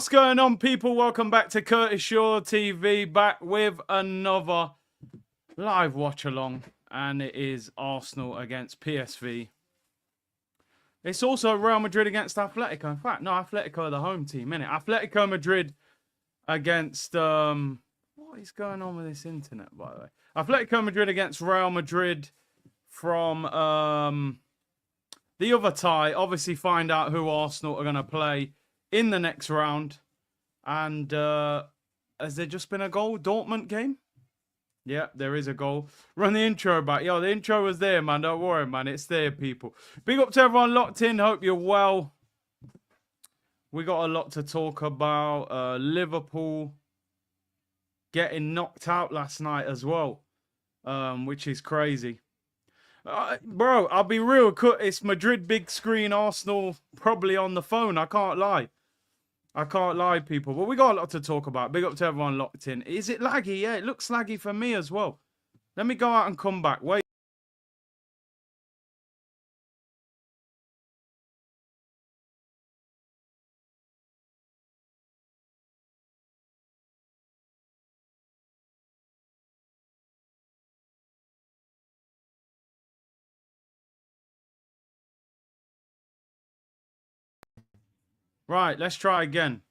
What's going on, people? Welcome back to Curtis Shaw TV, back with another live watch along, and it is Arsenal against PSV. It's also Real Madrid against Atletico. In fact, no, Atletico are the home team, innit? Atletico Madrid against what is going on with this internet, by the way? Atletico Madrid against Real Madrid from the other tie. Obviously, find out who Arsenal are going to play in the next round. And has there just been a goal? Dortmund game? Yeah, there is a goal. Run the intro back. Yo, the intro was there, man. Don't worry, man. It's there, people. Big up to everyone locked in. Hope you're well. We got a lot to talk about. Liverpool getting knocked out last night as well, which is crazy. Bro, I'll be real. It's Madrid big screen, Arsenal probably on the phone. I can't lie. I can't lie, people. But we got a lot to talk about. Big up to everyone locked in. Is it laggy? Yeah, it looks laggy for me as well. Let me go out and come back. Wait. Right, let's try again.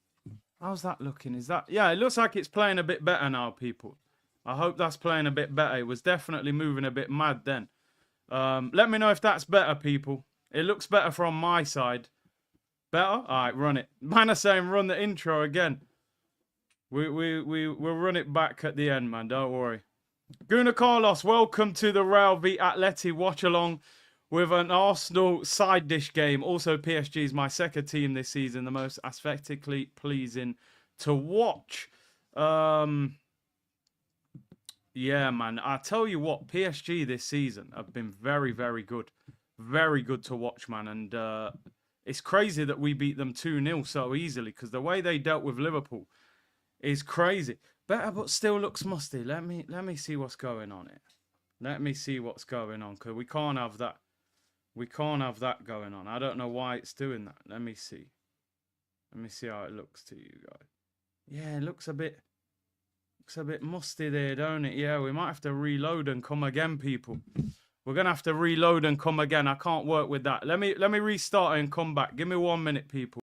How's that looking? Is that... Yeah, it looks like it's playing a bit better now, people. I hope that's playing a bit better. It was definitely moving a bit mad then. Let me know if that's better, people. It looks better from my side. Better? All right, run it. Man are saying run the intro again. We'll run it back at the end, man. Don't worry. Guna Carlos, welcome to the Real v Atleti watch along with an Arsenal side dish game. Also, PSG is my second team this season, the most aesthetically pleasing to watch. Yeah, man. I tell you what, PSG this season have been very, very good. Very good to watch, man. And it's crazy that we beat them 2-0 so easily because the way they dealt with Liverpool is crazy. Better, but still looks musty. Let me see what's going on here. Let me see what's going on because we can't have that. We can't have that going on. I don't know why it's doing that. Let me see. Let me see how it looks to you guys. Yeah, it looks a bit musty there, don't it? Yeah, we might have to reload and come again, people. We're gonna have to reload and come again. I can't work with that. Let me restart and come back. Give me 1 minute, people.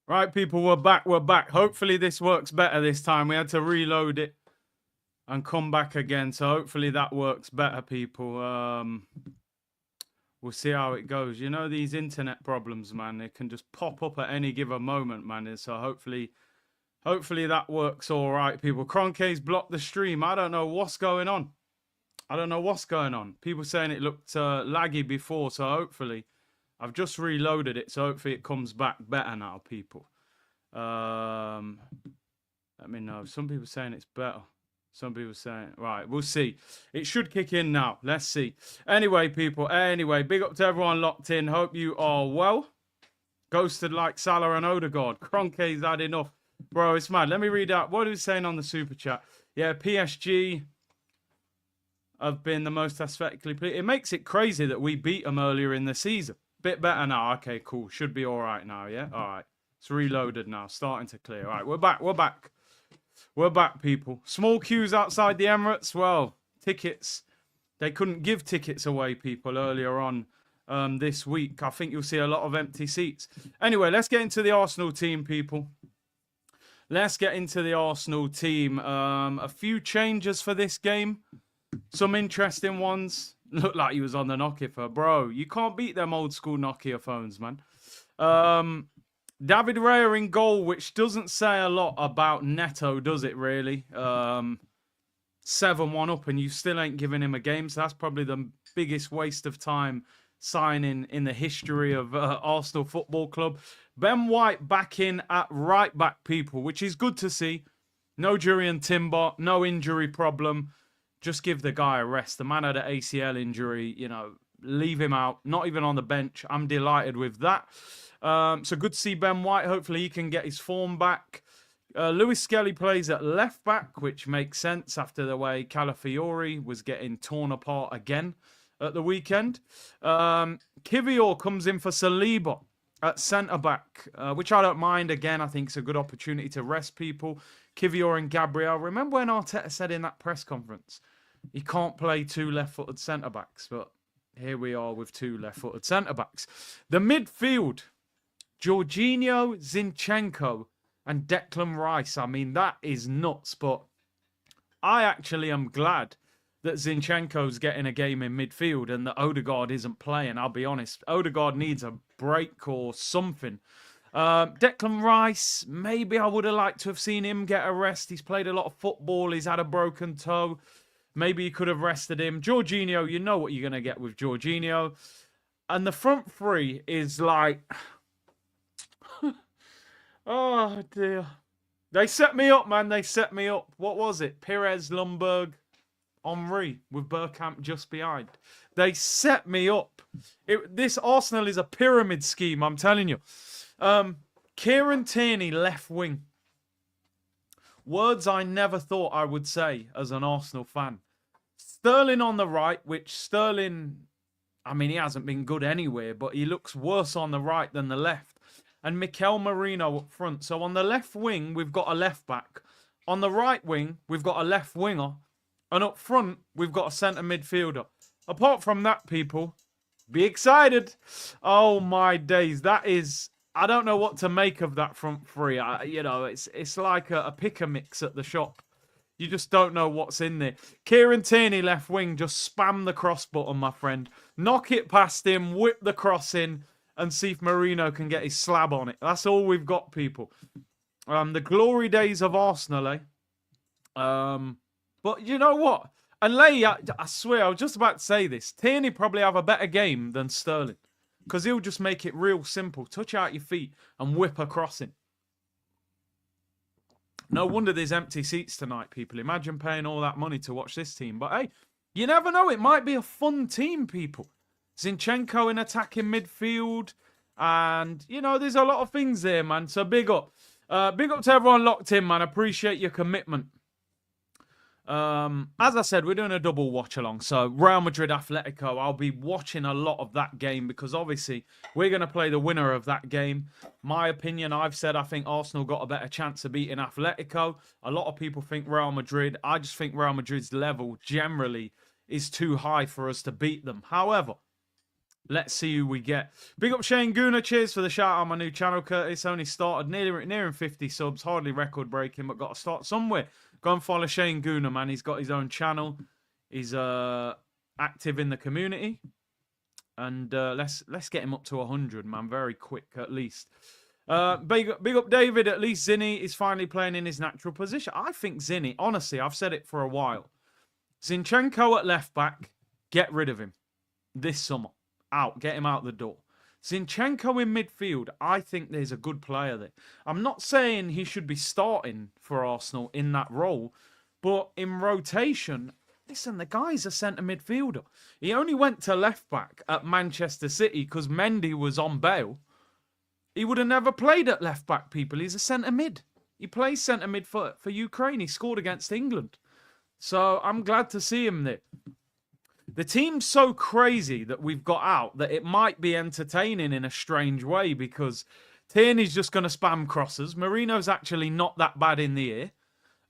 Right, people, we're back. We're back. Hopefully this works better this time. We had to reload it and come back again. So hopefully that works better, people. We'll see how it goes. You know, these internet problems, man, they can just pop up at any given moment, man. So hopefully that works all right, people. Cronke's blocked the stream. I don't know what's going on. I don't know what's going on. People saying it looked laggy before, so hopefully I've just reloaded it, so hopefully it comes back better now, people. Let me know. Some people saying it's better. Some people saying, right, we'll see. It should kick in now. Let's see. Anyway, people, big up to everyone locked in. Hope you are well. Ghosted like Salah and Odegaard. Cronke's had enough. Bro, it's mad. Let me read out. What are we saying on the super chat? Yeah, PSG have been the most aesthetically pleasing. It makes it crazy that we beat them earlier in the season. Bit better now. Okay, cool. Should be all right now, yeah? All right. It's reloaded now. Starting to clear. All right, we're back. We're back. We're back, people. Small queues outside the Emirates. Well, tickets. They couldn't give tickets away, people, earlier on this week. I think you'll see a lot of empty seats. Anyway, let's get into the Arsenal team, people. Let's get into the Arsenal team. A few changes for this game. Some interesting ones. Looked like he was on the Nokia phone. Bro, you can't beat them old school Nokia phones, man. David Raya in goal, which doesn't say a lot about Neto, does it, really? 7-1 up and you still ain't giving him a game. So that's probably the biggest waste of time signing in the history of Arsenal Football Club. Ben White back in at right back, people, which is good to see. No Jurriën Timber, no injury problem. Just give the guy a rest. The man had an ACL injury, you know, leave him out. Not even on the bench. I'm delighted with that. So good to see Ben White. Hopefully he can get his form back. Lewis Skelly plays at left back, which makes sense after the way Calafiori was getting torn apart again at the weekend. Kivior comes in for Saliba at centre back, which I don't mind. Again, I think it's a good opportunity to rest people. Kivior and Gabriel. Remember when Arteta said in that press conference, he can't play two left-footed centre backs, but here we are with two left-footed centre backs. The midfield. Jorginho, Zinchenko, and Declan Rice. I mean, that is nuts, but I actually am glad that Zinchenko's getting a game in midfield and that Odegaard isn't playing. I'll be honest. Odegaard needs a break or something. Declan Rice, maybe I would have liked to have seen him get a rest. He's played a lot of football. He's had a broken toe. Maybe you could have rested him. Jorginho, you know what you're going to get with Jorginho. And the front three is like... Oh, dear. They set me up, man. They set me up. What was it? Pires, Lundberg, Henry with Bergkamp just behind. They set me up. This Arsenal is a pyramid scheme, I'm telling you. Kieran Tierney, left wing. Words I never thought I would say as an Arsenal fan. Sterling on the right, which Sterling, I mean, he hasn't been good anywhere, but he looks worse on the right than the left. And Mikel Merino up front. So on the left wing, we've got a left back. On the right wing, we've got a left winger. And up front, we've got a centre midfielder. Apart from that, people, be excited. Oh, my days. That is... I don't know what to make of that front three. It's like a pick a mix at the shop. You just don't know what's in there. Kieran Tierney, left wing, just spam the cross button, my friend. Knock it past him, whip the cross in, and see if Marino can get his slab on it. That's all we've got, people. The glory days of Arsenal, eh? But you know what? And Lay, I swear, I was just about to say this. Tierney probably have a better game than Sterling. Because he'll just make it real simple. Touch out your feet and whip a crossing. No wonder there's empty seats tonight, people. Imagine paying all that money to watch this team. But hey, you never know. It might be a fun team, people. Zinchenko in attacking midfield. And, you know, there's a lot of things there, man. So big up. Big up to everyone locked in, man. Appreciate your commitment. As I said, we're doing a double watch along. So Real Madrid, Atletico, I'll be watching a lot of that game because obviously we're going to play the winner of that game. My opinion, I've said I think Arsenal got a better chance of beating Atletico. A lot of people think Real Madrid. I just think Real Madrid's level generally is too high for us to beat them. However, Let's see who we get. Big up Shane Gooner. Cheers for the shout out on my new channel, Curtis. Only started nearing 50 subs. Hardly record breaking, but got to start somewhere. Go and follow Shane Gooner, man. He's got his own channel. He's active in the community. And let's get him up to 100, man. Very quick, at least. Big up David. At least Zinni is finally playing in his natural position. I think Zinni, honestly, I've said it for a while. Zinchenko at left back, get rid of him this summer. Out, get him out the door. Zinchenko in midfield, I think there's a good player there. I'm not saying he should be starting for Arsenal in that role, but in rotation, listen, the guy's a centre midfielder. He only went to left back at Manchester City because Mendy was on bail. He would have never played at left back, people. He's a centre mid. He plays centre mid for Ukraine. He scored against England. So I'm glad to see him there. The team's so crazy that we've got out that it might be entertaining in a strange way because Tierney's just going to spam crosses. Marino's actually not that bad in the air.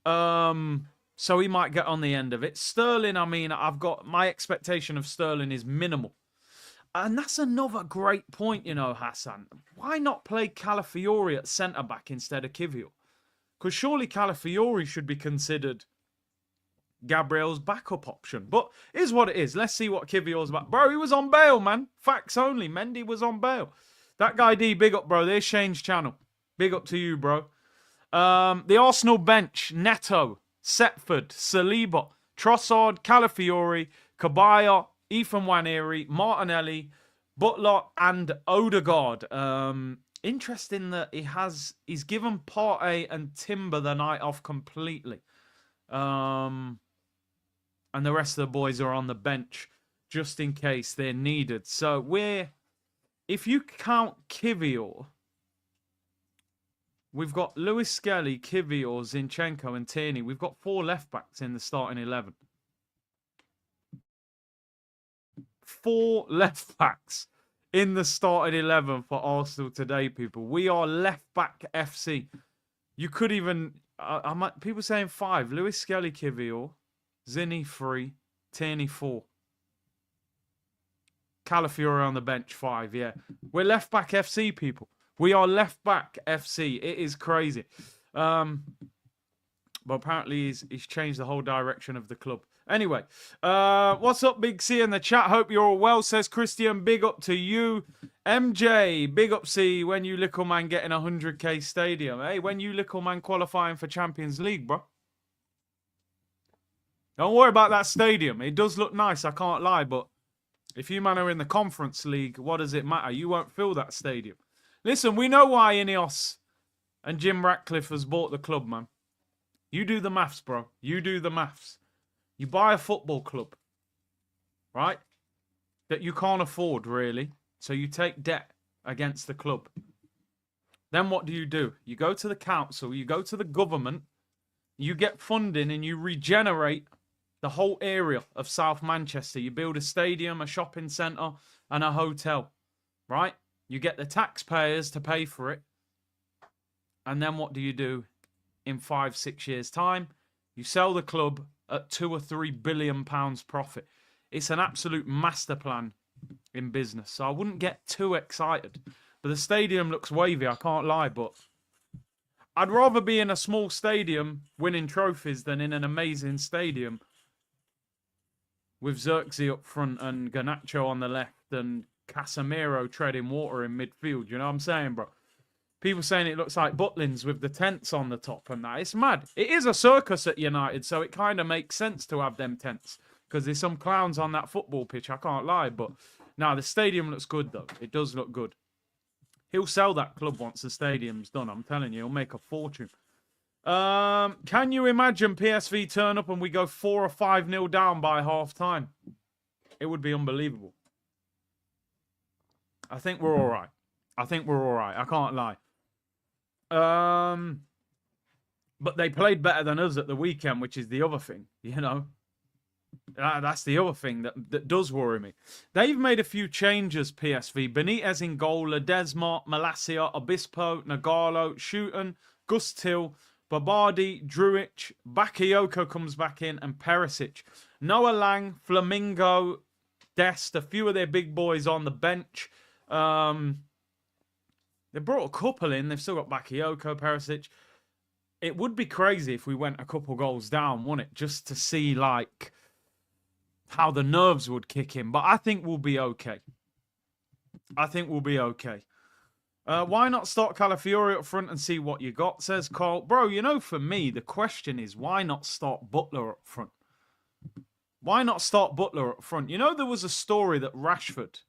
So he might get on the end of it. Sterling, I mean, I've got my expectation of Sterling is minimal. And that's another great point, you know, Hassan. Why not play Calafiori at centre-back instead of Kivior? Because surely Calafiori should be considered Gabriel's backup option. But here's what it is. Let's see what Kivior's about. Bro, he was on bail, man. Facts only. Mendy was on bail. That guy D, big up, bro. There's Shane's channel. Big up to you, bro. The Arsenal bench. Neto, Setford, Saliba, Trossard, Calafiori, Kabaya, Ethan Nwaneri, Martinelli, Butler, and Odegaard. Interesting that he's given Partey and Timber the night off completely. And the rest of the boys are on the bench just in case they're needed. So if you count Kivior, we've got Lewis Skelly, Kivior, Zinchenko, and Tierney. We've got 4 left backs in the starting 11. 4 left backs in the starting 11 for Arsenal today, people. We are left back FC. You could even, people saying 5. Lewis Skelly, Kivior, Zinni 3, Tierney 4. Calafiori on the bench 5, yeah. We're left back FC, people. We are left back FC. It is crazy. But apparently he's changed the whole direction of the club. Anyway, what's up, Big C in the chat? Hope you're all well, says Christian. Big up to you. MJ, big up C, when you little man getting a 100k stadium. Hey, when you little man qualifying for Champions League, bro. Don't worry about that stadium. It does look nice, I can't lie, but if you man are in the Conference League, what does it matter? You won't fill that stadium. Listen, we know why Ineos and Jim Ratcliffe has bought the club, man. You do the maths, bro. You do the maths. You buy a football club, right, that you can't afford, really. So you take debt against the club. Then what do? You go to the council, you go to the government, you get funding and you regenerate the whole area of South Manchester. You build a stadium, a shopping centre, and a hotel, right? You get the taxpayers to pay for it. And then what do? In 5-6 years' time, you sell the club at £2 or £3 billion profit. It's an absolute master plan in business. So I wouldn't get too excited. But the stadium looks wavy, I can't lie, but I'd rather be in a small stadium winning trophies than in an amazing stadium with Xerxes up front and Garnacho on the left and Casemiro treading water in midfield. You know what I'm saying, bro? People saying it looks like Butlins with the tents on the top and that. It's mad. It is a circus at United, so it kind of makes sense to have them tents because there's some clowns on that football pitch, I can't lie. But no, the stadium looks good, though. It does look good. He'll sell that club once the stadium's done. I'm telling you, he'll make a fortune. Can you imagine PSV turn up and we go 4 or 5-0 down by half time? It would be unbelievable. I think we're all right. I can't lie. But they played better than us at the weekend, which is the other thing, you know. That's the other thing that does worry me. They've made a few changes, PSV. Benitez in goal, Ledesma, Malacia, Obispo, Nagalo, Schutten, Gus Till, Babardi, Druic, Bakayoko comes back in, and Perisic. Noah Lang, Flamingo, Dest, a few of their big boys on the bench. They brought a couple in. They've still got Bakayoko, Perisic. It would be crazy if we went a couple goals down, wouldn't it? Just to see, like, how the nerves would kick in. But I think we'll be okay. I think we'll be okay. Why not start Calafiori up front and see what you got, says Carl. Bro, you know, for me, the question is, why not start Butler up front? Why not start Butler up front? You know, there was a story that Rashford,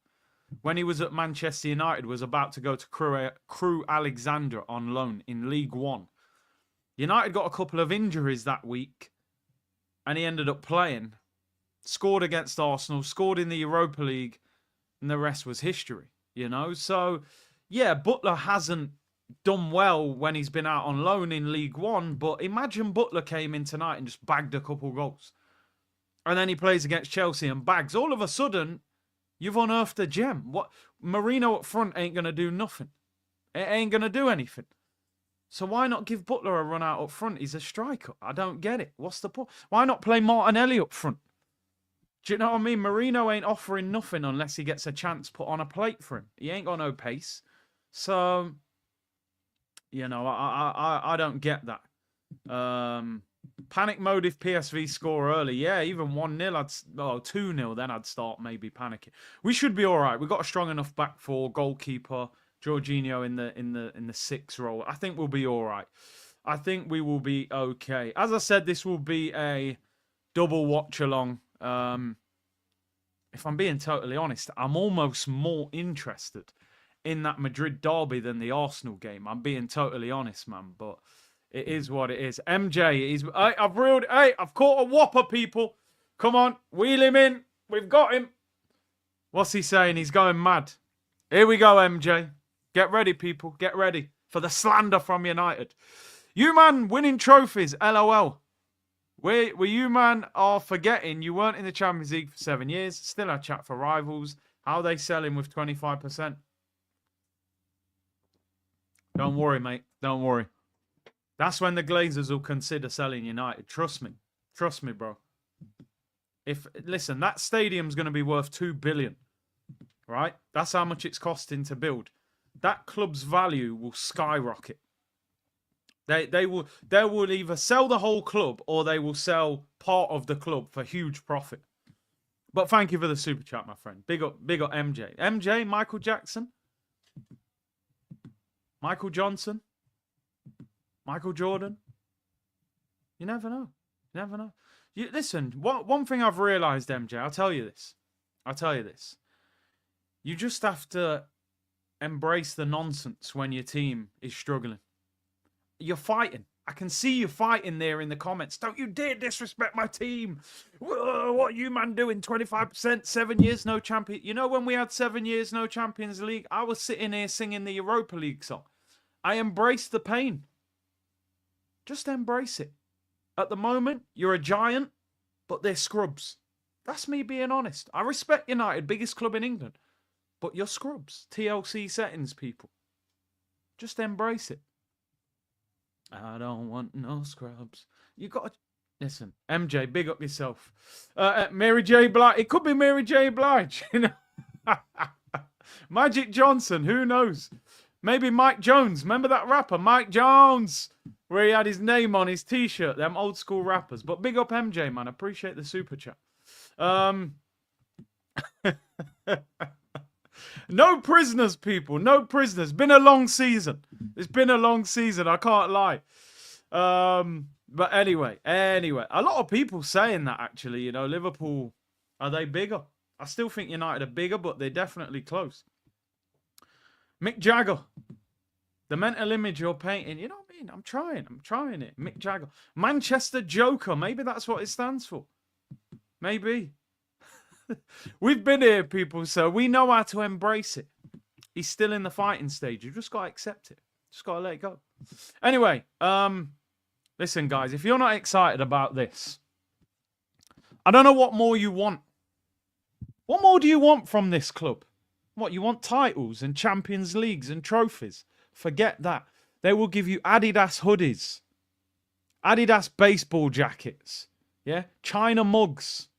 when he was at Manchester United, was about to go to Crew Alexandra on loan in League One. United got a couple of injuries that week, and he ended up playing. Scored against Arsenal, scored in the Europa League, and the rest was history, you know? So, yeah, Butler hasn't done well when he's been out on loan in League One, but imagine Butler came in tonight and just bagged a couple goals. And then he plays against Chelsea and bags. All of a sudden, you've unearthed a gem. What? Marino up front ain't going to do nothing. It ain't going to do anything. So why not give Butler a run out up front? He's a striker. I don't get it. What's the point? Why not play Martinelli up front? Do you know what I mean? Marino ain't offering nothing unless he gets a chance put on a plate for him. He ain't got no pace. So, you know, I don't get that. Panic mode if PSV score early. Yeah, even 1-0, 2-0, then I'd start maybe panicking. We should be all right. We've got a strong enough back four, goalkeeper, Jorginho in the 6 role. I think we'll be all right. I think we will be okay. As I said, this will be a double watch along. If I'm being totally honest, I'm almost more interested in that Madrid derby than the Arsenal game. I'm being totally honest, man, but it is what it is. MJ, I've caught a whopper, people. Come on, wheel him in. We've got him. What's he saying? He's going mad. Here we go, MJ. Get ready, people. Get ready for the slander from United. You, man, winning trophies. LOL. Where you, man, are forgetting you weren't in the Champions League for 7 years. Still a chat for rivals. How are they selling with 25%? Don't worry, mate. Don't worry. That's when the Glazers will consider selling United. Trust me. Trust me, bro. Listen, that stadium's going to be worth $2 billion. Right? That's how much it's costing to build. That club's value will skyrocket. They will either sell the whole club or they will sell part of the club for huge profit. But thank you for the super chat, my friend. Big up MJ. MJ, Michael Jackson, Michael Johnson, Michael Jordan. You never know. You never know. Listen, one thing I've realised, MJ, I'll tell you this. You just have to embrace the nonsense when your team is struggling. You're fighting. I can see you fighting there in the comments. Don't you dare disrespect my team. Whoa, what are you, man, doing? 25%, 7 years, no champion. You know, when we had 7 years, no Champions League, I was sitting here singing the Europa League song. I embraced the pain. Just embrace it. At the moment, you're a giant, but they're scrubs. That's me being honest. I respect United, biggest club in England, but you're scrubs. TLC settings, people. Just embrace it. I don't want no scrubs. You got to... Listen, MJ, big up yourself. Mary J. Blige. It could be Mary J. Blige. You know? Magic Johnson. Who knows? Maybe Mike Jones. Remember that rapper, Mike Jones? Where he had his name on his T-shirt. Them old school rappers. But big up MJ, man. Appreciate the super chat. No prisoners, people. No prisoners. Been a long season. It's been a long season. I can't lie. But anyway. A lot of people saying that, actually. You know, Liverpool, are they bigger? I still think United are bigger, but they're definitely close. Mick Jagger. The mental image you're painting. You know what I mean? I'm trying it. Mick Jagger. Manchester Joker. Maybe that's what it stands for. Maybe. We've been here, people, so we know how to embrace it. He's still in the fighting stage. You've just got to accept it. Just got to let it go. Anyway, listen, guys, if you're not excited about this, I don't know what more you want. What more do you want from this club? What, you want titles and Champions Leagues and trophies? Forget that. They will give you Adidas hoodies, Adidas baseball jackets, yeah, China mugs.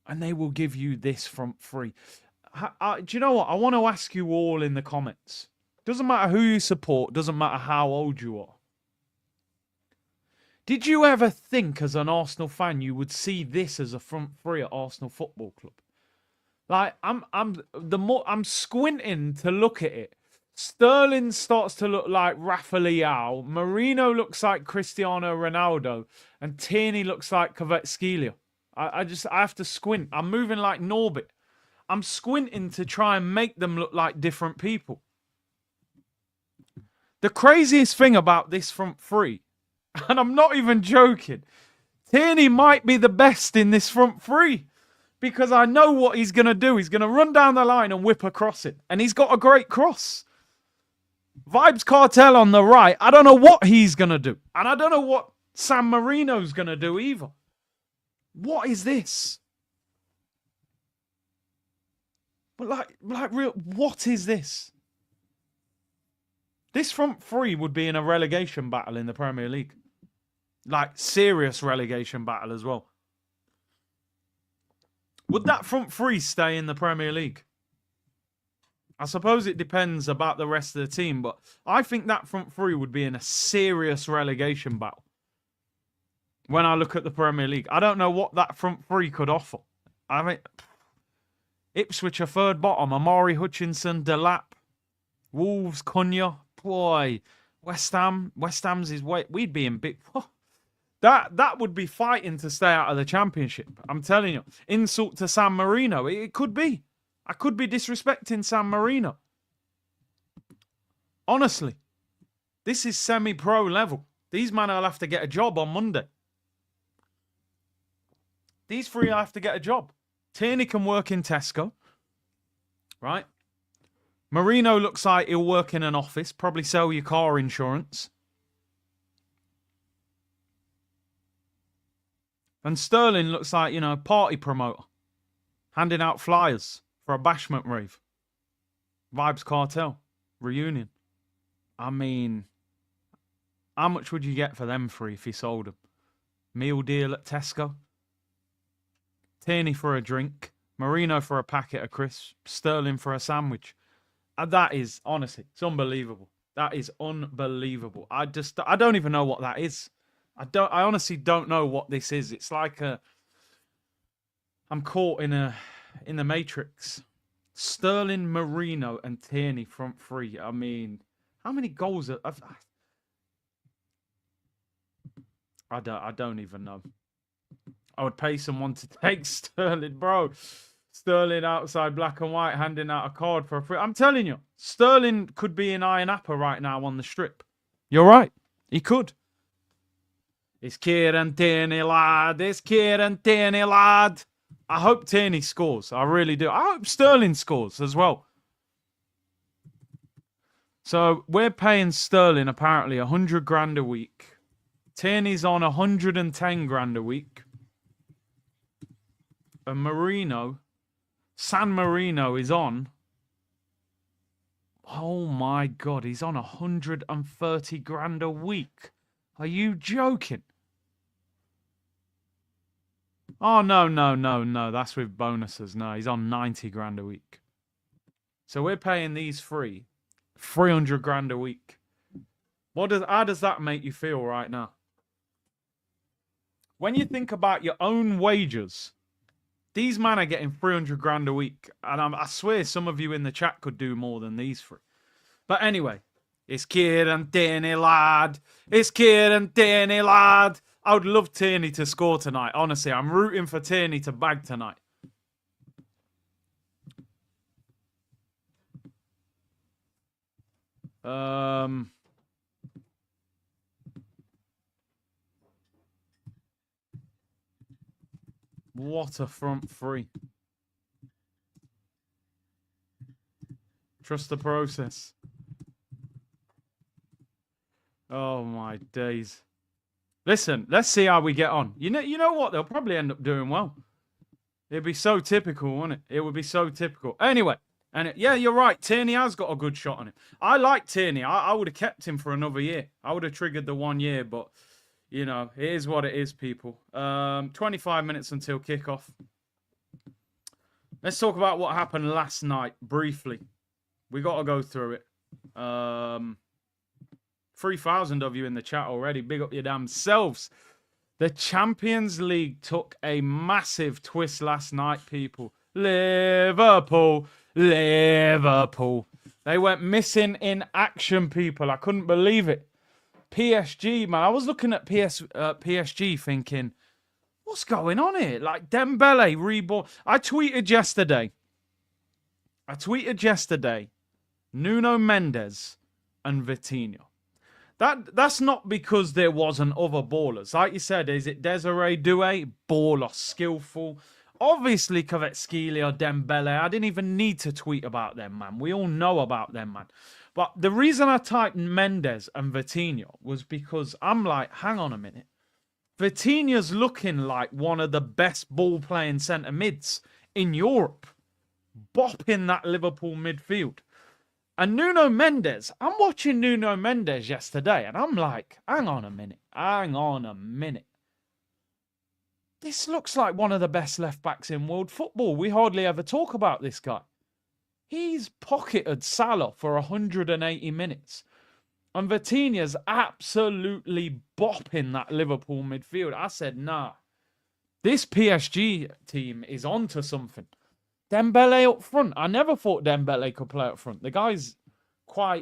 And they will give you this front three. Do you know what? I want to ask you all in the comments. Doesn't matter who you support. Doesn't matter how old you are. Did you ever think as an Arsenal fan you would see this as a front three at Arsenal Football Club? Like, I'm squinting to look at it. Sterling starts to look like Rafa Leao. Marino looks like Cristiano Ronaldo. And Tierney looks like Kvaratskhelia. I have to squint. I'm moving like Norbit. I'm squinting to try and make them look like different people. The craziest thing about this front three, and I'm not even joking, Tierney might be the best in this front three. Because I know what he's going to do. He's going to run down the line and whip across it. And he's got a great cross. Vibes Cartel on the right. I don't know what he's going to do. And I don't know what San Marino's going to do either. What is this? But like real, what is this? This front three would be in a relegation battle in the Premier League. Like, serious relegation battle as well. Would that front three stay in the Premier League? I suppose it depends about the rest of the team, but I think that front three would be in a serious relegation battle. When I look at the Premier League, I don't know what that front three could offer. I mean, Ipswich are third bottom. Amari Hutchinson, Delap, Wolves, Cunha. Boy, West Ham's his way. We'd be in big. That would be fighting to stay out of the Championship. I'm telling you. Insult to San Marino. It could be. I could be disrespecting San Marino. Honestly. This is semi-pro level. These men will have to get a job on Monday. These three will have to get a job. Tierney can work in Tesco. Right? Marino looks like he'll work in an office. Probably sell your car insurance. And Sterling looks like, party promoter. Handing out flyers for a bashment rave. Vibes Cartel. Reunion. I mean, how much would you get for them three if you sold them? Meal deal at Tesco. Tierney for a drink. Marino for a packet of crisps. Sterling for a sandwich. That is, honestly, it's unbelievable. That is unbelievable. I don't even know what that is. I honestly don't know what this is. It's like I'm caught in the Matrix. Sterling, Marino, and Tierney front three. I mean, how many goals I don't even know. I would pay someone to take Sterling, bro. Sterling outside black and white, handing out a card for a free. I'm telling you, Sterling could be in Iron Apple right now on the strip. You're right. He could. It's Kieran Tierney, lad. It's Kieran Tierney, lad. I hope Tierney scores. I really do. I hope Sterling scores as well. So we're paying Sterling apparently 100 grand a week. Tierney's on 110 grand a week. And Marino, San Marino is on. Oh my God, he's on 130 grand a week. Are you joking? Oh, no. That's with bonuses. No, he's on 90 grand a week. So we're paying these three 300 grand a week. How does that make you feel right now? When you think about your own wages, these men are getting 300 grand a week. And I swear some of you in the chat could do more than these three. But anyway, it's Kieran Tierney, lad. It's Kieran Tierney, lad. I would love Tierney to score tonight. Honestly, I'm rooting for Tierney to bag tonight. What a front three. Trust the process. Oh my days. Listen, let's see how we get on. You know what? They'll probably end up doing well. It'd be so typical, wouldn't it? It would be so typical. Anyway, yeah, you're right. Tierney has got a good shot on him. I like Tierney. I would have kept him for another year. I would have triggered the 1 year, but, it is what it is, people. 25 minutes until kickoff. Let's talk about what happened last night briefly. We got to go through it. 3,000 of you in the chat already. Big up your damn selves. The Champions League took a massive twist last night, people. Liverpool. They went missing in action, people. I couldn't believe it. PSG, man. I was looking at PSG thinking, what's going on here? Like, Dembele reborn. I tweeted yesterday, Nuno Mendes and Vitinha. That's not because there wasn't other ballers. Like you said, is it Desiree Doué? Baller, skillful. Obviously, Kvaratskhelia, Dembele. I didn't even need to tweet about them, man. We all know about them, man. But the reason I typed Mendes and Vitinha was because I'm like, hang on a minute. Vitinha's looking like one of the best ball-playing centre mids in Europe. Bopping that Liverpool midfield. And Nuno Mendes, I'm watching Nuno Mendes yesterday, and I'm like, hang on a minute. This looks like one of the best left-backs in world football. We hardly ever talk about this guy. He's pocketed Salah for 180 minutes. And Vitinha's absolutely bopping that Liverpool midfield. I said, nah. This PSG team is onto something. Dembele up front. I never thought Dembele could play up front. The guy's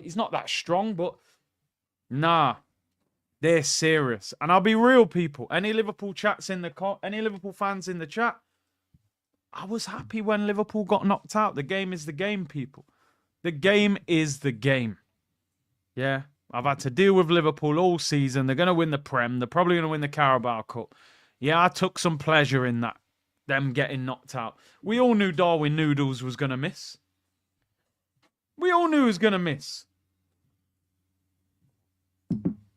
he's not that strong, but nah. They're serious. And I'll be real, people. Any Liverpool fans in the chat? I was happy when Liverpool got knocked out. The game is the game, people. The game is the game. Yeah. I've had to deal with Liverpool all season. They're going to win the Prem. They're probably going to win the Carabao Cup. Yeah, I took some pleasure in that. Them getting knocked out. We all knew Darwin Noodles was going to miss. We all knew he was going to miss.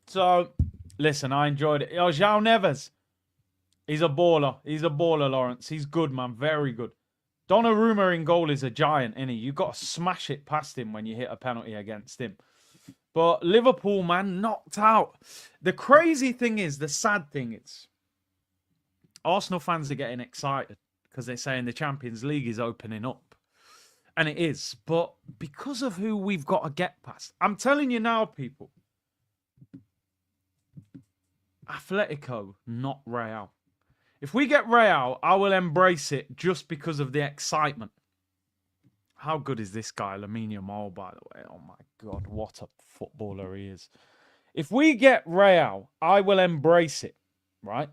So, listen, I enjoyed it. Oh, João Neves. He's a baller. He's a baller, Lawrence. He's good, man. Very good. Donnarumma in goal is a giant, innit? You've got to smash it past him when you hit a penalty against him. But Liverpool, man, knocked out. The crazy thing is, the sad thing is, Arsenal fans are getting excited because they're saying the Champions League is opening up. And it is. But because of who we've got to get past, I'm telling you now, people, Atletico, not Real. If we get Real, I will embrace it just because of the excitement. How good is this guy, Lamine Yamal, by the way? Oh, my God, what a footballer he is. If we get Real, I will embrace it, right?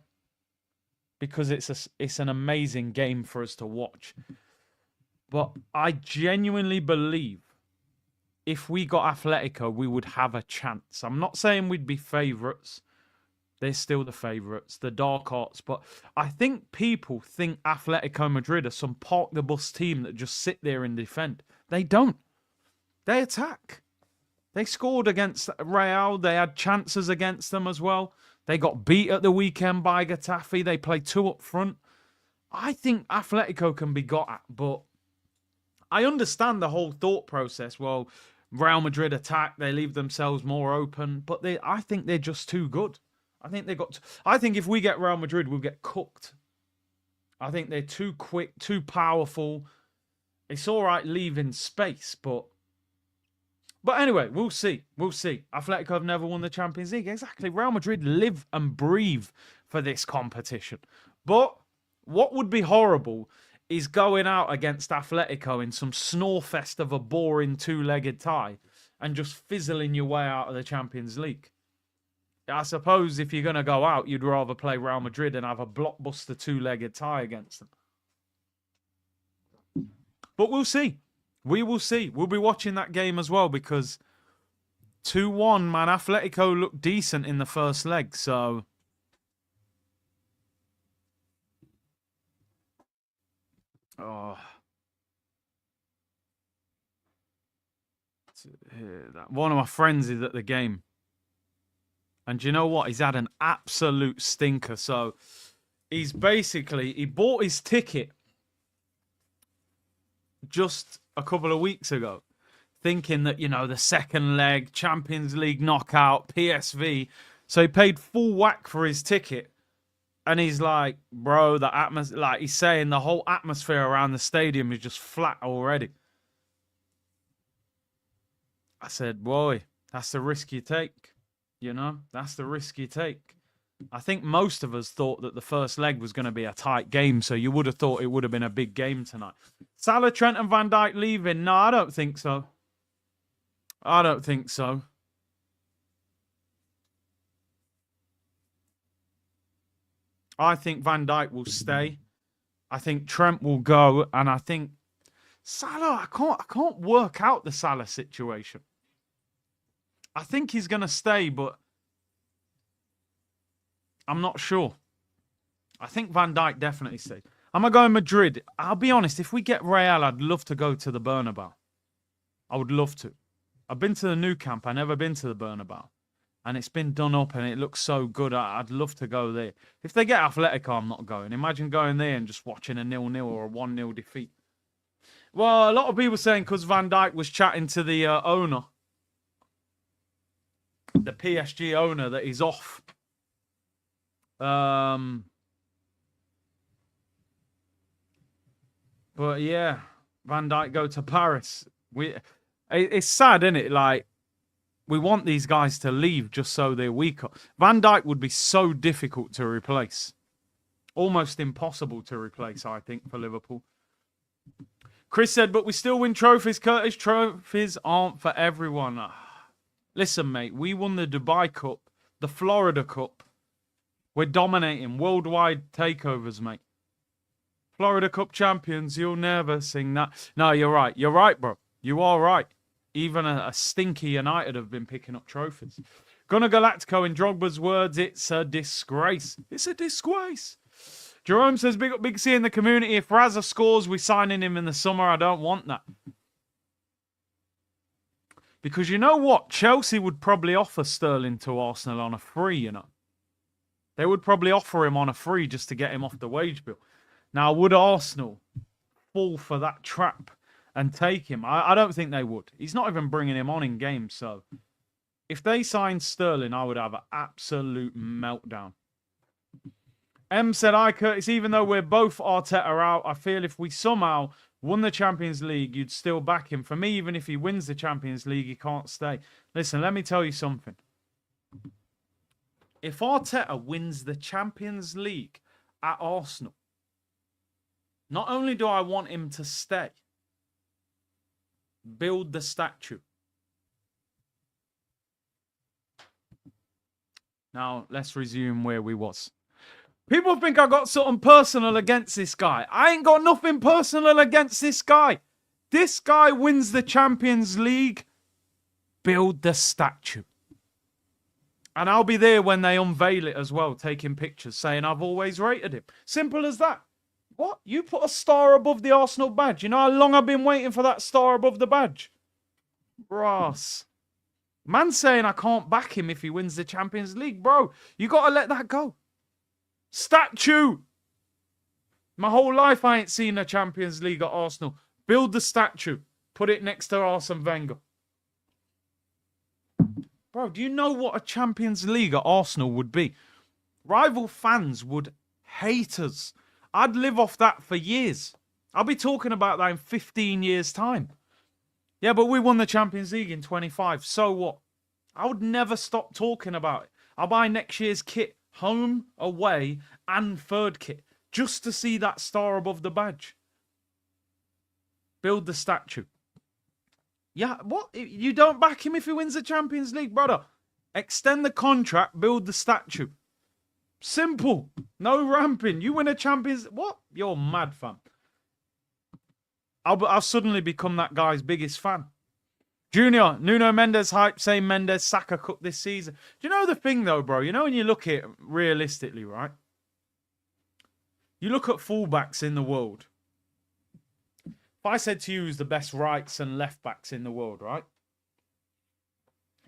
Because it's an amazing game for us to watch. But I genuinely believe if we got Atletico, we would have a chance. I'm not saying we'd be favourites. They're still the favourites, the dark arts. But I think people think Atletico Madrid are some park-the-bus team that just sit there and defend. They don't. They attack. They scored against Real. They had chances against them as well. They got beat at the weekend by Getafe. They play two up front. I think Atletico can be got at, but I understand the whole thought process. Well, Real Madrid attack, they leave themselves more open, but I think they're just too good. I think if we get Real Madrid, we'll get cooked. I think they're too quick, too powerful. It's all right leaving space, but anyway, we'll see. We'll see. Atletico have never won the Champions League. Exactly. Real Madrid live and breathe for this competition. But what would be horrible is going out against Atletico in some snorefest of a boring two-legged tie and just fizzling your way out of the Champions League. I suppose if you're going to go out, you'd rather play Real Madrid and have a blockbuster two-legged tie against them. But we'll see. We will see. We'll be watching that game as well because 2-1, man. Atletico looked decent in the first leg, so one of my friends is at the game. And do you know what? He's had an absolute stinker. So he bought his ticket just a couple of weeks ago, thinking that, the second leg, Champions League knockout, PSV. So he paid full whack for his ticket. And he's like, bro, the atmosphere, like he's saying the whole atmosphere around the stadium is just flat already. I said, boy, that's the risk you take. You know, that's the risk you take. I think most of us thought that the first leg was going to be a tight game, so you would have thought it would have been a big game tonight. Salah, Trent, and Van Dijk leaving? No, I don't think so. I don't think so. I think Van Dijk will stay. I think Trent will go, and I think Salah. I can't work out the Salah situation. I think he's going to stay, but I'm not sure. I think Van Dijk definitely stays. I'm going to go Madrid. I'll be honest, if we get Real, I'd love to go to the Bernabeu. I would love to. I've been to the Nou Camp. I've never been to the Bernabeu. And it's been done up and it looks so good. I'd love to go there. If they get Atletico, I'm not going. Imagine going there and just watching a 0-0 or a 1-0 defeat. Well, a lot of people saying because Van Dijk was chatting to the owner, the PSG owner, that he's off. But yeah, Van Dijk go to Paris. It's sad, isn't it? Like, we want these guys to leave just so they're weaker. Van Dijk would be so difficult to replace. Almost impossible to replace, I think, for Liverpool. Chris said, but we still win trophies, Curtis. Trophies aren't for everyone. Listen, mate, we won the Dubai Cup, the Florida Cup. We're dominating worldwide takeovers, mate. Florida Cup champions, you'll never sing that. No, you're right. You're right, bro. You are right. Even a stinky United have been picking up trophies. Gonna Galactico, in Drogba's words, it's a disgrace. It's a disgrace. Jerome says, big up Big C in the community. If Raza scores, we're signing him in the summer. I don't want that. Because you know what? Chelsea would probably offer Sterling to Arsenal on a free, you know. They would probably offer him on a free just to get him off the wage bill. Now, would Arsenal fall for that trap and take him? I don't think they would. He's not even bringing him on in games. So if they signed Sterling, I would have an absolute meltdown. M said, hi, Curtis, even though we're both Arteta out, I feel if we somehow won the Champions League, you'd still back him. For me, even if he wins the Champions League, he can't stay. Listen, let me tell you something. If Arteta wins the Champions League at Arsenal, not only do I want him to stay, build the statue. Now, let's resume where we was. People think I got something personal against this guy. I ain't got nothing personal against this guy. This guy wins the Champions League. Build the statue. And I'll be there when they unveil it as well, taking pictures, saying I've always rated him. Simple as that. What? You put a star above the Arsenal badge. You know how long I've been waiting for that star above the badge? Brass. Man saying I can't back him if he wins the Champions League. Bro, you got to let that go. Statue. My whole life I ain't seen a Champions League at Arsenal. Build the statue. Put it next to Arsene Wenger. Bro, do you know what a Champions League at Arsenal would be? Rival fans would hate us. I'd live off that for years. I'll be talking about that in 15 years' time. Yeah, but we won the Champions League in 25. So what? I would never stop talking about it. I'll buy next year's kit, home, away, and third kit, just to see that star above the badge. Build the statue. Yeah, what? You don't back him if he wins the Champions League, brother. Extend the contract, build the statue. Simple. No ramping. You win a Champions... What? You're mad, fam. I'll suddenly become that guy's biggest fan. Junior, Nuno Mendes hype, saying Mendes, Saka cooked this season. Do you know the thing, though, bro? You know when you look at it realistically, right? You look at fullbacks in the world. If I said to you who's the best rights and left backs in the world, right?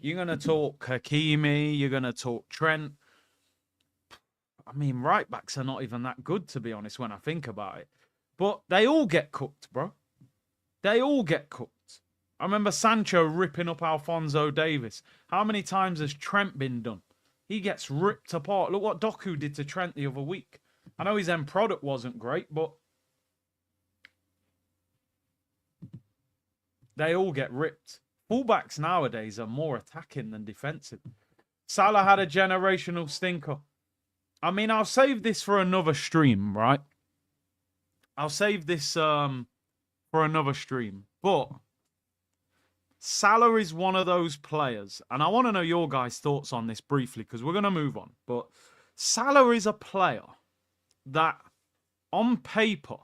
You're going to talk Hakimi, you're going to talk Trent. I mean, right backs are not even that good, to be honest, when I think about it. But they all get cooked, bro. They all get cooked. I remember Sancho ripping up Alphonso Davies. How many times has Trent been done? He gets ripped apart. Look what Doku did to Trent the other week. I know his end product wasn't great, but they all get ripped. Fullbacks nowadays are more attacking than defensive. Salah had a generational stinker. I mean, I'll save this for another stream, right? I'll save this for another stream. But Salah is one of those players, and I want to know your guys' thoughts on this briefly because we're going to move on. But Salah is a player that, on paper,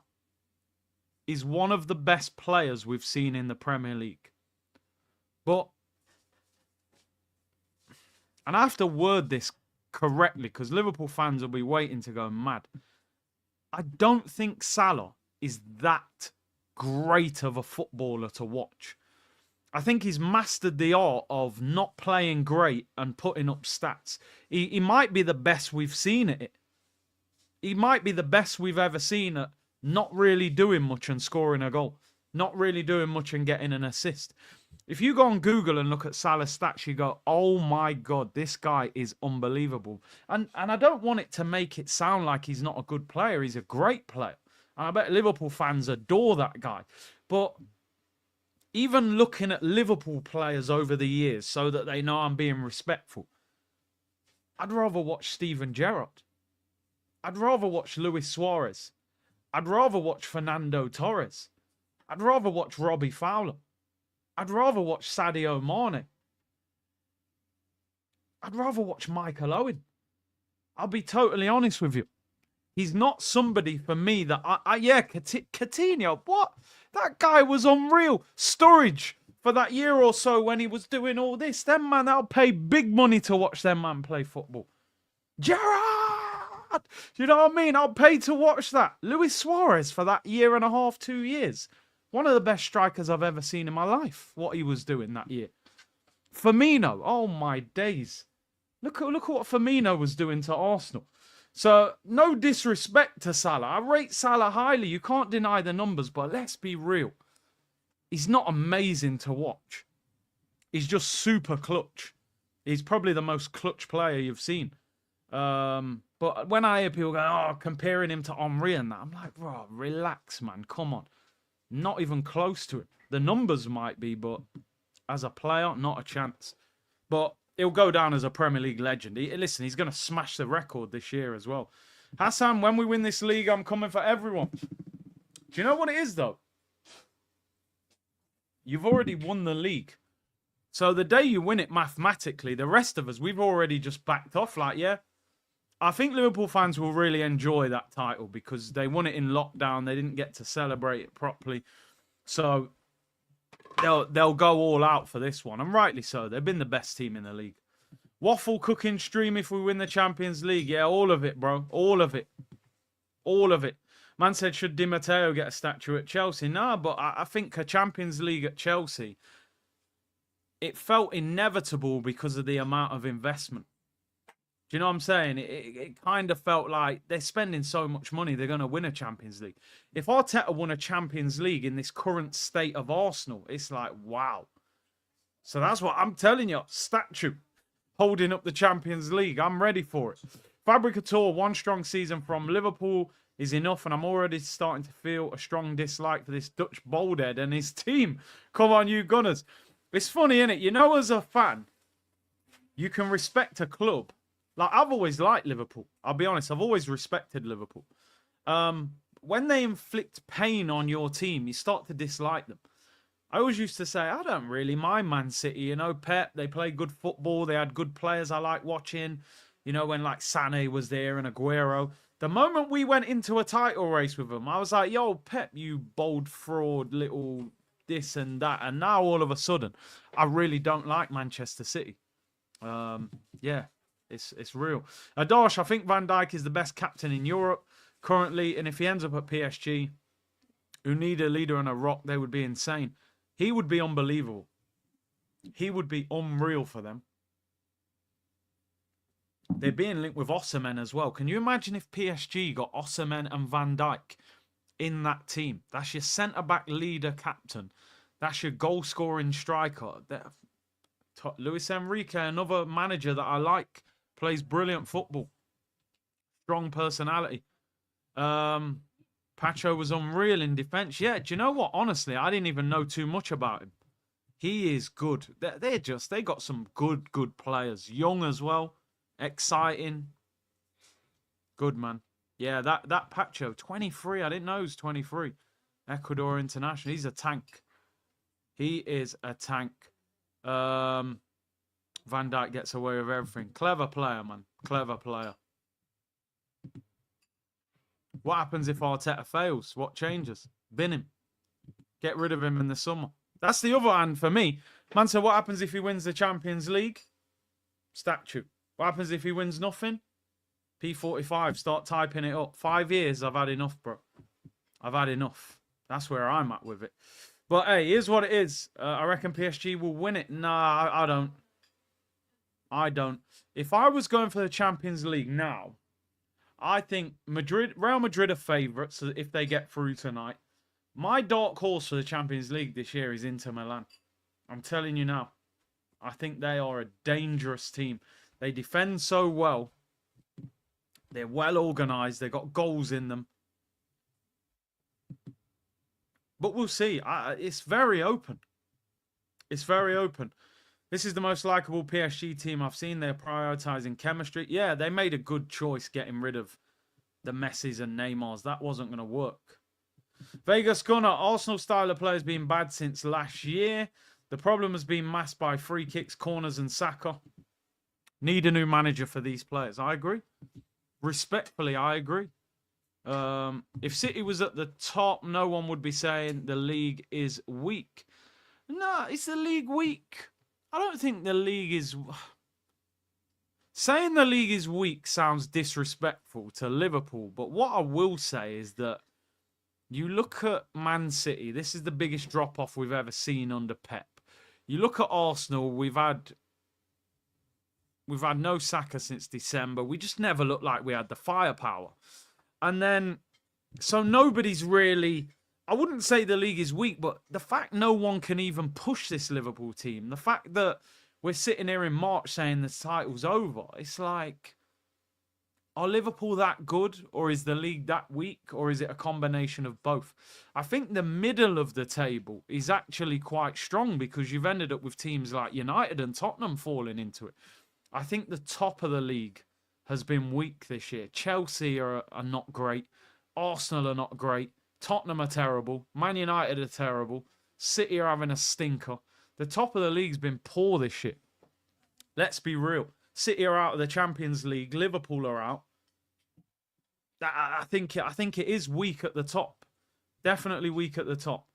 is one of the best players we've seen in the Premier League. But, and I have to word this correctly because Liverpool fans will be waiting to go mad. I don't think Salah is that great of a footballer to watch. I think he's mastered the art of not playing great and putting up stats. He might be the best we've seen at it. He might be the best we've ever seen at not really doing much and scoring a goal. Not really doing much and getting an assist. If you go on Google and look at Salah's stats, you go, oh my God, this guy is unbelievable. And I don't want it to make it sound like he's not a good player. He's a great player. And I bet Liverpool fans adore that guy. But even looking at Liverpool players over the years so that they know I'm being respectful, I'd rather watch Steven Gerrard. I'd rather watch Luis Suarez. I'd rather watch Fernando Torres. I'd rather watch Robbie Fowler. I'd rather watch Sadio Mane. I'd rather watch Michael Owen. I'll be totally honest with you. He's not somebody for me that Coutinho, what? That guy was unreal. Sturridge for that year or so when he was doing all this. Them man, I'll pay big money to watch them man play football. Gerrard! You know what I mean? I'll pay to watch that. Luis Suarez for that year and a half, 2 years. One of the best strikers I've ever seen in my life, what he was doing that year. Firmino, oh my days. Look at what Firmino was doing to Arsenal. So, no disrespect to Salah. I rate Salah highly. You can't deny the numbers, but let's be real. He's not amazing to watch. He's just super clutch. He's probably the most clutch player you've seen. But when I hear people go, comparing him to Henry and that, I'm like, bro, relax, man. Come on. Not even close to it. The numbers might be, but as a player, not a chance. But he'll go down as a Premier League legend. Listen, he's going to smash the record this year as well. Hassan, when we win this league, I'm coming for everyone. Do you know what it is, though? You've already won the league. So the day you win it mathematically, the rest of us, we've already just backed off. Like, yeah, I think Liverpool fans will really enjoy that title because they won it in lockdown. They didn't get to celebrate it properly. So they'll go all out for this one. And rightly so. They've been the best team in the league. Waffle cooking stream if we win the Champions League. Yeah, all of it, bro. All of it. All of it. Man said, should Di Matteo get a statue at Chelsea? No, but I think a Champions League at Chelsea, it felt inevitable because of the amount of investment. Do you know what I'm saying? It kind of felt like they're spending so much money, they're going to win a Champions League. If Arteta won a Champions League in this current state of Arsenal, it's like, wow. So that's what I'm telling you. Statue holding up the Champions League. I'm ready for it. Fabricator, one strong season from Liverpool is enough, and I'm already starting to feel a strong dislike for this Dutch baldhead and his team. Come on, you Gunners. It's funny, isn't it? You know, as a fan, you can respect a club. Like, I've always liked Liverpool. I'll be honest, I've always respected Liverpool. When they inflict pain on your team, you start to dislike them. I always used to say, I don't really mind Man City. You know, Pep, they play good football. They had good players I like watching. You know, when like Sané was there and Aguero. The moment we went into a title race with them, I was like, yo, Pep, you bold fraud, little this and that. And now all of a sudden, I really don't like Manchester City. Yeah. It's real. Adarsh, I think Van Dijk is the best captain in Europe currently. And if he ends up at PSG, who need a leader and a rock, they would be insane. He would be unbelievable. He would be unreal for them. They're being linked with Osimhen as well. Can you imagine if PSG got Osimhen and Van Dijk in that team? That's your centre-back leader captain. That's your goal-scoring striker. Luis Enrique, another manager that I like. Plays brilliant football. Strong personality. Pacho was unreal in defense. Yeah, do you know what? Honestly, I didn't even know too much about him. He is good. They got some good players. Young as well. Exciting. Good, man. Yeah, that Pacho, 23. I didn't know he was 23. Ecuador international. He's a tank. He is a tank. Van Dijk gets away with everything. Clever player, man. Clever player. What happens if Arteta fails? What changes? Bin him. Get rid of him in the summer. That's the other hand for me. Man, so what happens if he wins the Champions League? Statue. What happens if he wins nothing? P45. Start typing it up. 5 years, I've had enough, bro. I've had enough. That's where I'm at with it. But hey, here's what it is. I reckon PSG will win it. Nah, I don't. I don't. If I was going for the Champions League now, I think Real Madrid are favourites if they get through tonight. My dark horse for the Champions League this year is Inter Milan. I'm telling you now. I think they are a dangerous team. They defend so well. They're well organised. They've got goals in them. But we'll see. It's very open. It's very open. This is the most likeable PSG team I've seen. They're prioritising chemistry. Yeah, they made a good choice getting rid of the Messis and Neymars. That wasn't going to work. Vegas Gunner, Arsenal style of play has been bad since last year. The problem has been masked by free kicks, corners and Saka. Need a new manager for these players. I agree. Respectfully, I agree. If City was at the top, no one would be saying the league is weak. No, is the league weak? I don't think the league is... Saying the league is weak sounds disrespectful to Liverpool, but what I will say is that you look at Man City, this is the biggest drop-off we've ever seen under Pep. You look at Arsenal, we've had no Saka since December. We just never looked like we had the firepower. And then, so nobody's really... I wouldn't say the league is weak, but the fact no one can even push this Liverpool team, the fact that we're sitting here in March saying the title's over, it's like, are Liverpool that good, or is the league that weak, or is it a combination of both? I think the middle of the table is actually quite strong because you've ended up with teams like United and Tottenham falling into it. I think the top of the league has been weak this year. Chelsea are not great. Arsenal are not great. Tottenham are terrible. Man United are terrible. City are having a stinker. The top of the league's been poor this year. Let's be real. City are out of the Champions League. Liverpool are out. I think it is weak at the top. Definitely weak at the top.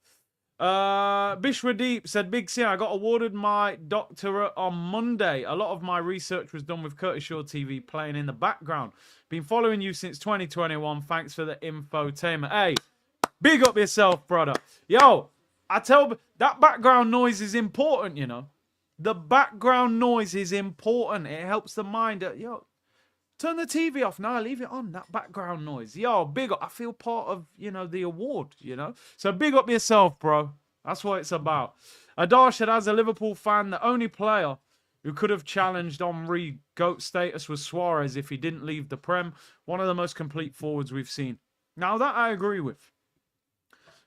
Bishwadeep said, Big C, I got awarded my doctorate on Monday. A lot of my research was done with Curtis Shaw TV playing in the background. Been following you since 2021. Thanks for the infotainment. Hey, big up yourself, brother. Yo, I tell that background noise is important, you know. The background noise is important. It helps the mind. Yo, turn the TV off. No, leave it on. That background noise. Yo, big up. I feel part of, you know, the award, you know. So big up yourself, bro. That's what it's about. Adar said, as a Liverpool fan, the only player who could have challenged Henry GOAT status was Suarez if he didn't leave the Prem. One of the most complete forwards we've seen. Now, that I agree with.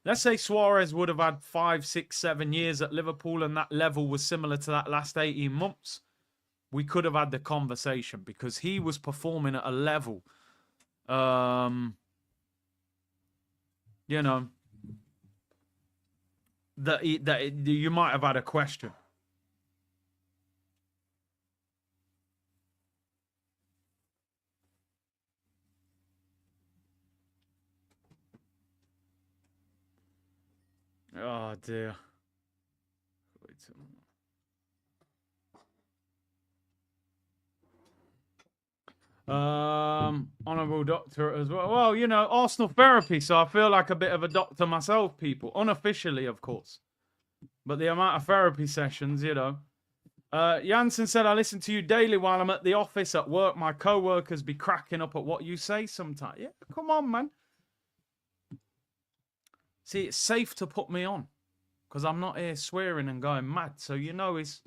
Let's say Suarez would have had 5, 6, 7 years at Liverpool and that level was similar to that last 18 months. We could have had the conversation because he was performing at a level, you know, that you might have had a question. Oh, dear. Honourable doctor as well. Well, you know, Arsenal therapy, so I feel like a bit of a doctor myself, people. Unofficially, of course. But the amount of therapy sessions, you know. Jansen said, I listen to you daily while I'm at the office, at work. My co-workers be cracking up at what you say sometimes. Yeah, come on, man. See, it's safe to put me on. Because I'm not here swearing and going mad. So you know it's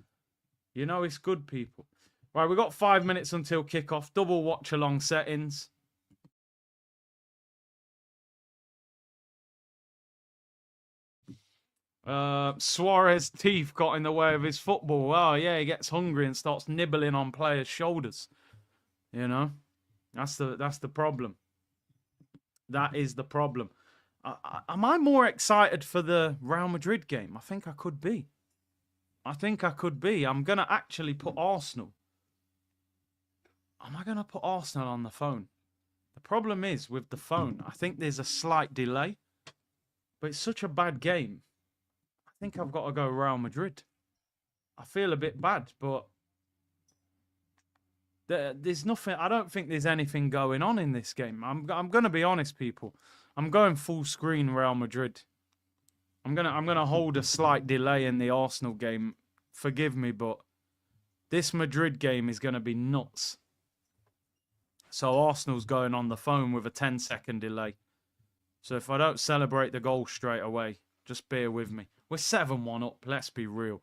good, people. Right, we've got 5 minutes until kickoff. Double watch-along settings. Suarez's teeth got in the way of his football. Oh, yeah, he gets hungry and starts nibbling on players' shoulders. You know, that's the problem. That is the problem. Am I more excited for the Real Madrid game? I think I could be. I'm going to actually put Arsenal. Am I going to put Arsenal on the phone? The problem is with the phone, I think there's a slight delay. But it's such a bad game. I think I've got to go Real Madrid. I feel a bit bad, but there's nothing. I don't think there's anything going on in this game. I'm going to be honest, people. I'm going full screen Real Madrid. I'm gonna hold a slight delay in the Arsenal game. Forgive me, but this Madrid game is going to be nuts. So Arsenal's going on the phone with a 10-second delay. So if I don't celebrate the goal straight away, just bear with me. We're 7-1 up, let's be real.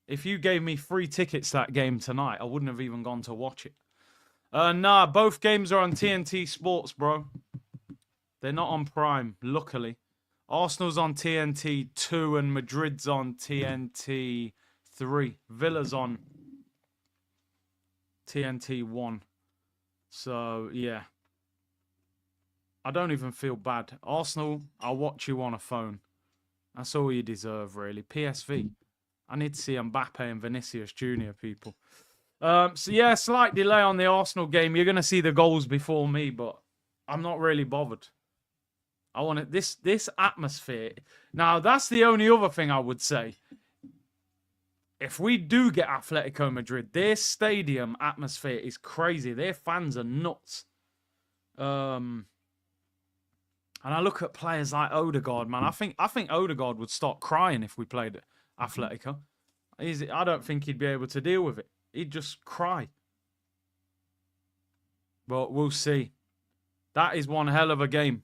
If you gave me 3 tickets that game tonight, I wouldn't have even gone to watch it. Nah, both games are on TNT Sports, bro. They're not on Prime, luckily. Arsenal's on TNT 2 and Madrid's on TNT 3. Villa's on TNT 1. So, yeah. I don't even feel bad. Arsenal, I'll watch you on a phone. That's all you deserve, really. PSV. I need to see Mbappe and Vinicius Jr., people. So, yeah, slight delay on the Arsenal game. You're going to see the goals before me, but I'm not really bothered. I want it. This atmosphere. Now, that's the only other thing I would say. If we do get Atletico Madrid, their stadium atmosphere is crazy. Their fans are nuts. And I look at players like Odegaard, man. I think Odegaard would start crying if we played Atletico. I don't think he'd be able to deal with it. He'd just cry. But we'll see. That is one hell of a game.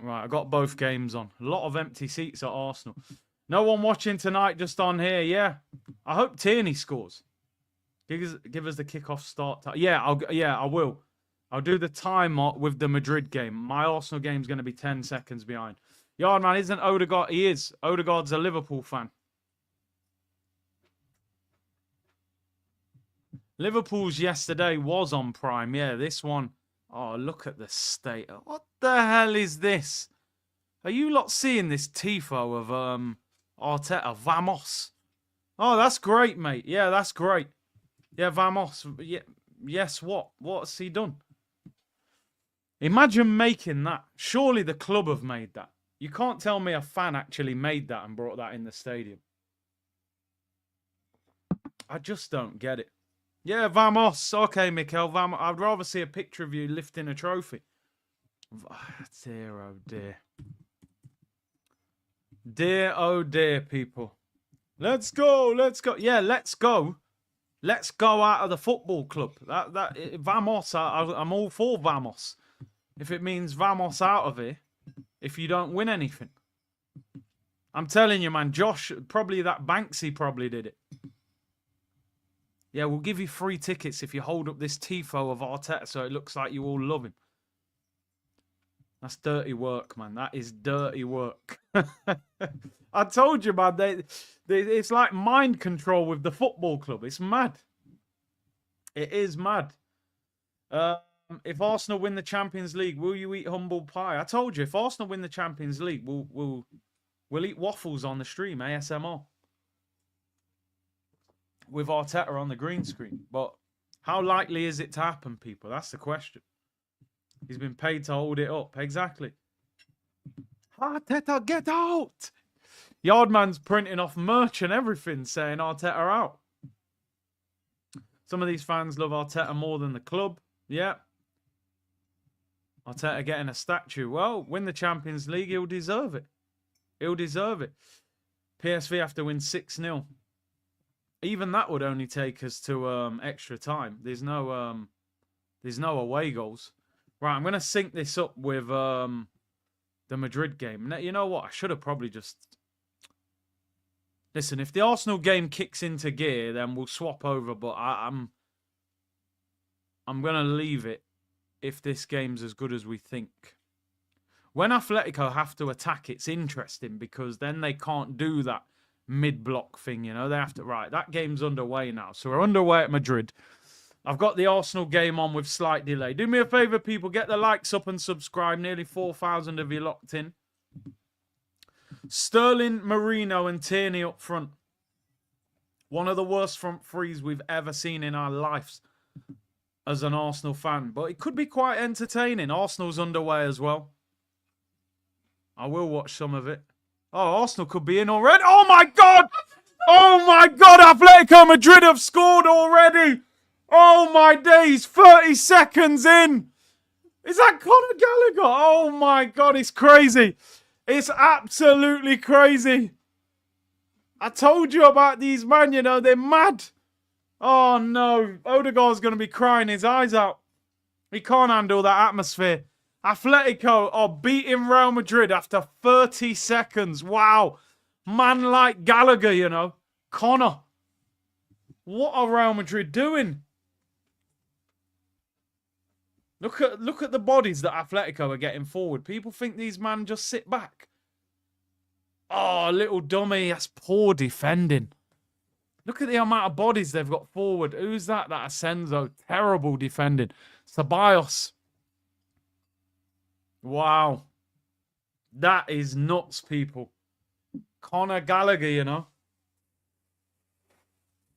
Right, I got both games on. A lot of empty seats at Arsenal. No one watching tonight, just on here. Yeah, I hope Tierney scores. Give us the kickoff start time. Yeah, I will. I'll do the time with the Madrid game. My Arsenal game's going to be 10 seconds behind. Yard man, isn't Odegaard? He is. Odegaard's a Liverpool fan. Liverpool's yesterday was on Prime. Yeah, this one. Oh, look at the state. What the hell is this? Are you lot seeing this tifo of Arteta? Vamos. Oh, that's great, mate. Yeah, that's great. Yeah, Vamos. Yeah, yes, what? What's he done? Imagine making that. Surely the club have made that. You can't tell me a fan actually made that and brought that in the stadium. I just don't get it. Yeah, Vamos. Okay, Mikel. Vamos. I'd rather see a picture of you lifting a trophy. Dear, oh dear. Dear, oh dear, people. Let's go. Let's go. Yeah, let's go. Let's go out of the football club. Vamos. I'm all for Vamos. If it means Vamos out of here, if you don't win anything. I'm telling you, man, Josh, probably that Banksy probably did it. Yeah, we'll give you 3 tickets if you hold up this tifo of Arteta so it looks like you all love him. That's dirty work, man. That is dirty work. I told you, man, it's like mind control with the football club. It's mad. It is mad. If Arsenal win the Champions League, will you eat humble pie? I told you, if Arsenal win the Champions League, we'll eat waffles on the stream, ASMR. With Arteta on the green screen. But how likely is it to happen, people? That's the question. He's been paid to hold it up. Exactly. Arteta, get out! Yardman's printing off merch and everything saying Arteta out. Some of these fans love Arteta more than the club. Yeah. Arteta getting a statue. Well, win the Champions League, he'll deserve it. He'll deserve it. PSV have to win 6-0. Even that would only take us to extra time. There's no away goals. Right, I'm going to sync this up with the Madrid game. Now, you know what? I should have probably just... Listen, if the Arsenal game kicks into gear, then we'll swap over. But I'm going to leave it if this game's as good as we think. When Atletico have to attack, it's interesting because then they can't do that mid-block thing, you know. They have to... Right, that game's underway now. So we're underway at Madrid. I've got the Arsenal game on with slight delay. Do me a favour, people. Get the likes up and subscribe. Nearly 4,000 of you locked in. Sterling, Marino and Tierney up front. One of the worst front threes we've ever seen in our lives as an Arsenal fan. But it could be quite entertaining. Arsenal's underway as well. I will watch some of it. Oh, Arsenal could be in already. Oh, my God! Oh, my God! Atletico Madrid have scored already! Oh, my days! 30 seconds in! Is that Conor Gallagher? Oh, my God, it's crazy. It's absolutely crazy. I told you about these men, you know, they're mad. Oh, no. Odegaard's going to be crying his eyes out. He can't handle that atmosphere. Atletico are beating Real Madrid after 30 seconds. Wow. Man like Gallagher, you know. Conor. What are Real Madrid doing? Look at the bodies that Atletico are getting forward. People think these men just sit back. Oh, little dummy. That's poor defending. Look at the amount of bodies they've got forward. Who's that? That Asenzo. Terrible defending. Ceballos. Wow. That is nuts, people. Conor Gallagher, you know.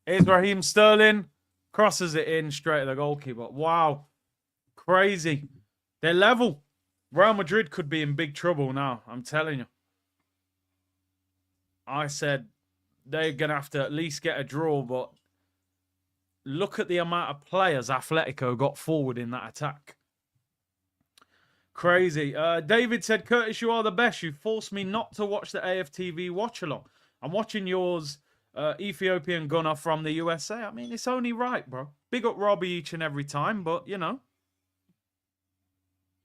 Here's Raheem Sterling. Crosses it in straight to the goalkeeper. Wow. Crazy. They're level. Real Madrid could be in big trouble now. I'm telling you. I said they're going to have to at least get a draw, but look at the amount of players Atletico got forward in that attack. Crazy. David said, Curtis, you are the best. You forced me not to watch the AFTV watch-along. I'm watching yours, Ethiopian gunner from the USA. I mean, it's only right, bro. Big up Robbie each and every time, but, you know.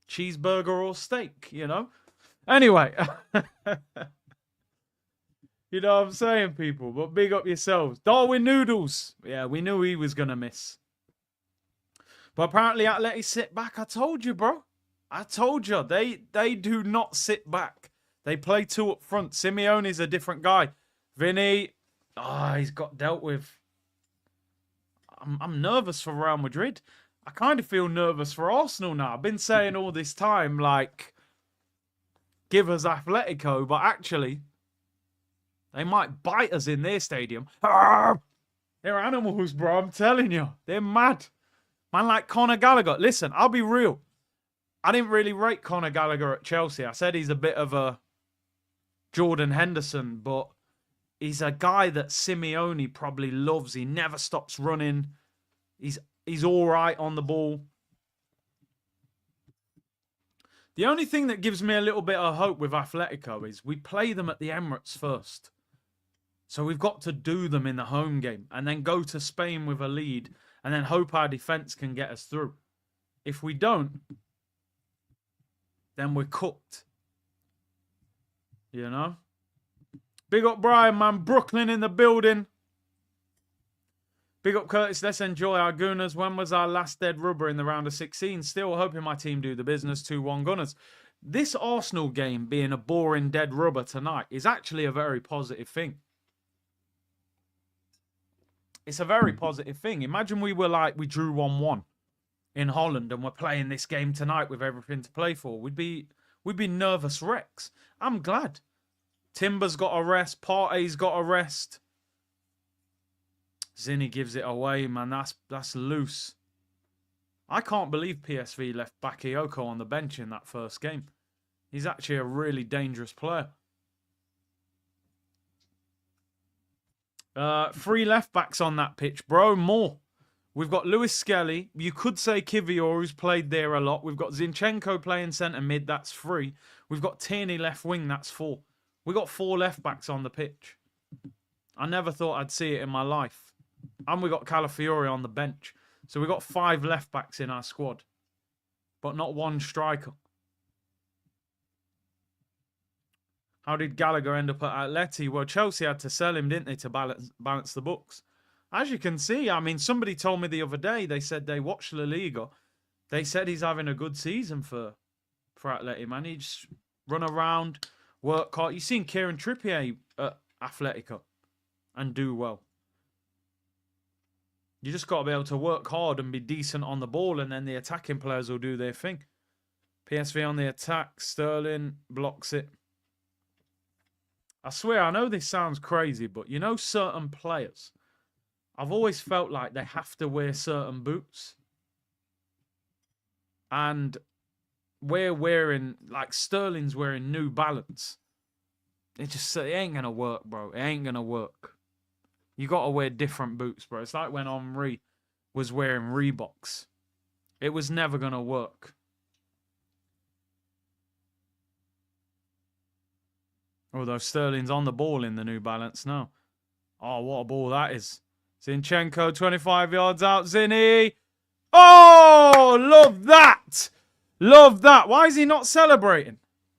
Cheeseburger or steak, you know. Anyway. You know what I'm saying, people? But big up yourselves. Darwin Noodles. Yeah, we knew he was going to miss. But apparently Atleti sit back. I told you, bro. I told you. They do not sit back. They play two up front. Simeone's a different guy. Vinny, he's got dealt with. I'm nervous for Real Madrid. I kind of feel nervous for Arsenal now. I've been saying all this time, like, give us Atletico, but actually, they might bite us in their stadium. They're animals, bro. I'm telling you. They're mad. Man like Conor Gallagher. Listen, I'll be real. I didn't really rate Conor Gallagher at Chelsea. I said he's a bit of a Jordan Henderson, but he's a guy that Simeone probably loves. He never stops running. He's all right on the ball. The only thing that gives me a little bit of hope with Atletico is we play them at the Emirates first. So we've got to do them in the home game and then go to Spain with a lead and then hope our defence can get us through. If we don't, then we're cooked. You know? Big up Brian, man. Brooklyn in the building. Big up Curtis. Let's enjoy our Gooners. When was our last dead rubber in the round of 16? Still hoping my team do the business. 2-1 Gunners. This Arsenal game being a boring dead rubber tonight is actually a very positive thing. It's a very positive thing. Imagine we drew 1-1 in Holland and we're playing this game tonight with everything to play for. We'd be nervous wrecks. I'm glad. Timber's got a rest. Partey's got a rest. Zinni gives it away, man. That's loose. I can't believe PSV left Bakayoko on the bench in that first game. He's actually a really dangerous player. 3 left backs on that pitch, bro. More. We've got Lewis Skelly. You could say Kivior, who's played there a lot. We've got Zinchenko playing centre mid. That's 3. We've got Tierney left wing. That's 4. We've got 4 left backs on the pitch. I never thought I'd see it in my life. And we got Calafiori on the bench. So we've got 5 left backs in our squad. But not 1 striker. How did Gallagher end up at Atleti? Well, Chelsea had to sell him, didn't they, to balance the books. As you can see, I mean, somebody told me the other day, they said they watched La Liga. They said he's having a good season for Atleti, man. He just run around, work hard. You've seen Kieran Trippier at Atletico and do well. You just got to be able to work hard and be decent on the ball, and then the attacking players will do their thing. PSV on the attack. Sterling blocks it. I swear, I know this sounds crazy, but you know certain players, I've always felt like they have to wear certain boots. And we're wearing, like Sterling's wearing New Balance. It ain't going to work, bro. It ain't going to work. You got to wear different boots, bro. It's like when Henry was wearing Reeboks. It was never going to work. Although Sterling's on the ball in the New Balance now. Oh, what a ball that is. Zinchenko, 25 yards out. Zinny. Oh, love that. Love that. Why is he not celebrating?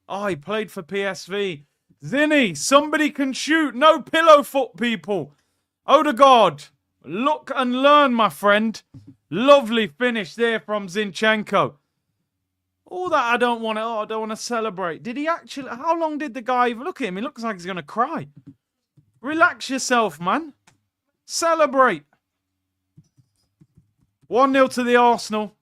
Oh, he played for PSV. Zinny, somebody can shoot. No pillow foot, people. Odegaard, look and learn, my friend. Lovely finish there from Zinchenko. All that I don't want to celebrate. Did he actually? How long did the guy even look at him? He looks like he's going to cry. Relax yourself, man. Celebrate. 1-0 to the Arsenal.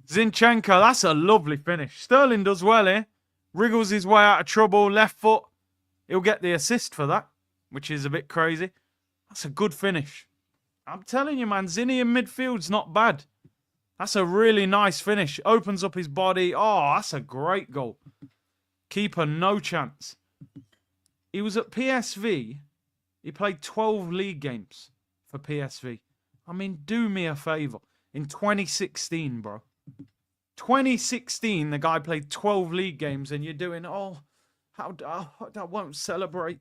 Zinchenko, that's a lovely finish. Sterling does well here. Wriggles his way out of trouble. Left foot. He'll get the assist for that, which is a bit crazy. That's a good finish. I'm telling you, man, Zinny in midfield's not bad. That's a really nice finish. Opens up his body. Oh, that's a great goal. Keeper, no chance. He was at PSV. He played 12 league games for PSV. I mean, do me a favour. In 2016, bro. 2016, the guy played 12 league games and you're doing, I won't celebrate.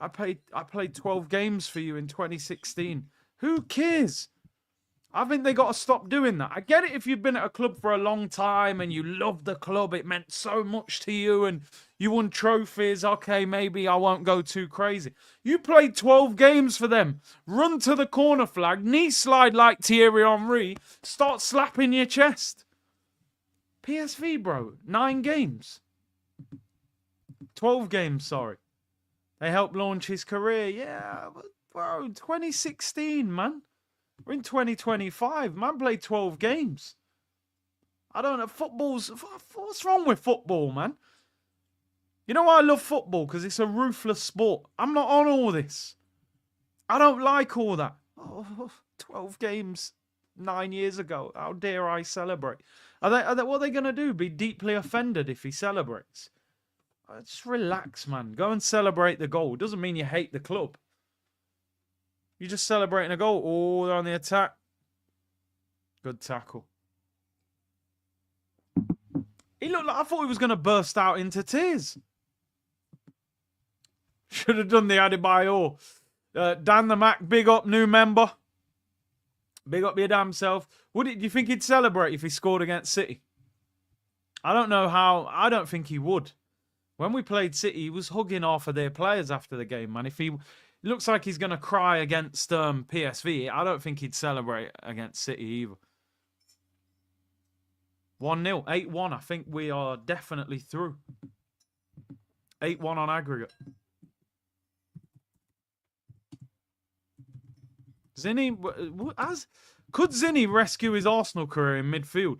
I played 12 games for you in 2016. Who cares? I think they got to stop doing that. I get it if you've been at a club for a long time and you love the club. It meant so much to you and you won trophies. Okay, maybe I won't go too crazy. You played 12 games for them. Run to the corner flag, knee slide like Thierry Henry, start slapping your chest. PSV, bro, 9 games. 12 games, sorry. They helped launch his career. Yeah, but bro, 2016, man. We're in 2025. Man played 12 games. I don't know. What's wrong with football, man? You know why I love football? Because it's a ruthless sport. I'm not on all this. I don't like all that. 12 games 9 years ago. How dare I celebrate? What are they going to do? Be deeply offended if he celebrates? Just relax, man. Go and celebrate the goal. Doesn't mean you hate the club. You're just celebrating a goal. Oh, they're on the attack. Good tackle. He looked like, I thought he was going to burst out into tears. Should have done the Adebayor. Dan the Mac, big up, new member. Big up your damn self. Do you think he'd celebrate if he scored against City? I don't know how. I don't think he would. When we played City, he was hugging half of their players after the game, man. If he... It looks like he's going to cry against PSV. I don't think he'd celebrate against City either. 1-0, 8-1. I think we are definitely through. 8-1 on aggregate. Zinny, could Zinny rescue his Arsenal career in midfield?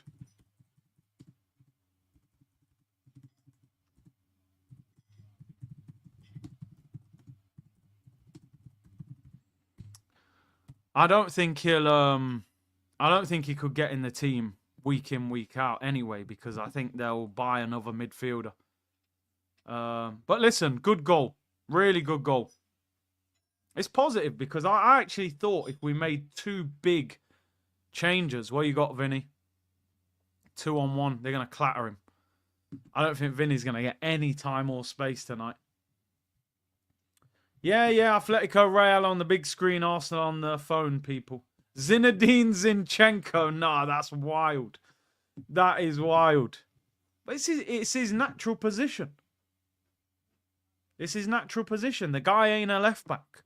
I don't think he'll. I don't think he could get in the team week in, week out anyway, because I think they'll buy another midfielder. But listen, good goal, really good goal. It's positive because I actually thought if we made 2 big changes, well, you got Vinny, 2-on-1, they're gonna clatter him. I don't think Vinny's gonna get any time or space tonight. Yeah, Atletico Real on the big screen, Arsenal on the phone, people. Zinedine Zinchenko. Nah, that's wild. That is wild. But it's his natural position. It's his natural position. The guy ain't a left back.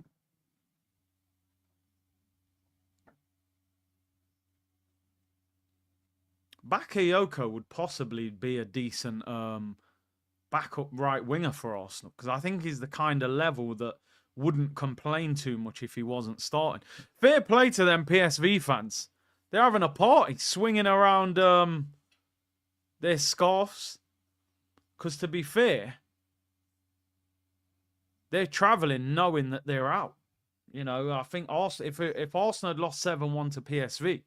Bakayoko would possibly be a decent backup right winger for Arsenal, because I think he's the kind of level that wouldn't complain too much if he wasn't starting. Fair play to them PSV fans. They're having a party, swinging around their scarves. Because to be fair, they're travelling knowing that they're out. You know, I think Arsenal, if Arsenal had lost 7-1 to PSV,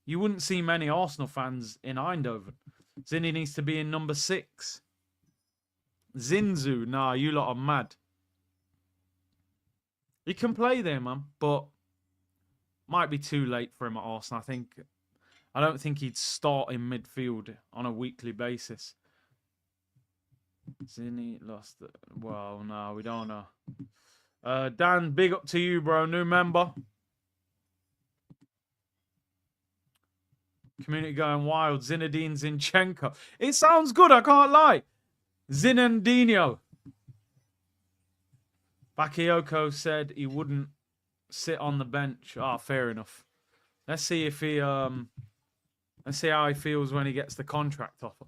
you wouldn't see many Arsenal fans in Eindhoven. Zinni needs to be in number 6. Zinzu, nah, you lot are mad. He can play there, man, but might be too late for him at Arsenal. I don't think he'd start in midfield on a weekly basis. Zinni lost it. Well, no, we don't know. Dan, big up to you, bro. New member. Community going wild. Zinedine Zinchenko. It sounds good, I can't lie. Zinandinho. Bakayoko said he wouldn't sit on the bench. Ah, fair enough. Let's see if he let's see how he feels when he gets the contract offer.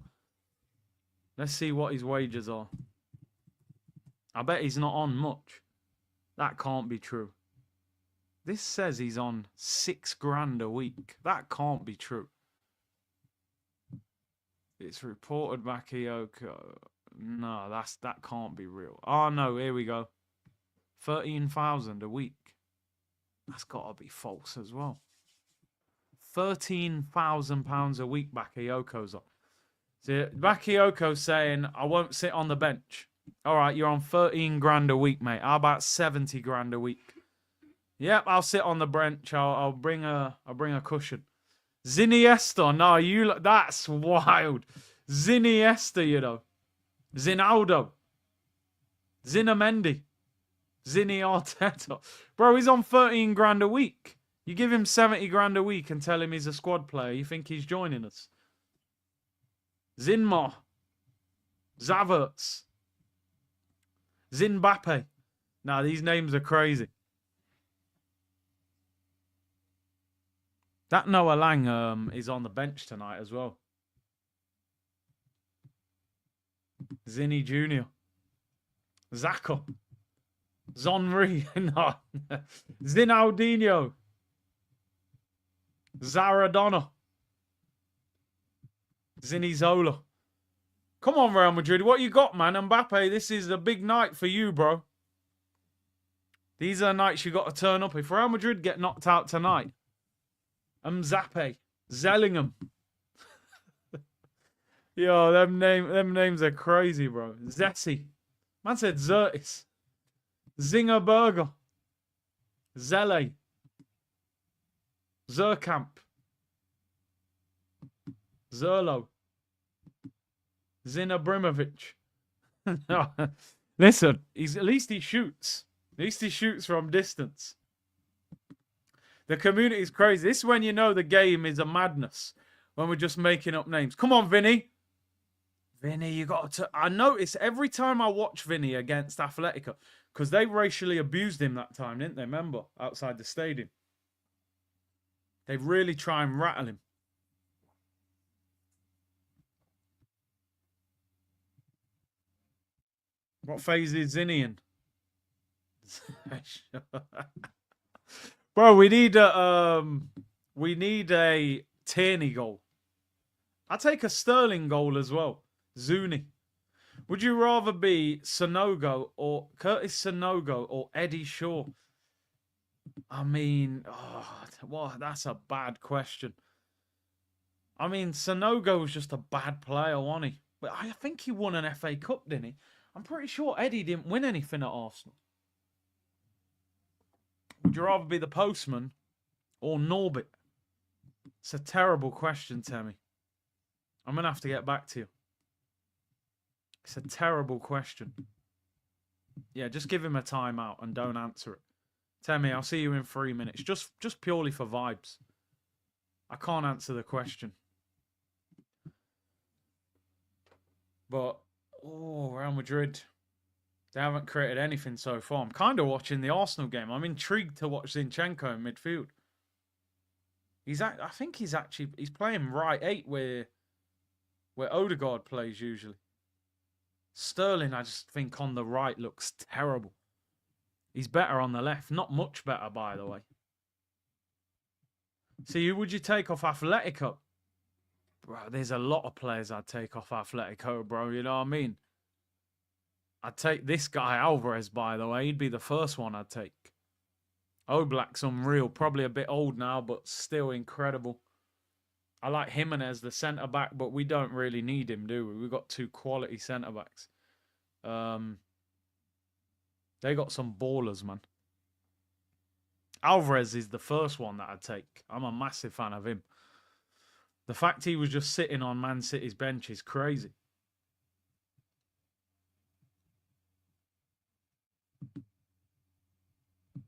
Let's see what his wages are. I bet he's not on much. That can't be true. This says he's on $6,000 a week. That can't be true. It's reported Bakayoko. No, that can't be real. Oh no, here we go. 13,000 a week. That's got to be false as well. £13,000 a week Bakayoko's on. So Bakayoko's saying, I won't sit on the bench. All right, you're on 13 grand a week, mate. How about 70 grand a week? Yep, I'll sit on the bench. I'll bring a cushion. Ziniesta, no, that's wild. Ziniesta, you know. Zinaldo. Zinamendi. Zini Arteta. Bro, he's on 13 grand a week. You give him 70 grand a week and tell him he's a squad player, you think he's joining us? Zinma. Zavertz. Zinbappe. Nah, these names are crazy. That Noah Lang is on the bench tonight as well. Zinni Jr. Zako. Zonri. No. Zinaldinho. Zaradona. Zinizola. Come on, Real Madrid. What you got, man? Mbappe, this is a big night for you, bro. These are nights you got to turn up. If Real Madrid get knocked out tonight, Mzappe, Zellingham. Yo, them names are crazy, bro. Zessi. Man said Zertis. Zinger Burger. Zele. Zerkamp. Zerlo. Zinabrimovic. Listen, at least he shoots. At least he shoots from distance. The community is crazy. This is when you know the game is a madness. When we're just making up names. Come on, Vinny. Vinny, you got to... I notice every time I watch Vinny against Atletico, because they racially abused him that time, didn't they? Remember? Outside the stadium. They really try and rattle him. What phase is Zinni in? Bro, we need a Tierney goal. I'll take a Sterling goal as well. Zuni. Would you rather be Sonogo or Curtis Sonogo or Eddie Shaw? I mean, that's a bad question. I mean, Sonogo was just a bad player, wasn't he? But I think he won an FA Cup, didn't he? I'm pretty sure Eddie didn't win anything at Arsenal. Would you rather be the postman or Norbit? It's a terrible question, Tammy. I'm going to have to get back to you. It's a terrible question. Yeah, just give him a timeout and don't answer it. Tammy, I'll see you in 3 minutes. Just purely for vibes. I can't answer the question. But, oh, Real Madrid, they haven't created anything so far. I'm kind of watching the Arsenal game. I'm intrigued to watch Zinchenko in midfield. I think he's playing right 8 where Odegaard plays usually. Sterling, I just think on the right looks terrible. He's better on the left. Not much better, by the way. See, who would you take off Atletico? Bro, there's a lot of players I'd take off Atletico, bro. You know what I mean? I'd take this guy, Alvarez, by the way. He'd be the first one I'd take. Oblak's unreal. Probably a bit old now, but still incredible. I like Jimenez, the centre-back, but we don't really need him, do we? We've got 2 quality centre-backs. They got some ballers, man. Alvarez is the first one that I'd take. I'm a massive fan of him. The fact he was just sitting on Man City's bench is crazy.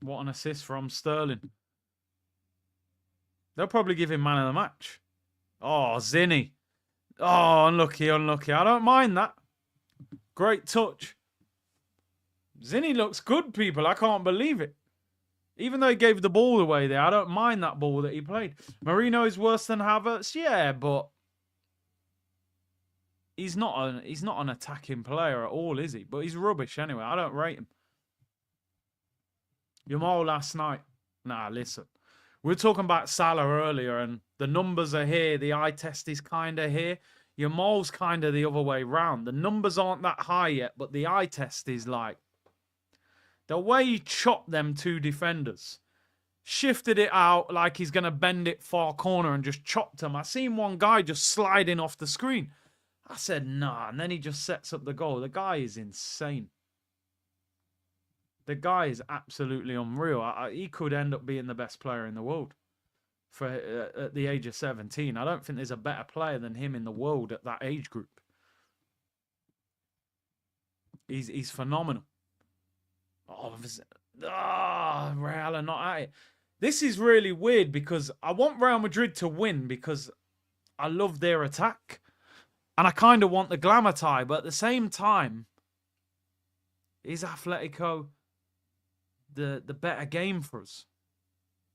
What an assist from Sterling. They'll probably give him man of the match. Oh, Zinny. Oh, unlucky, unlucky. I don't mind that. Great touch. Zinny looks good, people. I can't believe it. Even though he gave the ball away there, I don't mind that ball that he played. Marino is worse than Havertz, yeah, but he's not an attacking player at all, is he? But he's rubbish anyway. I don't rate him. Yamal last night. Nah, listen. We were talking about Salah earlier, and the numbers are here. The eye test is kind of here. Yamal's kind of the other way round. The numbers aren't that high yet, but the eye test is like the way he chopped them 2 defenders. Shifted it out like he's going to bend it far corner and just chopped them. I seen one guy just sliding off the screen. I said, nah. And then he just sets up the goal. The guy is insane. The guy is absolutely unreal. He could end up being the best player in the world for at the age of 17. I don't think there's a better player than him in the world at that age group. He's phenomenal. Oh, Real are not at it. This is really weird because I want Real Madrid to win because I love their attack. And I kind of want the glamour tie. But at the same time, is Atletico the better game for us?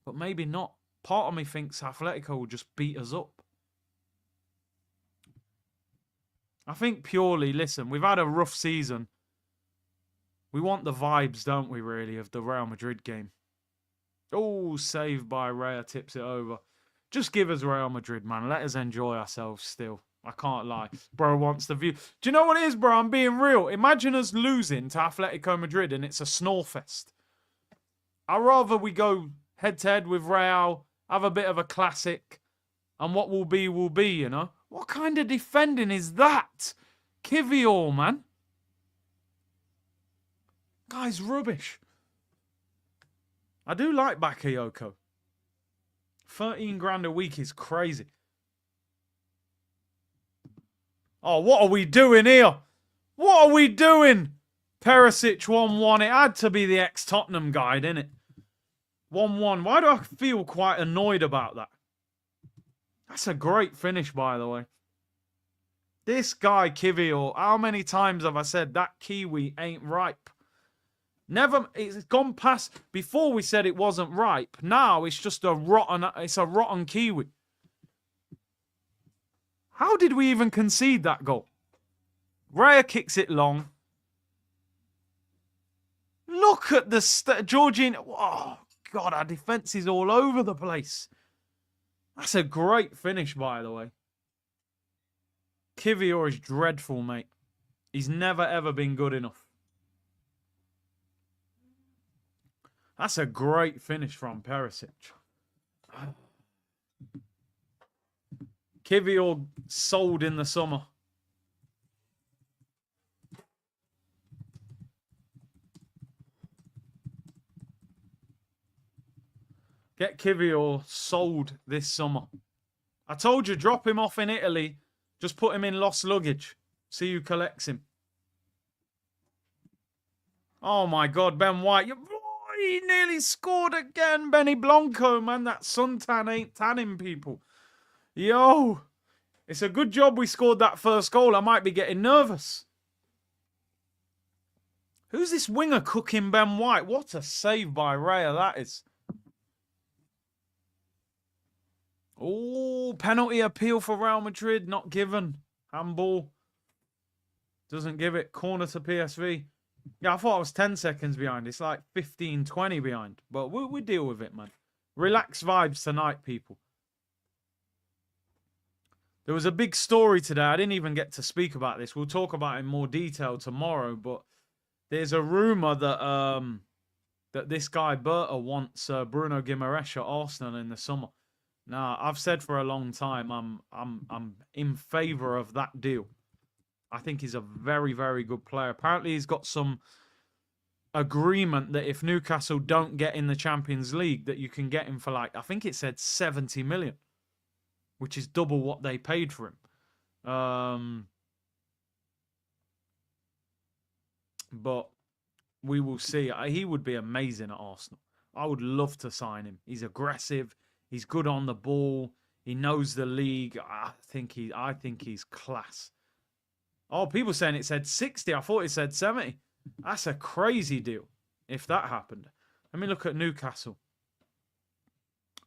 But maybe not. Part of me thinks Atletico will just beat us up. I think purely, listen, we've had a rough season. We want the vibes, don't we, really, of the Real Madrid game. Oh, saved by Raya, tips it over. Just give us Real Madrid, man. Let us enjoy ourselves still. I can't lie. Bro wants the view. Do you know what it is, bro? I'm being real. Imagine us losing to Atletico Madrid and it's a snore fest. I'd rather we go head-to-head with Real, have a bit of a classic, and what will be, you know? What kind of defending is that? Kivior, man. Guy's rubbish. I do like Bakayoko. 13 grand a week is crazy. Oh, what are we doing here? What are we doing? Perisic 1-1. It had to be the ex-Tottenham guy, didn't it? 1-1. Why do I feel quite annoyed about that? That's a great finish, by the way. This guy, Kivior, how many times have I said that Kiwi ain't ripe? Never, it's gone past. Before we said it wasn't ripe. Now it's just a rotten Kiwi. How did we even concede that goal? Raya kicks it long. Look at the Georgian. Oh, God, our defense is all over the place. That's a great finish, by the way. Kivior is dreadful, mate. He's never, ever been good enough. That's a great finish from Perisic. Kivior sold in the summer. Get Kivior sold this summer. I told you, drop him off in Italy. Just put him in lost luggage. See who collects him. Oh my God, Ben White. He nearly scored again, Benny Blanco, man. That suntan ain't tanning people. Yo, It's a good job we scored that first goal. I might be getting nervous. Who's this winger cooking Ben White? What a save by Raya that is. Oh, penalty appeal for Real Madrid. Not given. Handball. Doesn't give it. Corner to PSV. Yeah, I thought I was 10 seconds behind. It's like 15, 20 behind. But we deal with it, man. Relax vibes tonight, people. There was a big story today. I didn't even get to speak about this. We'll talk about it in more detail tomorrow. But there's a rumor that that this guy Berta wants Bruno Guimaraes at Arsenal in the summer. Now, I've said for a long time I'm in favour of that deal. I think he's a very, very good player. Apparently, he's got some agreement that if Newcastle don't get in the Champions League, that you can get him for like, I think it said 70 million, which is double what they paid for him. But we will see. He would be amazing at Arsenal. I would love to sign him. He's aggressive. He's good on the ball. He knows the league. I think he's class. Oh, people saying it said 60. I thought it said 70. That's a crazy deal if that happened. Let me look at Newcastle.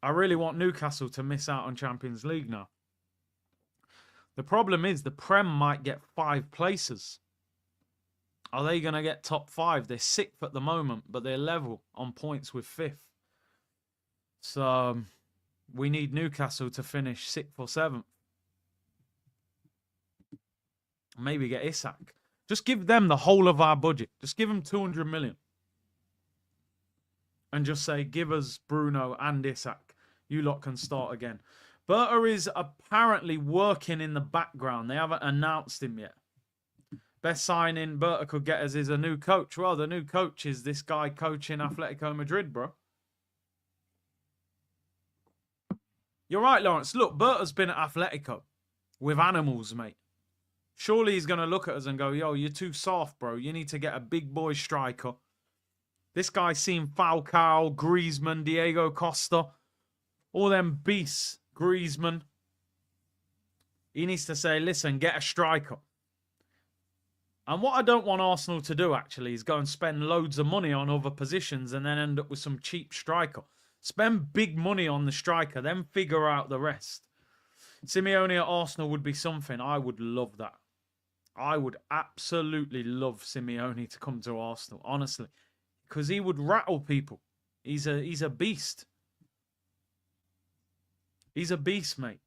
I really want Newcastle to miss out on Champions League now. The problem is the Prem might get 5 places. Are they going to get top 5? They're 6th at the moment, but they're level on points with 5th. So we need Newcastle to finish 6th or 7th. Maybe get Isak. Just give them the whole of our budget. Just give them 200 million. And just say, give us Bruno and Isak. You lot can start again. Berta is apparently working in the background. They haven't announced him yet. Best signing Berta could get us is a new coach. Well, the new coach is this guy coaching Atletico Madrid, bro. You're right, Lawrence. Look, Berta's been at Atletico with animals, mate. Surely he's going to look at us and go, yo, you're too soft, bro. You need to get a big boy striker. This guy's seen Falcao, Griezmann, Diego Costa. All them beasts. Griezmann. He needs to say, listen, get a striker. And what I don't want Arsenal to do, actually, is go and spend loads of money on other positions and then end up with some cheap striker. Spend big money on the striker, then figure out the rest. Simeone at Arsenal would be something. I would love that. I would absolutely love Simeone to come to Arsenal, honestly. Because he would rattle people. He's a beast. He's a beast, mate.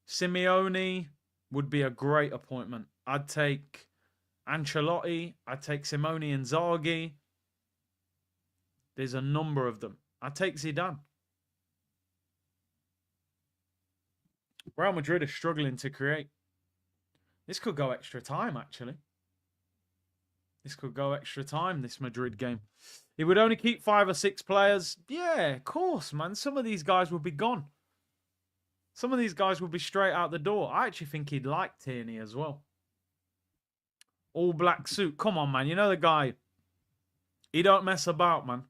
Simeone would be a great appointment. I'd take Ancelotti. I'd take Simone Inzaghi. There's a number of them. I'd take Zidane. Real Madrid are struggling to create. This could go extra time, actually. This could go extra time, this Madrid game. He would only keep 5 or 6 players. Yeah, of course, man. Some of these guys would be gone. Some of these guys would be straight out the door. I actually think he'd like Tierney as well. All black suit. Come on, man. You know the guy. He don't mess about, man.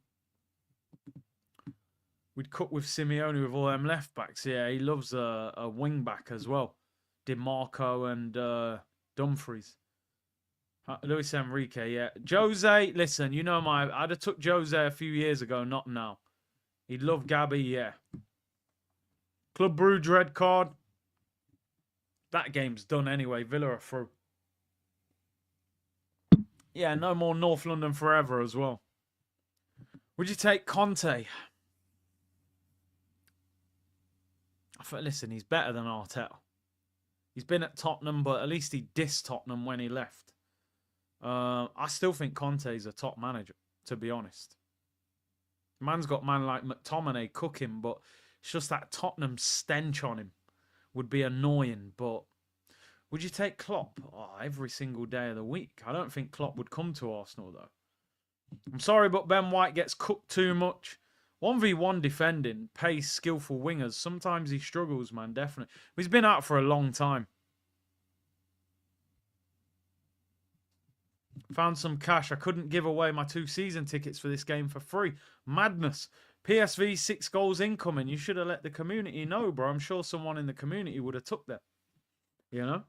We'd cook with Simeone with all them left backs. Yeah, he loves a wing back as well. DiMarco and Dumfries. Luis Enrique, yeah. Jose, listen, you know I'd have took Jose a few years ago, not now. He'd love Gabby, yeah. Club Brugge red card. That game's done anyway. Villa are through. Yeah, no more North London forever as well. Would you take Conte? Listen, he's better than Arteta. He's been at Tottenham, but at least he dissed Tottenham when he left. I still think Conte's a top manager, to be honest. Man's got man like McTominay cooking, but it's just that Tottenham stench on him would be annoying. But would you take Klopp? Oh, every single day of the week. I don't think Klopp would come to Arsenal, though. I'm sorry, but Ben White gets cooked too much. 1v1 defending, pace, skillful wingers. Sometimes he struggles, man, definitely. He's been out for a long time. Found some cash. I couldn't give away my 2 season tickets for this game for free. Madness. PSV 6 goals incoming. You should have let the community know, bro. I'm sure someone in the community would have took that. You know?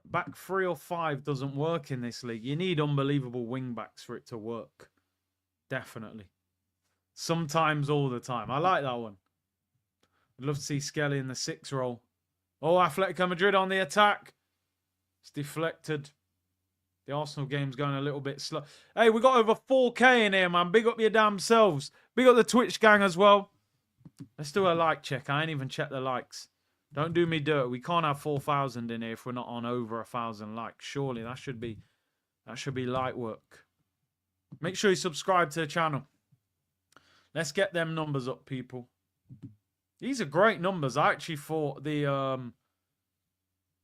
Back 3 or 5 doesn't work in this league. You need unbelievable wing backs for it to work. Definitely. Sometimes, all the time. I like that one. I'd love to see Skelly in the 6 role. Oh, Atletico Madrid on the attack. It's deflected. The Arsenal game's going a little bit slow. Hey, we got over 4K in here, man. Big up your damn selves. Big up the Twitch gang as well. Let's do a like check. I ain't even checked the likes. Don't do me dirt. We can't have 4,000 in here if we're not on over 1,000 likes. Surely that should be light work. Make sure you subscribe to the channel. Let's get them numbers up, people. These are great numbers. I actually thought the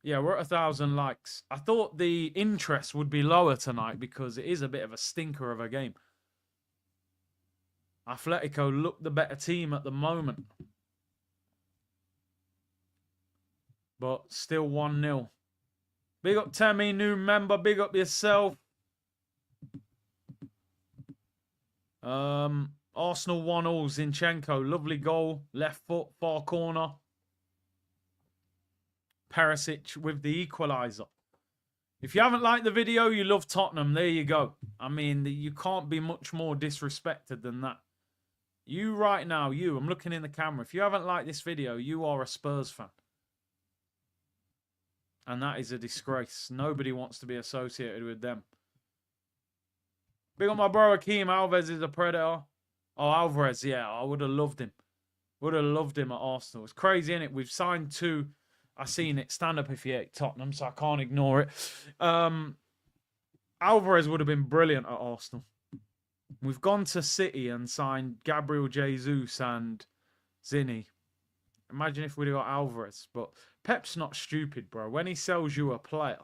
yeah, we're at 1,000 likes. I thought the interest would be lower tonight because it is a bit of a stinker of a game. Atletico look the better team at the moment. But still 1-0. Big up Temi, new member. Big up yourself. Arsenal 1-0. Zinchenko. Lovely goal. Left foot. Far corner. Perisic with the equaliser. If you haven't liked the video, you love Tottenham. There you go. I mean, you can't be much more disrespected than that. You right now, I'm looking in the camera. If you haven't liked this video, you are a Spurs fan. And that is a disgrace. Nobody wants to be associated with them. Big up my bro, Akeem. Alves is a predator. Oh, Alvarez, yeah. I would have loved him. Would have loved him at Arsenal. It's crazy, innit? We've signed 2. I seen it. Stand up if you hate Tottenham, so I can't ignore it. Alvarez would have been brilliant at Arsenal. We've gone to City and signed Gabriel Jesus and Zinni. Imagine if we'd have got Alvarez. But Pep's not stupid, bro. When he sells you a player,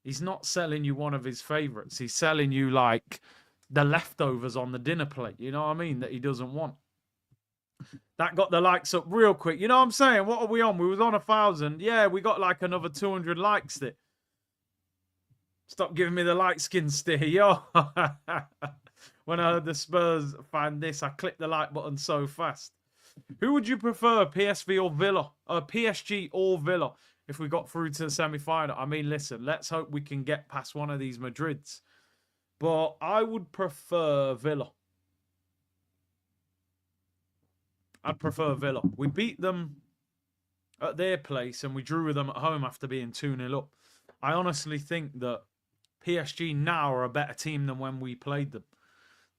he's not selling you one of his favourites. He's selling you, like, the leftovers on the dinner plate. You know what I mean? That he doesn't want. That got the likes up real quick. You know what I'm saying? What are we on? We was on 1,000. Yeah, we got like another 200 likes there. Stop giving me the light skin stare, yo. When I heard the Spurs fan this, I clicked the like button so fast. Who would you prefer, PSV or Villa? PSG or Villa, if we got through to the semi-final? I mean, listen, let's hope we can get past one of these Madrids. But I would prefer Villa. I'd prefer Villa. We beat them at their place and we drew with them at home after being 2-0 up. I honestly think that PSG now are a better team than when we played them.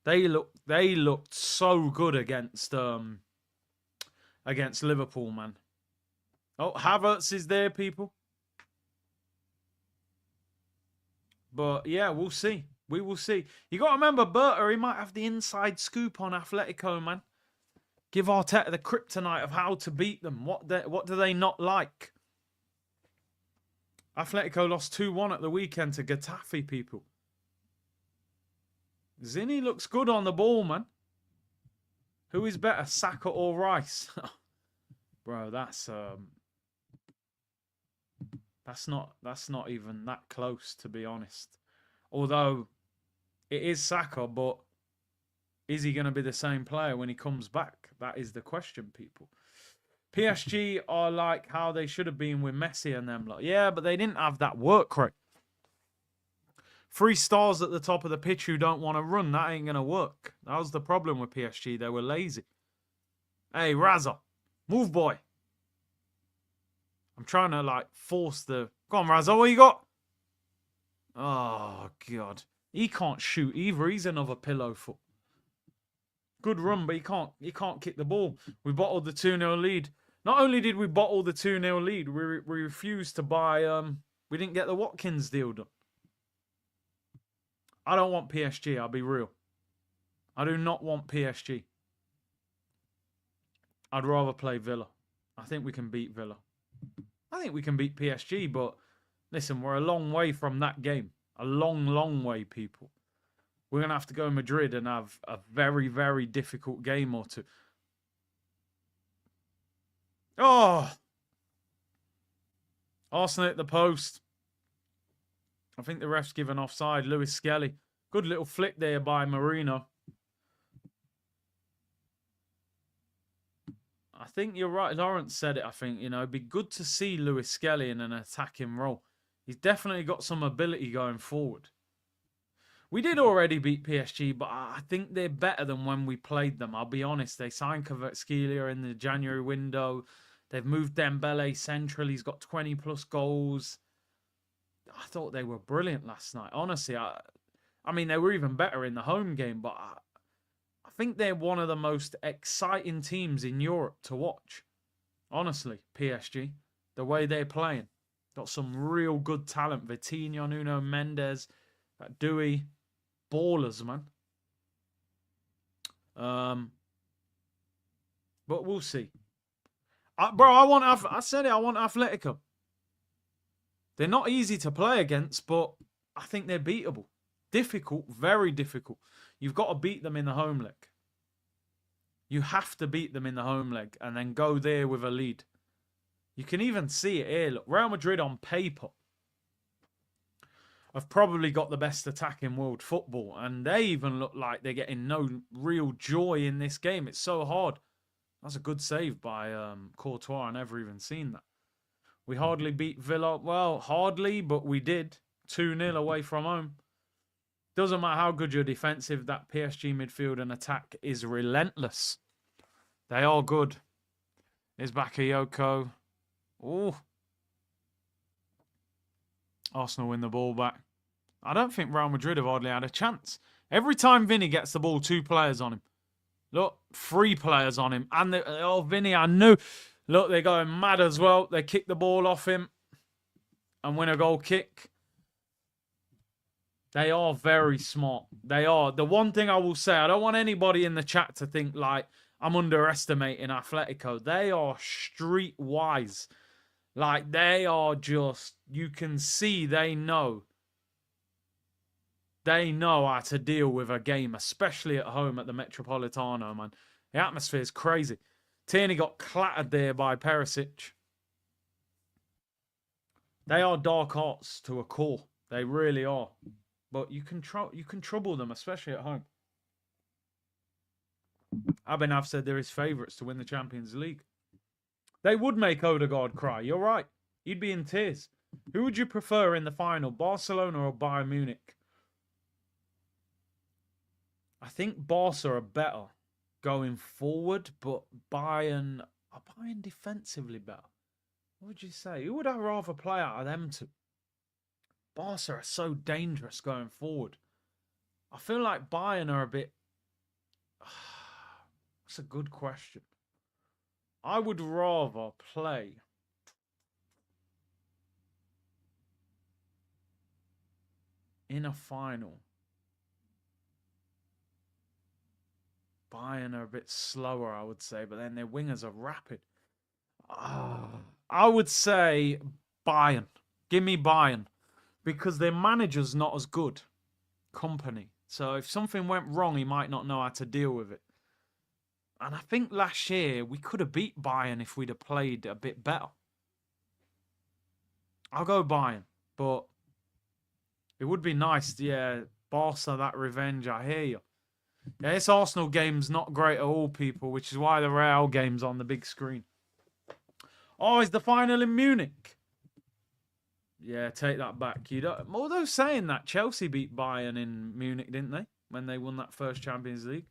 They looked so good against Liverpool, man. Oh, Havertz is there, people. But yeah, we'll see. We will see. You got to remember, Berta, he might have the inside scoop on Atletico, man. Give Arteta the kryptonite of how to beat them. What do they not like? Atletico lost 2-1 at the weekend to Getafe, people. Zinni looks good on the ball, man. Who is better, Saka or Rice? Bro, that's not even that close, to be honest. Although it is Saka, but is he going to be the same player when he comes back? That is the question, people. PSG are like how they should have been with Messi and them. Like, yeah, but they didn't have that work rate. 3 stars at the top of the pitch who don't want to run. That ain't going to work. That was the problem with PSG. They were lazy. Hey, Raza. Move, boy. I'm trying to, like, force the... Go on, Raza. What you got? Oh, God. He can't shoot either. He's another pillow foot. Good run, but he can't kick the ball. We bottled the 2-0 lead. Not only did we bottle the 2-0 lead, we refused to buy... we didn't get the Watkins deal done. I don't want PSG, I'll be real. I do not want PSG. I'd rather play Villa. I think we can beat Villa. I think we can beat PSG, but listen, we're a long way from that game. A long, long way, people. We're going to have to go to Madrid and have a very, very difficult game or two. Oh! Arsenal at the post. I think the ref's given offside. Lewis Skelly. Good little flick there by Marino. I think you're right. Lawrence said it, I think. You know, it'd be good to see Lewis Skelly in an attacking role. He's definitely got some ability going forward. We did already beat PSG, but I think they're better than when we played them. I'll be honest. They signed Kvaratskhelia in the January window. They've moved Dembele central. He's got 20-plus goals. I thought they were brilliant last night. Honestly, I mean, they were even better in the home game, but I think they're one of the most exciting teams in Europe to watch. Honestly, PSG. The way they're playing. Got some real good talent. Vitinho, Nuno Mendes, Dewey. Ballers, man. But we'll see. Bro, I said it, I want Atletico. They're not easy to play against, but I think they're beatable. Difficult, very difficult. You've got to beat them in the home leg. You have to beat them in the home leg and then go there with a lead. You can even see it here. Look, Real Madrid on paper have probably got the best attack in world football. And they even look like they're getting no real joy in this game. It's so hard. That's a good save by Courtois. I never even seen that. We hardly beat Villa. Well, hardly, but we did. 2-0 away from home. Doesn't matter how good you're defensive. That PSG midfield and attack is relentless. They are good. Here's Bakayoko. Oh. Arsenal win the ball back. I don't think Real Madrid have hardly had a chance. Every time Vinny gets the ball, 2 players on him. Look, 3 players on him. And Vinny, I knew. Look, they're going mad as well. They kick the ball off him and win a goal kick. They are very smart. They are. The one thing I will say, I don't want anybody in the chat to think like I'm underestimating Atletico. They are streetwise. Like, they are just, you can see they know. They know how to deal with a game, especially at home at the Metropolitano, man. The atmosphere is crazy. Tierney got clattered there by Perisic. They are dark arts to a core. They really are. But you can trouble them, especially at home. Abenav said they're his favourites to win the Champions League. They would make Odegaard cry. You're right. He'd be in tears. Who would you prefer in the final, Barcelona or Bayern Munich? I think Barca are better going forward, but Bayern are defensively better. What would you say? Who would I rather play out of them two? Barca are so dangerous going forward. I feel like Bayern are a bit... That's a good question. I would rather play in a final. Bayern are a bit slower, I would say, but then their wingers are rapid. I would say Bayern. Give me Bayern. Because their manager's not as good. Company. So if something went wrong, he might not know how to deal with it. And I think last year we could have beat Bayern if we'd have played a bit better. I'll go Bayern. But it would be nice, yeah, Barca, that revenge, I hear you. Yeah, this Arsenal game's not great at all, people, which is why the Real game's on the big screen. Oh, it's the final in Munich. Yeah, take that back. Although saying that, Chelsea beat Bayern in Munich, didn't they? When they won that first Champions League.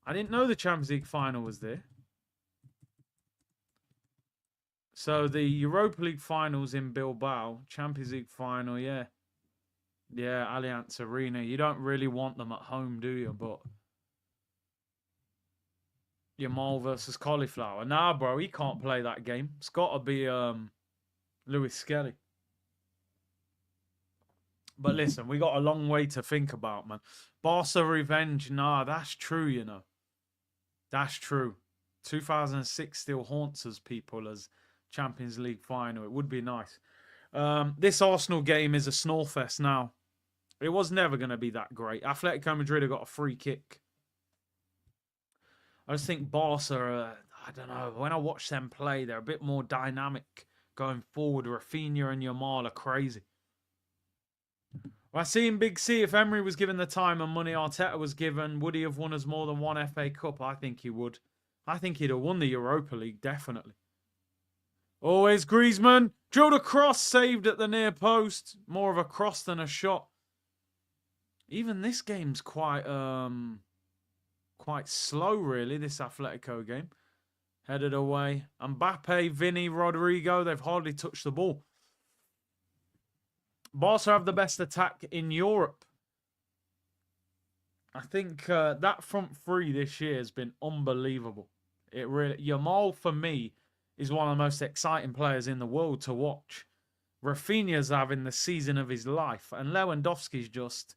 I didn't know the Champions League final was there. So the Europa League finals in Bilbao. Champions League final, yeah. Yeah, Allianz Arena. You don't really want them at home, do you? But Yamal versus Cauliflower. Nah, bro, he can't play that game. It's got to be Lewis Skelly. But listen, we got a long way to think about, man. Barca revenge. Nah, that's true, you know. That's true. 2006 still haunts us, people, as Champions League final. It would be nice. This Arsenal game is a snore fest now. It was never going to be that great. Atletico Madrid have got a free kick. I just think Barca, I don't know. When I watch them play, they're a bit more dynamic going forward. Rafinha and Yamal are crazy. I see in Big C, if Emery was given the time and money Arteta was given, would he have won us more than one FA Cup? I think he would. I think he'd have won the Europa League, definitely. Always Griezmann. Drilled a cross, saved at the near post. More of a cross than a shot. Even this game's quite slow, really, this Atletico game. Headed away. Mbappe, Vinny, Rodrigo, they've hardly touched the ball. Barca have the best attack in Europe. I think that front three this year has been unbelievable. It really, Yamal, for me, is one of the most exciting players in the world to watch. Rafinha's having the season of his life. And Lewandowski's just,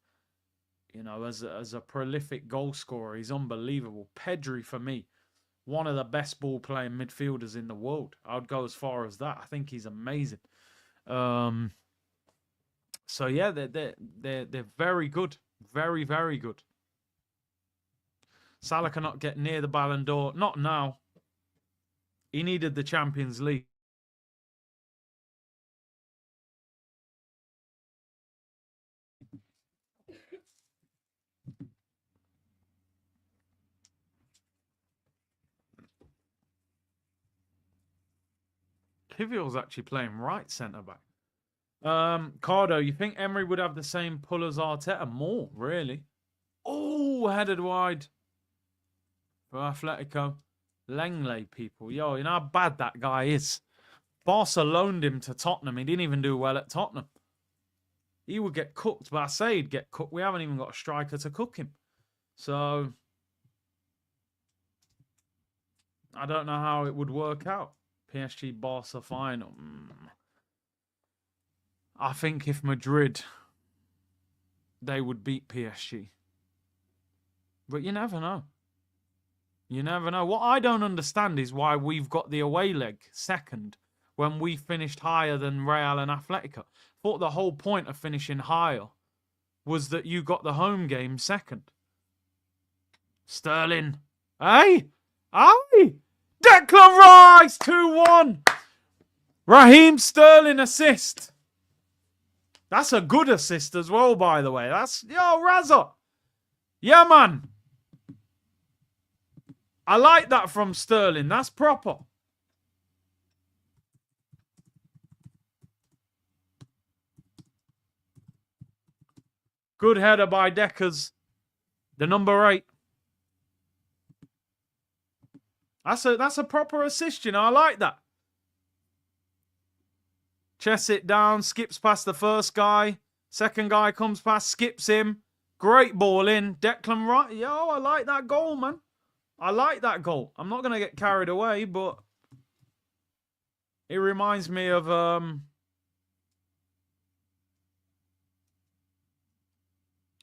you know, as a prolific goal scorer, he's unbelievable. Pedri, for me, one of the best ball-playing midfielders in the world. I'd go as far as that. I think he's amazing. So, yeah, they're very good. Very, very good. Salah cannot get near the Ballon d'Or. Not now. He needed the Champions League. Kivior's actually playing right centre-back. Cardo, you think Emery would have the same pull as Arteta? More, really. Oh, headed wide for Atletico. Langley, people. Yo, you know how bad that guy is. Barca loaned him to Tottenham. He didn't even do well at Tottenham. He would get cooked, but I say he'd get cooked. We haven't even got a striker to cook him. So, I don't know how it would work out. PSG Barca final. I think if Madrid, they would beat PSG. But you never know. You never know. What I don't understand is why we've got the away leg second when we finished higher than Real and Atletico. Thought the whole point of finishing higher was that you got the home game second. Sterling. Hey! Hey! Declan Rice! 2-1. Raheem Sterling assist. That's a good assist as well, by the way. That's, yo, Razza. Yeah, man. I like that from Sterling. That's proper. Good header by Deckers. The number 8. That's a proper assist, you know. I like that. Chests it down, skips past the first guy. Second guy comes past, skips him. Great ball in. Declan Rice. Yo, I like that goal, man. I like that goal. I'm not going to get carried away, but it reminds me of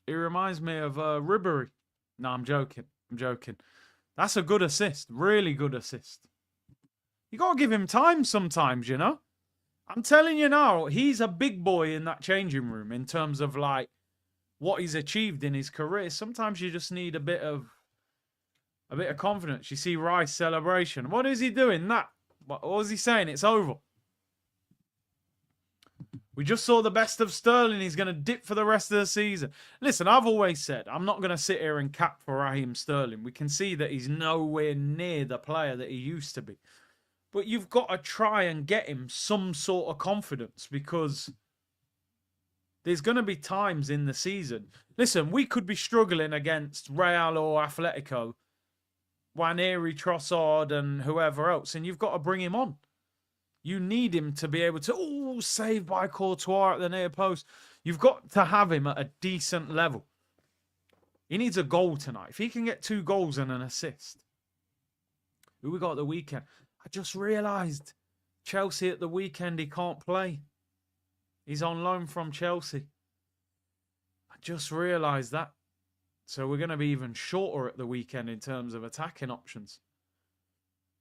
Ribery. No, I'm joking. I'm joking. That's a good assist. Really good assist. You got to give him time sometimes, you know? I'm telling you now, he's a big boy in that changing room in terms of, like, what he's achieved in his career. Sometimes you just need a bit of confidence. You see Rice celebration. What is he doing? What was he saying? It's over. We just saw the best of Sterling. He's going to dip for the rest of the season. Listen, I've always said, I'm not going to sit here and cap for Raheem Sterling. We can see that he's nowhere near the player that he used to be. But you've got to try and get him some sort of confidence because there's going to be times in the season. Listen, we could be struggling against Real or Atletico, Waneri, Trossard and whoever else, and you've got to bring him on. You need him to be able to, saved by Courtois at the near post. You've got to have him at a decent level. He needs a goal tonight. If he can get 2 goals and an assist. Who we got at the weekend? I just realised Chelsea at the weekend, he can't play. He's on loan from Chelsea. I just realised that. So we're going to be even shorter at the weekend in terms of attacking options.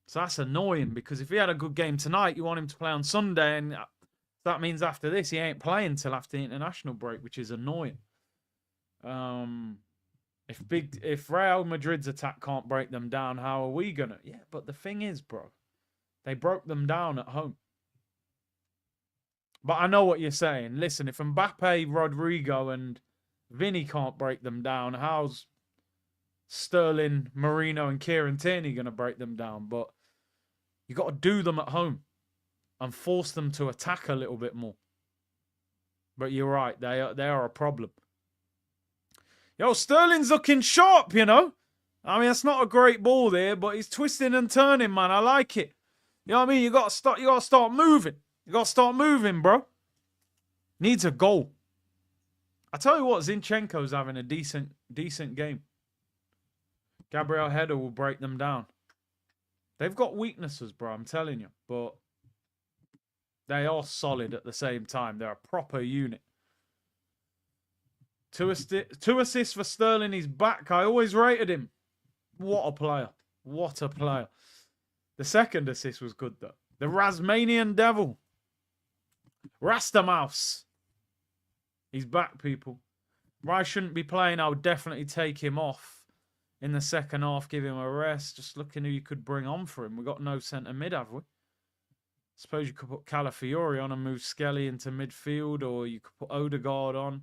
So that's annoying because if he had a good game tonight, you want him to play on Sunday. And that means after this, he ain't playing till after the international break, which is annoying. If Real Madrid's attack can't break them down, how are we going to? Yeah, but the thing is, bro, they broke them down at home. But I know what you're saying. Listen, if Mbappe, Rodrigo and Vinny can't break them down, how's Sterling, Marino, and Kieran Tierney going to break them down. But you got to do them at home and force them to attack a little bit more. But you're right, they are a problem. Yo, Sterling's looking sharp, you know. I mean, it's not a great ball there, but he's twisting and turning, man. I like it. You know what I mean? You got to start moving. You got to start moving, bro. Needs a goal. I tell you what, Zinchenko's having a decent game. Gabriel Header will break them down. They've got weaknesses, bro, I'm telling you. But they are solid at the same time. They're a proper unit. Two assists for Sterling. He's back. I always rated him. What a player. What a player. The second assist was good, though. The Rasmanian Devil. Rastamouse. He's back, people. Rice shouldn't be playing. I would definitely take him off in the second half. Give him a rest. Just looking who you could bring on for him. We've got no centre mid, have we? Suppose you could put Calafiori on and move Skelly into midfield. Or you could put Odegaard on.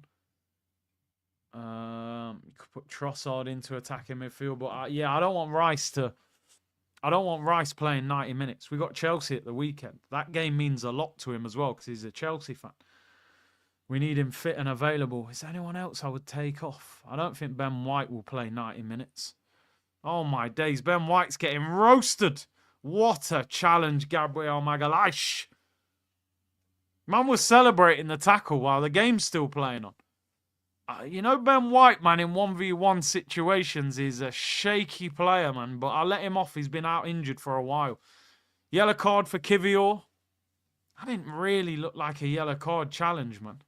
You could put Trossard into attacking midfield. But yeah, I don't want Rice playing 90 minutes. We got Chelsea at the weekend. That game means a lot to him as well because he's a Chelsea fan. We need him fit and available. Is there anyone else I would take off? I don't think Ben White will play 90 minutes. Oh my days. Ben White's getting roasted. What a challenge, Gabriel Magalhaes. Man was celebrating the tackle while the game's still playing on. You know, Ben White, man, in 1v1 situations is a shaky player, man. But I'll let him off. He's been out injured for a while. Yellow card for Kivior. I didn't really look like a yellow card challenge, man.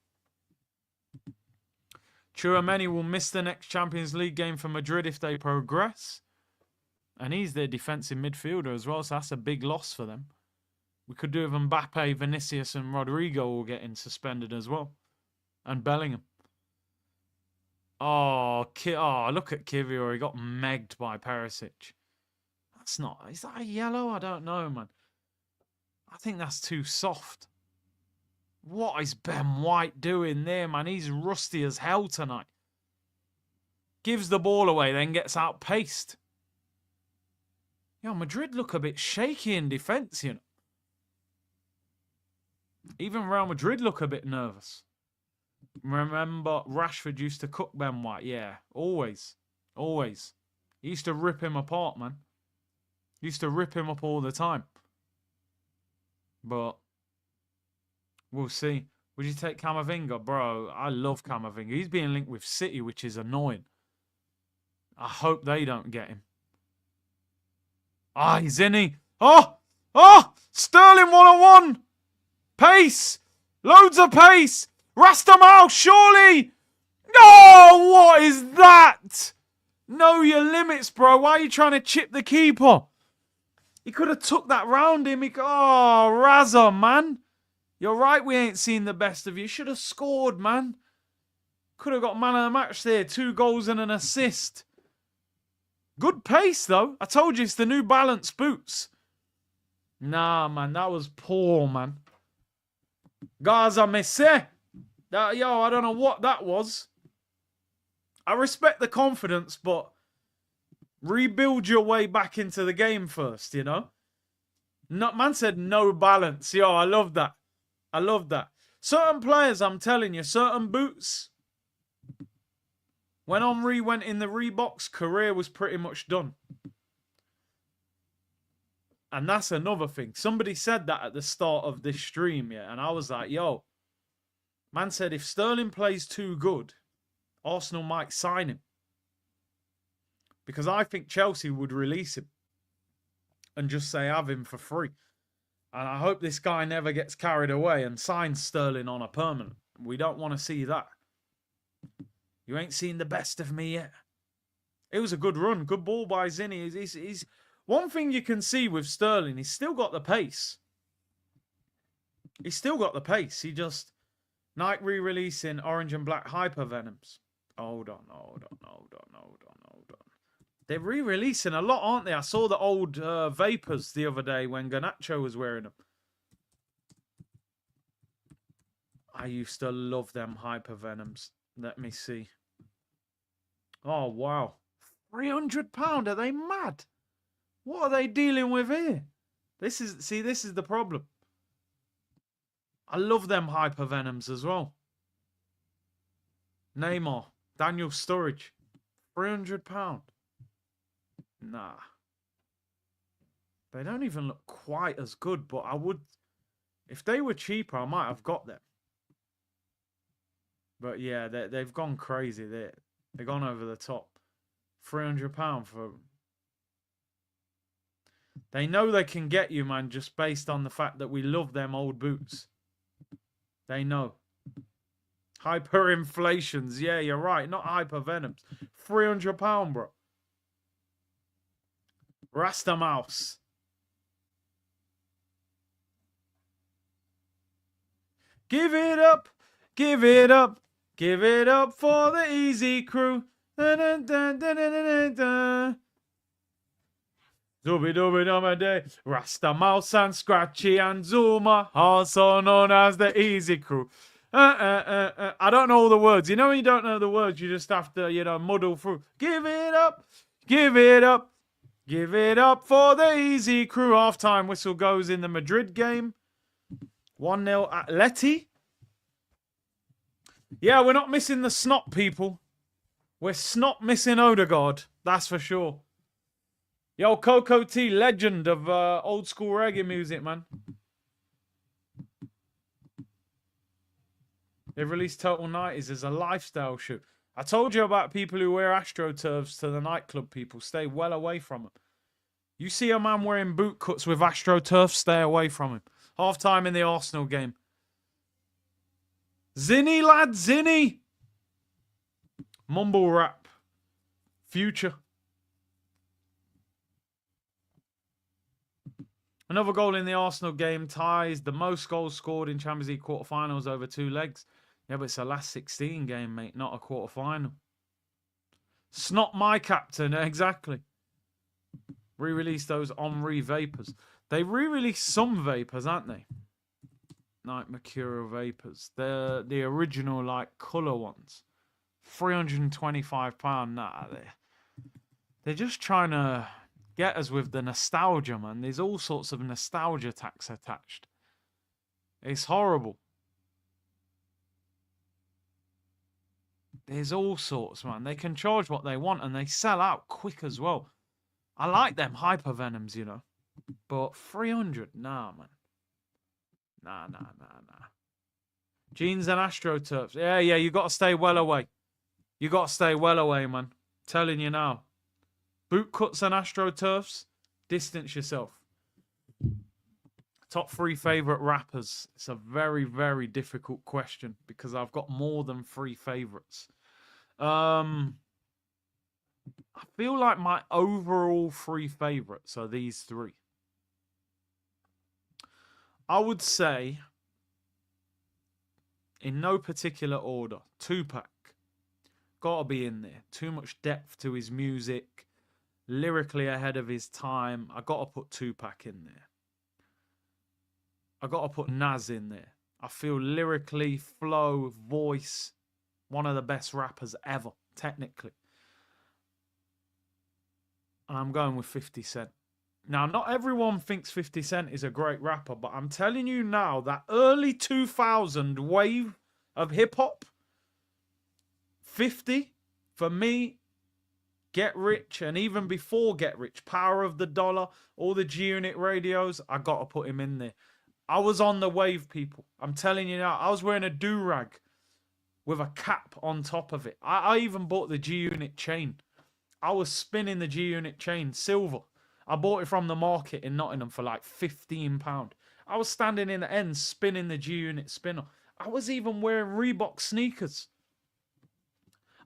Tchouameni will miss the next Champions League game for Madrid if they progress. And he's their defensive midfielder as well, so that's a big loss for them. We could do with Mbappe, Vinicius and Rodrigo all getting suspended as well. And Bellingham. Oh, look at Kivior. He got megged by Perisic. That's not... Is that a yellow? I don't know, man. I think that's too soft. What is Ben White doing there, man? He's rusty as hell tonight. Gives the ball away, then gets outpaced. Yo, Madrid look a bit shaky in defence, you know. Even Real Madrid look a bit nervous. Remember, Rashford used to cook Ben White. Yeah, always. Always. He used to rip him apart, man. He used to rip him up all the time. But we'll see. Would you take Camavinga? Bro, I love Camavinga. He's being linked with City, which is annoying. I hope they don't get him. Ah, he's in he. Oh! Sterling 101! Pace! Loads of pace! Rastamal, surely! Oh, what is that? Know your limits, bro. Why are you trying to chip the keeper? He could have took that round him. Oh, Razza, man. You're right, we ain't seen the best of you. Should have scored, man. Could have got man of the match there. 2 goals and an assist. Good pace, though. I told you it's the New Balance boots. Nah, man. That was poor, man. Gaza Messe. Yo, I don't know what that was. I respect the confidence, but rebuild your way back into the game first, you know? Man said no balance. Yo, I love that. I love that. Certain players, I'm telling you, certain boots, when Henry went in the Reebok's, career was pretty much done. And that's another thing. Somebody said that at the start of this stream, yeah, and I was like, yo, man said if Sterling plays too good, Arsenal might sign him. Because I think Chelsea would release him and just say have him for free. And I hope this guy never gets carried away and signs Sterling on a permanent. We don't want to see that. You ain't seen the best of me yet. It was a good run. Good ball by Zinni. He's one thing you can see with Sterling, he's still got the pace. He's still got the pace. He just... Nike re-releasing orange and black hypervenoms. Hold on. They're re-releasing a lot, aren't they? I saw the old Vapors the other day when Garnacho was wearing them. I used to love them hypervenoms. Let me see. Oh, wow. £300? Are they mad? What are they dealing with here? This is the problem. I love them hypervenoms as well. Neymar, Daniel Sturridge, £300. Nah. They don't even look quite as good, but I would, if they were cheaper, I might have got them. But yeah, they've gone crazy. They've gone over the top. £300 for... They know they can get you, man, just based on the fact that we love them old boots. They know. Hyperinflations. Yeah, you're right. Not hypervenoms. £300, bro. Rasta Mouse. Give it up. Give it up. Give it up for the easy crew. Dun, dun, dun, dun, dun, dun. Dooby dooby dooby day. Rasta Mouse and Scratchy and Zuma, also known as the Easy Crew. I don't know all the words. You know when you don't know the words, you just have to, muddle through. Give it up. Give it up. Give it up for the Easy Crew. Half-time whistle goes in the Madrid game. 1-0 Atleti. Yeah, we're not missing the snot, people. We're snot missing Odegaard. That's for sure. Yo, Coco T, legend of old school reggae music, man. They've released Total 90s as a lifestyle shoe. I told you about people who wear AstroTurfs to the nightclub, people. Stay well away from them. You see a man wearing boot cuts with AstroTurf, stay away from him. Half-time in the Arsenal game. Zinny, lad, Zinny. Mumble rap. Future. Another goal in the Arsenal game ties the most goals scored in Champions League quarterfinals over 2 legs. Yeah, but it's a last 16 game, mate, not a quarterfinal. Snot my captain, exactly. Re-release those Henri Vapors. They re-released some Vapors, aren't they? Like Mercurial Vapors. They're the original, like, colour ones. £325. Nah, they're just trying to get us with the nostalgia, man. There's all sorts of nostalgia tax attached. It's horrible. There's all sorts, man. They can charge what they want and they sell out quick as well. I like them hypervenoms, you know. But 300? Nah, man. Nah. Jeans and AstroTurfs. Yeah, you got to stay well away. You got to stay well away, man. Telling you now. Boot cuts and AstroTurfs, distance yourself. Top 3 favourite rappers. It's a very, very difficult question because I've got more than 3 favourites. I feel like my overall 3 favourites are these 3. I would say, in no particular order, Tupac. Gotta be in there. Too much depth to his music. Lyrically ahead of his time. I gotta put Tupac in there. I gotta put Nas in there. I feel lyrically, flow, voice, one of the best rappers ever, technically. And I'm going with 50 Cent. Now, not everyone thinks 50 Cent is a great rapper, but I'm telling you now, that early 2000 wave of hip-hop, 50, for me, Get Rich, and even before Get Rich, Power of the Dollar, all the G-Unit radios, I got to put him in there. I was on the wave, people. I'm telling you now, I was wearing a do-rag with a cap on top of it. I even bought the G-Unit chain. I was spinning the G-Unit chain, silver. I bought it from the market in Nottingham for like £15. I was standing in the end spinning the G-Unit spinner. I was even wearing Reebok sneakers.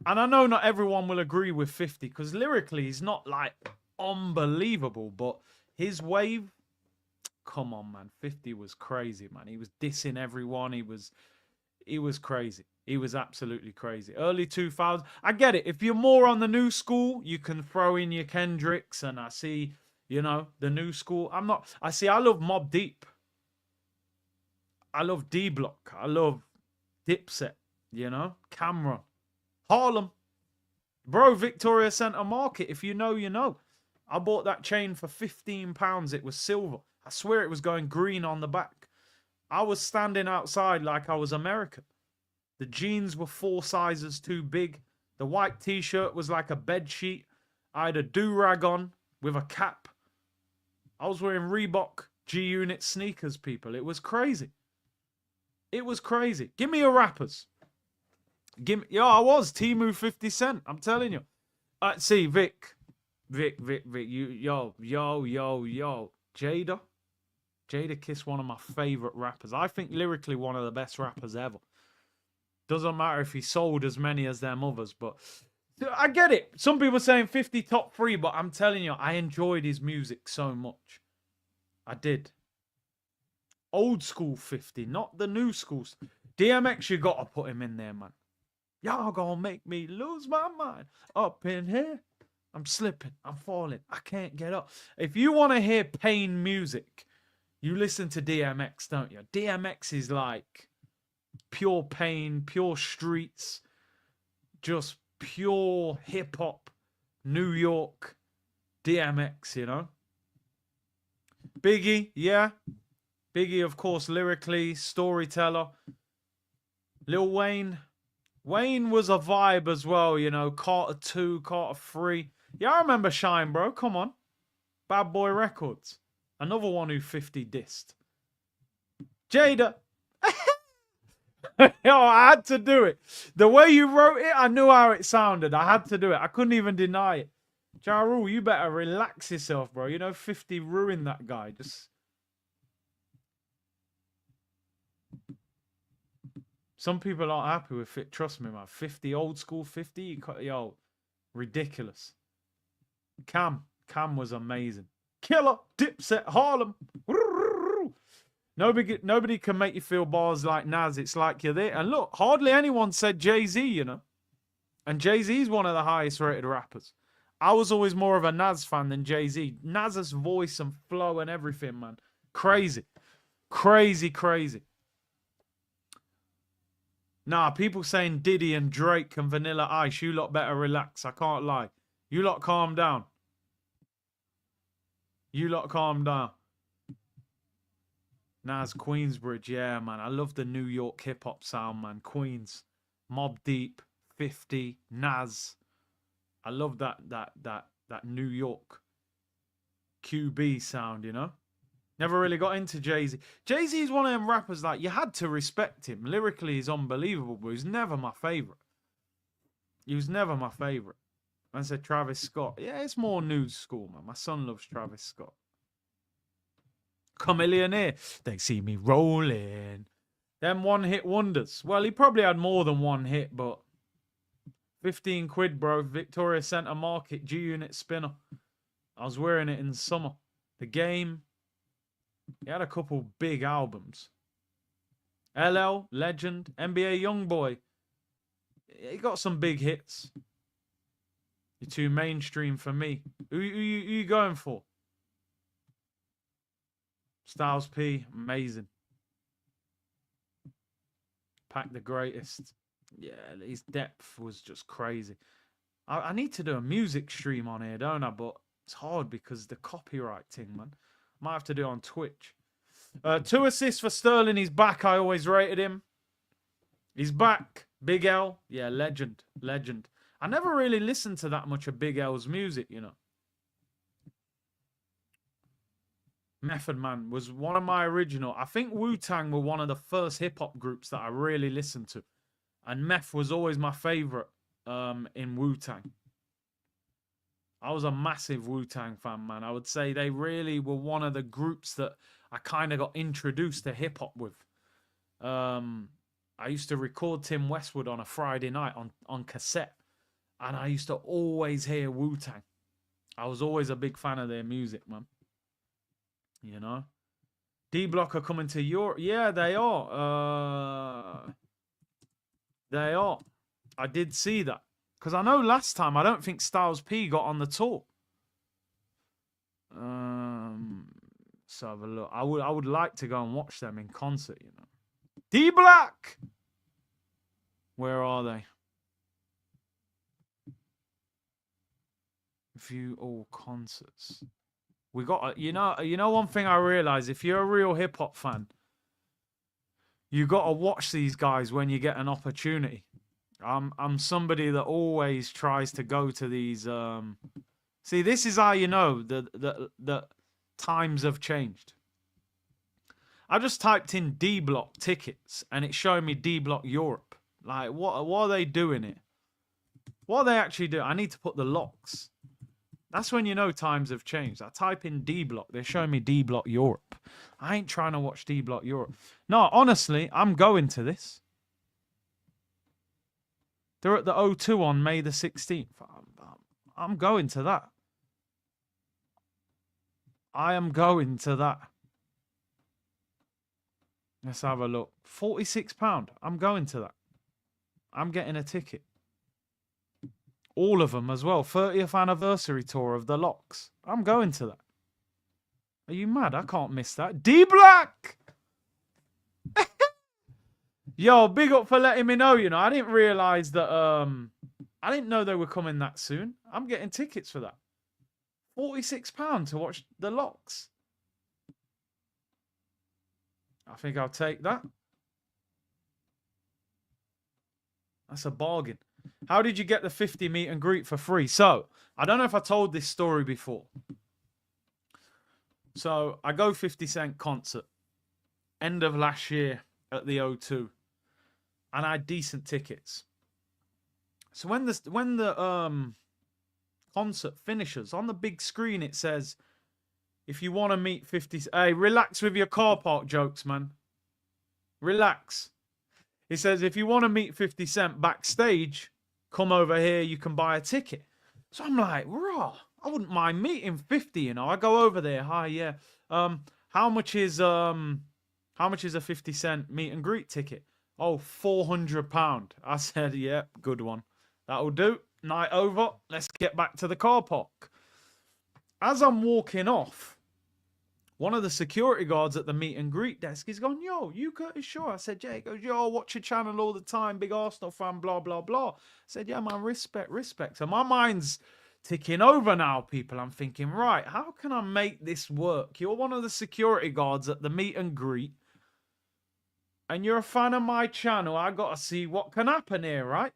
And I know not everyone will agree with 50 because lyrically he's not like unbelievable, but his wave, come on, man. 50 was crazy, man. He was dissing everyone. He was crazy. He was absolutely crazy. Early 2000s. I get it. If you're more on the new school, you can throw in your Kendricks, and I see, you know, the new school. I love Mobb Deep. I love D-Block. I love Dipset, you know, Camera. Harlem. Bro, Victoria Centre Market. If you know, you know. I bought that chain for £15. It was silver. I swear it was going green on the back. I was standing outside like I was American. The jeans were 4 sizes too big. The white t-shirt was like a bed sheet. I had a do-rag on with a cap. I was wearing Reebok G-Unit sneakers, people. It was crazy. It was crazy. Give me your rappers. Give me... Yo, I was Temu 50 Cent. I'm telling you. See, Vic. Vic. Yo. Jada Kiss, one of my favorite rappers. I think lyrically one of the best rappers ever. Doesn't matter if he sold as many as them others, but I get it. Some people saying 50 top 3, but I'm telling you, I enjoyed his music so much. I did. Old school 50, not the new school. DMX, you gotta put him in there, man. Y'all gonna make me lose my mind up in here. I'm slipping, I'm falling, I can't get up. If you want to hear pain music, you listen to DMX, don't you? DMX is like pure pain, pure streets, just pure hip-hop, New York, DMX, you know? Biggie, yeah. Biggie, of course, lyrically, storyteller. Lil Wayne. Wayne was a vibe as well, you know? Carter 2, Carter 3. Yeah, I remember Shine, bro. Come on. Bad Boy Records. Another one who 50 dissed. Jada. Yo, I had to do it. The way you wrote it, I knew how it sounded. I had to do it. I couldn't even deny it. Ja Rule, you better relax yourself, bro. You know, 50 ruined that guy. Just... Some people aren't happy with it. Trust me, man. 50, old school 50. Yo, ridiculous. Cam was amazing. Killer, Dipset, Harlem. Nobody can make you feel bars like Nas. It's like you're there. And look, hardly anyone said Jay-Z, you know. And Jay-Z's one of the highest rated rappers. I was always more of a Nas fan than Jay-Z. Nas's voice and flow and everything, man. Crazy. Crazy. Nah, people saying Diddy and Drake and Vanilla Ice. You lot better relax. I can't lie. You lot calm down. You lot calm down. Nas, Queensbridge, yeah, man. I love the New York hip-hop sound, man. Queens, Mobb Deep, 50, Nas. I love that New York QB sound, you know? Never really got into Jay-Z. Jay-Z is one of them rappers like, you had to respect him. Lyrically, he's unbelievable, but he's never my favorite. He was never my favorite. I said Travis Scott. Yeah, it's more new school, man. My son loves Travis Scott. Chameleonaire. They see me rolling. Them one-hit wonders. Well, he probably had more than one hit, but 15 quid, bro. Victoria Centre Market G-Unit spinner. I was wearing it in summer. The Game. He had a couple big albums. LL, Legend, NBA Youngboy. He got some big hits. You're too mainstream for me. Who you going for? Styles P, amazing. Pack the greatest. Yeah, his depth was just crazy. I need to do a music stream on here, don't I? But it's hard because the copyright thing, man. Might have to do it on Twitch. 2 assists for Sterling. He's back. I always rated him. He's back. Big L. Yeah, legend. I never really listened to that much of Big L's music, you know. Method Man was one of my original. I think Wu-Tang were one of the first hip-hop groups that I really listened to. And Meth was always my favorite in Wu-Tang. I was a massive Wu-Tang fan, man. I would say they really were one of the groups that I kind of got introduced to hip-hop with. I used to record Tim Westwood on a Friday night on cassette. And I used to always hear Wu-Tang. I was always a big fan of their music, man. You know? D-Block are coming to Europe. Yeah, they are. They are. I did see that. Because I know last time, I don't think Styles P got on the tour. Let's have a look. I would like to go and watch them in concert, you know. D-Black! Where are they? View all concerts. We got, you know, one thing I realize, if you're a real hip hop fan, you got to watch these guys when you get an opportunity. I'm somebody that always tries to go to these. See, this is how you know the times have changed. I just typed in D Block tickets, and it's showing me D Block Europe. Like, what are they doing here? What are they actually doing? I need to put the locks. That's when you know times have changed. I type in D Block. They're showing me D Block Europe. I ain't trying to watch D Block Europe. No, honestly, I'm going to this. They're at the O2 on May the 16th. I'm going to that. I am going to that. Let's have a look. £46. I'm going to that. I'm getting a ticket. All of them as well. 30th anniversary tour of the Locks. I'm going to that. Are you mad? I can't miss that. D Black! Yo, big up for letting me know, you know. I didn't realise that, I didn't know they were coming that soon. I'm getting tickets for that. £46 to watch the Locks. I think I'll take that. That's a bargain. How did you get the 50 meet and greet for free? So, I don't know if I told this story before. So, I go 50 Cent concert. End of last year at the O2. And I had decent tickets. So, when the concert finishes, on the big screen it says, if you want to meet 50... Hey, relax with your car park jokes, man. Relax. It says, if you want to meet 50 Cent backstage, come over here, you can buy a ticket. So I'm like, raw, I wouldn't mind meeting 50, you know. I go over there, hi, yeah. How much is a 50 Cent meet and greet ticket? Oh, £400. I said, yeah, good one. That'll do. Night over. Let's get back to the car park. As I'm walking off, one of the security guards at the meet and greet desk is going, yo, you Curtis Shaw? I said, yeah. He goes, yo, I watch your channel all the time, big Arsenal fan, blah, blah, blah. I said, yeah, man, respect. So my mind's ticking over now, people. I'm thinking, right, how can I make this work? You're one of the security guards at the meet and greet, and you're a fan of my channel. I got to see what can happen here, right?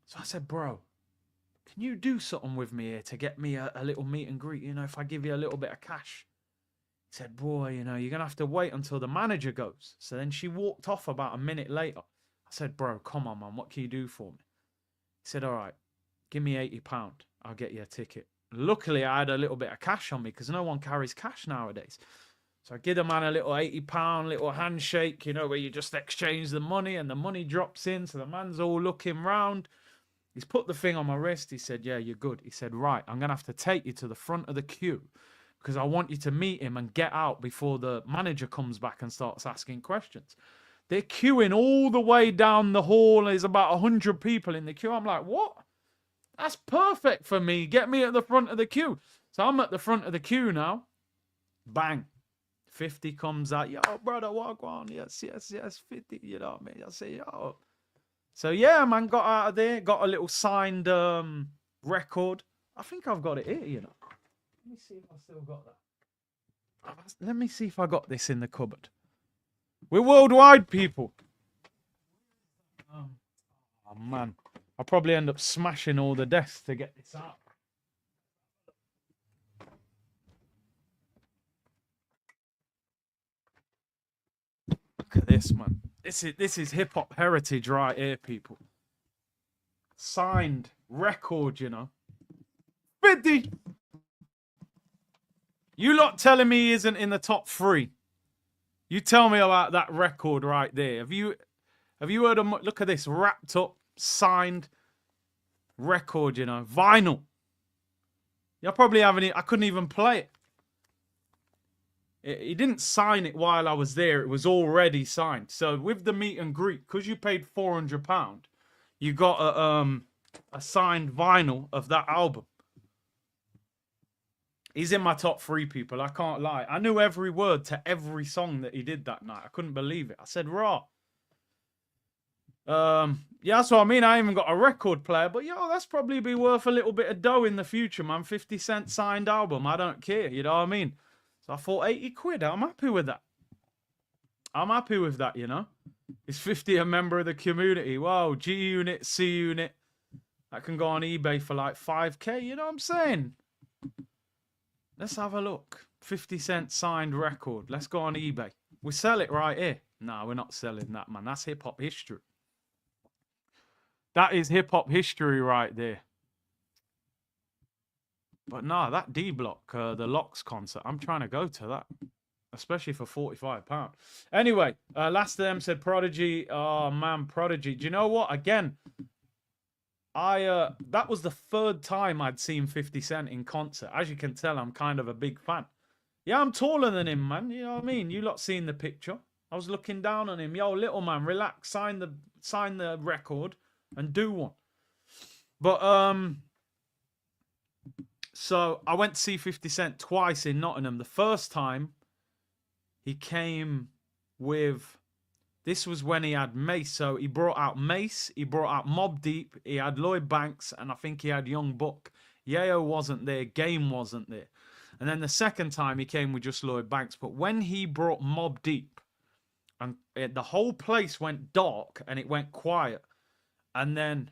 So I said, bro, can you do something with me here to get me a little meet and greet? You know, if I give you a little bit of cash. He said, boy, you know, you're going to have to wait until the manager goes. So then she walked off about a minute later. I said, bro, come on, man. What can you do for me? He said, all right, give me £80. I'll get you a ticket. Luckily, I had a little bit of cash on me because no one carries cash nowadays. So I give the man a little £80, little handshake, you know, where you just exchange the money and the money drops in. So the man's all looking round. He's put the thing on my wrist. He said, yeah, you're good. He said, right, I'm going to have to take you to the front of the queue because I want you to meet him and get out before the manager comes back and starts asking questions. They're queuing all the way down the hall. There's about 100 people in the queue. I'm like, what? That's perfect for me. Get me at the front of the queue. So I'm at the front of the queue now. Bang. 50 comes out. Yo, brother, walk on. Yes, 50. You know what I mean? I say, yo. So, yeah, man, got out of there. Got a little signed record. I think I've got it here, you know. Let me see if I still got that. Let me see if I got this in the cupboard. We're worldwide, people. Oh, man. I'll probably end up smashing all the desks to get this out. Look at this, man. This is hip-hop heritage right here, people. Signed record, you know. 50! You lot telling me he isn't in the top 3. You tell me about that record right there. Have you heard of... Look at this. Wrapped up, signed record, you know. Vinyl. You probably haven't... I couldn't even play it. He didn't sign it while I was there. It was already signed. So with the meet and greet, because you paid £400, you got a signed vinyl of that album. He's in my top 3, people. I can't lie. I knew every word to every song that he did that night. I couldn't believe it. I said, raw. Yeah, that's what I mean. I ain't even got a record player, but yo, that's probably be worth a little bit of dough in the future, man. 50 Cent signed album. I don't care. You know what I mean? So I thought 80 quid. I'm happy with that. I'm happy with that, you know? Is 50 a member of the community? Wow, G Unit, C Unit. That can go on eBay for like 5K. You know what I'm saying? Let's have a look. 50 Cent signed record. Let's go on eBay. We sell it right here. No, we're not selling that, man. That's hip-hop history. That is hip-hop history right there. But nah, that D-Block, the Locks concert, I'm trying to go to that. Especially for £45. Anyway, last of them said Prodigy. Oh, man, Prodigy. Do you know what? Again, that was the third time I'd seen 50 Cent in concert. As you can tell, I'm kind of a big fan. Yeah, I'm taller than him, man. You know what I mean? You lot seen the picture. I was looking down on him. Yo, little man, relax. Sign the record and do one. But, so I went to see 50 Cent twice in Nottingham. The first time, he came with, this was when he had Mace. So he brought out Mace, he brought out Mobb Deep, he had Lloyd Banks, and I think he had Young Buck. Yayo wasn't there, Game wasn't there. And then the second time he came with just Lloyd Banks. But when he brought Mobb Deep, and the whole place went dark and it went quiet. And then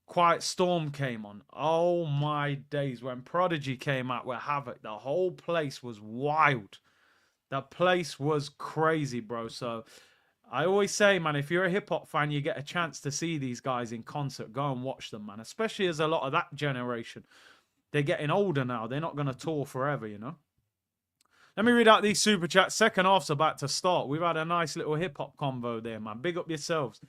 Quiet Storm came on. Oh my days. When Prodigy came out with Havoc, the whole place was wild. The place was crazy, bro. So I always say, man, if you're a hip-hop fan, you get a chance to see these guys in concert. Go and watch them, man. Especially as a lot of that generation. They're getting older now. They're not going to tour forever, you know. Let me read out these super chats. Second half's about to start. We've had a nice little hip-hop convo there, man. Big up yourselves.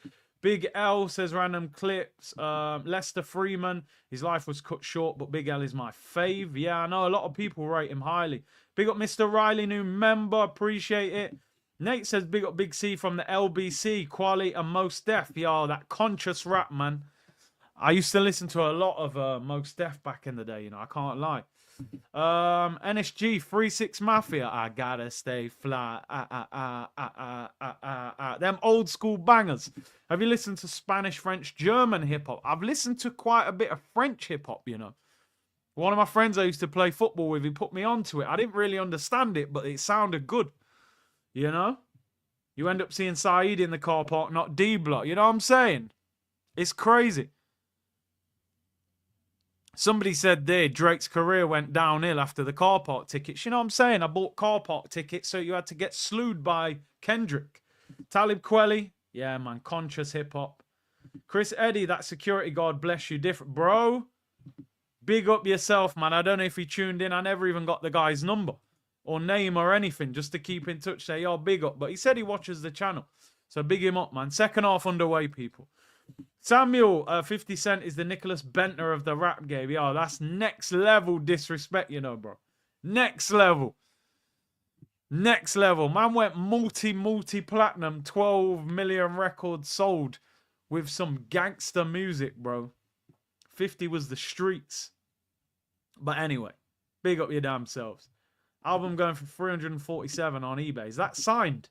Big L says random clips. Lester Freeman, his life was cut short, but Big L is my fave. Yeah, I know a lot of people rate him highly. Big up Mr. Riley, new member. Appreciate it. Nate says big up Big C from the LBC. Quali and Most Def. Yo, that conscious rap, man. I used to listen to a lot of Most Def back in the day, you know. I can't lie. NSG 36 Mafia. I gotta stay fly. Them old school bangers. Have you listened to Spanish, French, German hip hop? I've listened to quite a bit of French hip hop, you know. One of my friends I used to play football with, he put me onto it. I didn't really understand it, but it sounded good. You know? You end up seeing Saeed in the car park, not D-Block. You know what I'm saying? It's crazy. Somebody said there, Drake's career went downhill after the car park tickets. You know what I'm saying? I bought car park tickets, so you had to get slewed by Kendrick. Talib Kweli, yeah, man, conscious hip-hop. Chris Eddy, that security guard, bless you, different. Bro, big up yourself, man. I don't know if he tuned in. I never even got the guy's number or name or anything, just to keep in touch, say, yo, big up. But he said he watches the channel, so big him up, man. Second half underway, people. Samuel, 50 Cent is the Nicholas Bentner of the rap game. Yo, that's next level disrespect, you know, bro. Next level. Next level. Man went multi-platinum, 12 million records sold with some gangster music, bro. 50 was the streets. But anyway, big up your damn selves. Album going for 347 on eBay. Is that signed?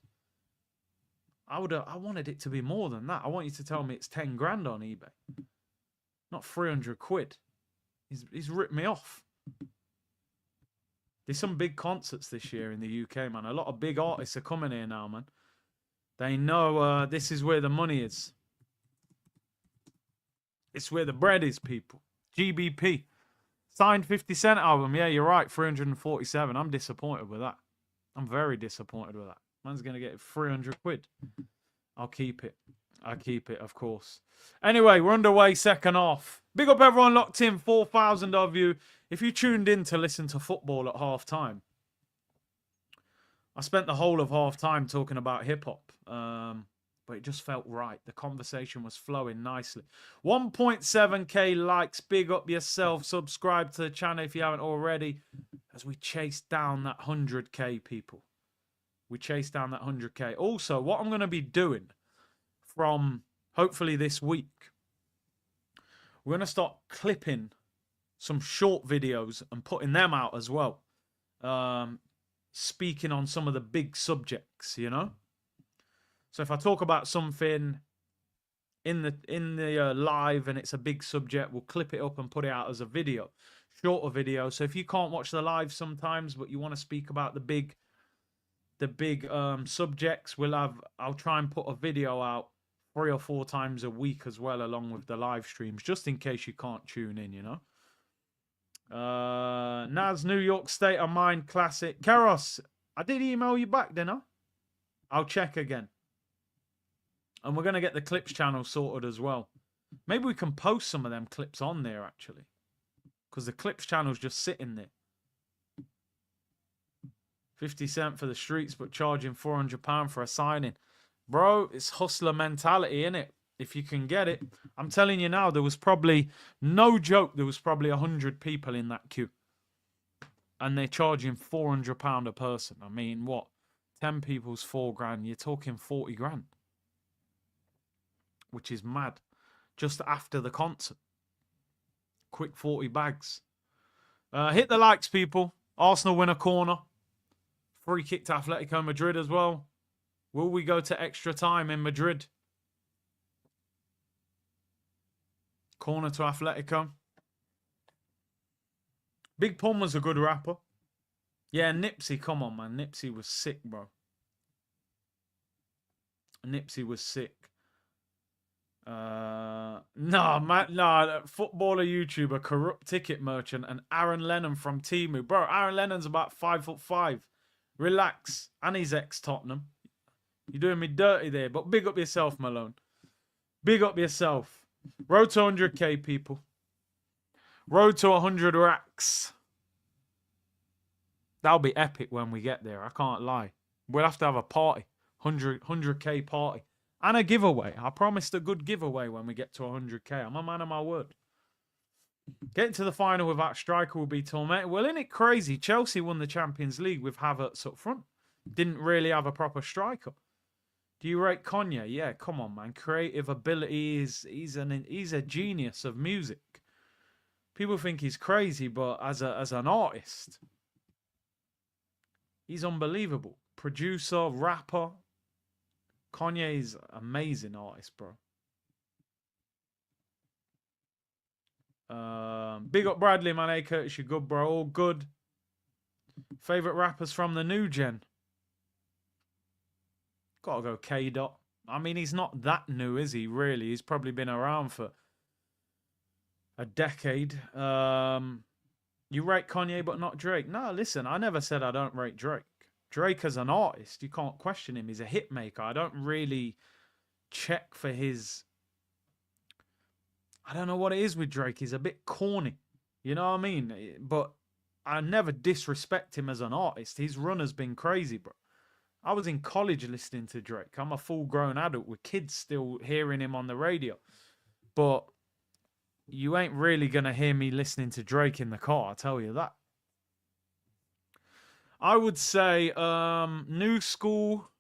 I wanted it to be more than that. I want you to tell me it's 10 grand on eBay. Not 300 quid. He's ripped me off. There's some big concerts this year in the UK, man. A lot of big artists are coming here now, man. They know this is where the money is. It's where the bread is, people. GBP. Signed 50 Cent album. Yeah, you're right. 347. I'm disappointed with that. I'm very disappointed with that. Man's going to get 300 quid. I'll keep it. I'll keep it, of course. Anyway, we're underway, second half. Big up everyone locked in, 4,000 of you. If you tuned in to listen to football at half-time, I spent the whole of half-time talking about hip-hop. But it just felt right. The conversation was flowing nicely. 1.7k likes. Big up yourself. Subscribe to the channel if you haven't already. As we chase down that 100k, people. We chase down that 100k. Also, what I'm going to be doing from hopefully this week, we're going to start clipping some short videos and putting them out as well. Speaking on some of the big subjects, you know. So if I talk about something in the live and it's a big subject, we'll clip it up and put it out as a video, shorter video. So if you can't watch the live sometimes, but you want to speak about the big subjects, I'll try and put a video out 3 or 4 times a week as well, along with the live streams, just in case you can't tune in, you know. Naz, New York State of Mind Classic. Keros, I did email you back, didn't I? I'll check again. And we're going to get the clips channel sorted as well. Maybe we can post some of them clips on there, actually. Because the clips channel's just sitting there. 50 cents for the streets, but charging £400 for a signing. Bro, it's hustler mentality, innit? If you can get it. I'm telling you now, there was probably, no joke, there was probably 100 people in that queue. And they're charging £400 a person. I mean, what? 10 people's £4,000. You're talking 40 grand. Which is mad. Just after the concert. Quick 40 bags. Hit the likes, people. Arsenal win a corner. Free kick to Atletico Madrid as well. Will we go to extra time in Madrid? Corner to Atletico. Big Pun was a good rapper. Yeah, Nipsey, come on, man. Nipsey was sick, bro. Nipsey was sick. No, man, no. Footballer, YouTuber, corrupt ticket merchant, and Aaron Lennon from Temu. Bro, Aaron Lennon's about 5'5". Relax. And he's ex-Tottenham. You're doing me dirty there, but big up yourself, Malone. Big up yourself. Road to 100k, people. Road to 100 racks. That'll be epic when we get there. I can't lie. We'll have to have a party. 100k party. And a giveaway. I promised a good giveaway when we get to 100k. I'm a man of my word. Getting to the final without striker will be tormented. Well, isn't it crazy? Chelsea won the Champions League with Havertz up front. Didn't really have a proper striker. Do you rate Kanye? Yeah, come on, man. Creative ability he's a genius of music. People think he's crazy, but as an artist, he's unbelievable. Producer, rapper. Kanye's amazing artist, bro. Big up Bradley, man. Hey, Curtis, you good, bro? All good. Favorite rappers from the new gen? Gotta go K-Dot. I mean, he's not that new, is he, really? He's probably been around for a decade. You rate Kanye but not Drake? No, listen, I never said I don't rate Drake. Drake as an artist, you can't question him. He's a hit maker. I don't really check for his... I don't know what it is with Drake. He's a bit corny. You know what I mean? But I never disrespect him as an artist. His run has been crazy, bro. I was in college listening to Drake. I'm a full-grown adult with kids still hearing him on the radio. But you ain't really going to hear me listening to Drake in the car, I'll tell you that. I would say new school.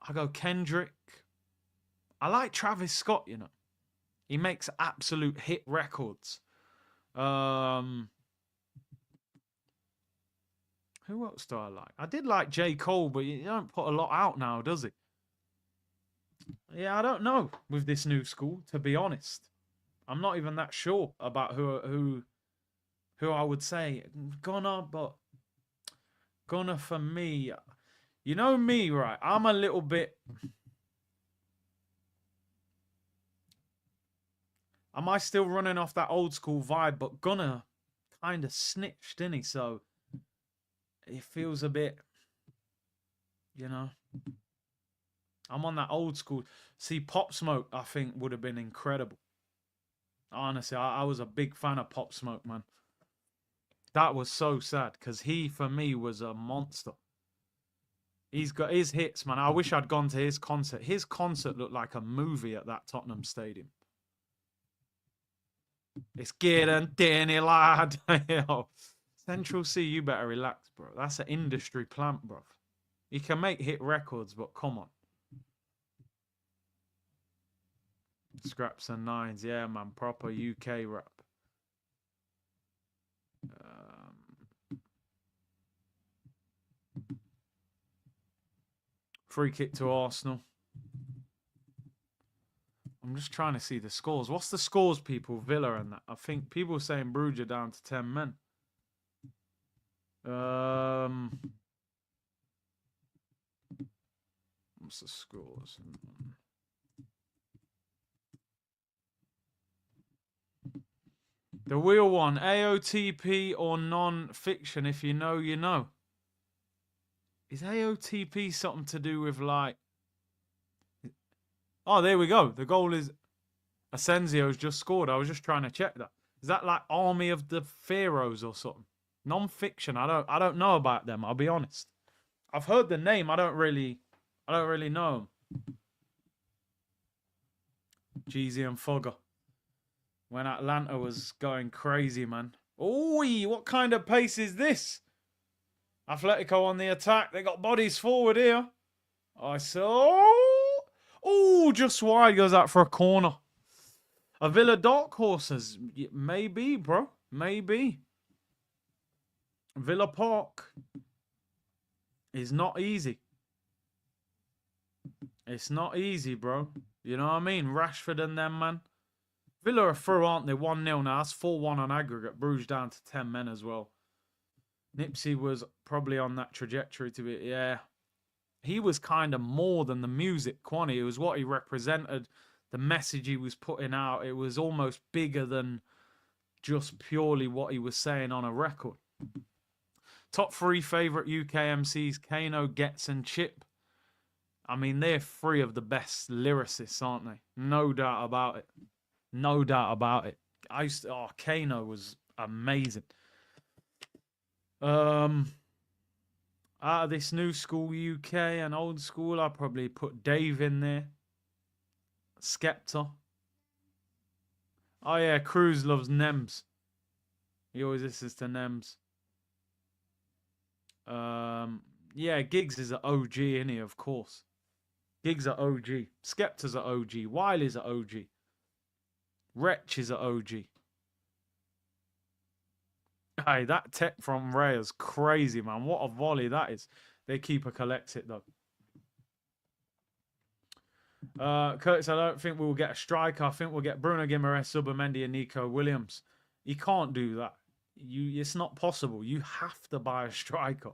I go Kendrick. I like Travis Scott, you know. He makes absolute hit records. Who else do I like? I did like J. Cole, but he don't put a lot out now, does he? Yeah, I don't know with this new school, to be honest. I'm not even that sure about who I would say. Gunna for me. You know me, right? I'm a little bit... Am I still running off that old school vibe? But Gunna kind of snitched, didn't he? So it feels a bit, you know. I'm on that old school. See, Pop Smoke, I think, would have been incredible. Honestly, I was a big fan of Pop Smoke, man. That was so sad because he, for me, was a monster. He's got his hits, man. I wish I'd gone to his concert. His concert looked like a movie at that Tottenham Stadium. It's getting Danny, lad. Yo, Central C, you better relax, bro. That's an industry plant, bro. He can make hit records, but come on. Scraps and Nines, yeah, man. Proper UK rap. Free kick to Arsenal. I'm just trying to see the scores. What's the scores, people? Villa and that. I think people are saying Bruges are down to 10 men. What's the scores? The wheel one, AOTP or non-fiction? If you know, you know. Is AOTP something to do with like... Oh, there we go. The goal is... Asensio's just scored. I was just trying to check that. Is that like Army of the Pharaohs or something? Non-fiction. I don't know about them, I'll be honest. I've heard the name. I don't really know them. Jeezy and Fogger. When Atlanta was going crazy, man. Oh, what kind of pace is this? Atletico on the attack. They got bodies forward here. I saw. Oh, just wide. Goes out for a corner. A Villa dark horses. Maybe, bro. Maybe. Villa Park is not easy. It's not easy, bro. You know what I mean? Rashford and them, man. Villa are through, aren't they? 1-0 now. That's 4-1 on aggregate. Bruges down to 10 men as well. Nipsey was probably on that trajectory to be... Yeah. He was kind of more than the music, Kwani. It was what he represented. The message he was putting out. It was almost bigger than just purely what he was saying on a record. Top 3 favourite UK MCs. Kano, Getz and Chip. I mean, they're 3 of the best lyricists, aren't they? No doubt about it. No doubt about it. Kano was amazing. Out of this new school UK and old school, I'd probably put Dave in there. Skepta. Oh yeah, Cruz loves Nems. He always listens to Nems. Yeah, Giggs is an OG, isn't he? Of course. Giggs are OG. Skepta's an OG. Wiley's an OG. Wretch is an OG. Hey, that tech from Ray is crazy, man. What a volley that is. Their keeper collects it, though. Curtis, I don't think we'll get a striker. I think we'll get Bruno Guimaraes, Subamendi, and Nico Williams. You can't do that. It's not possible. You have to buy a striker.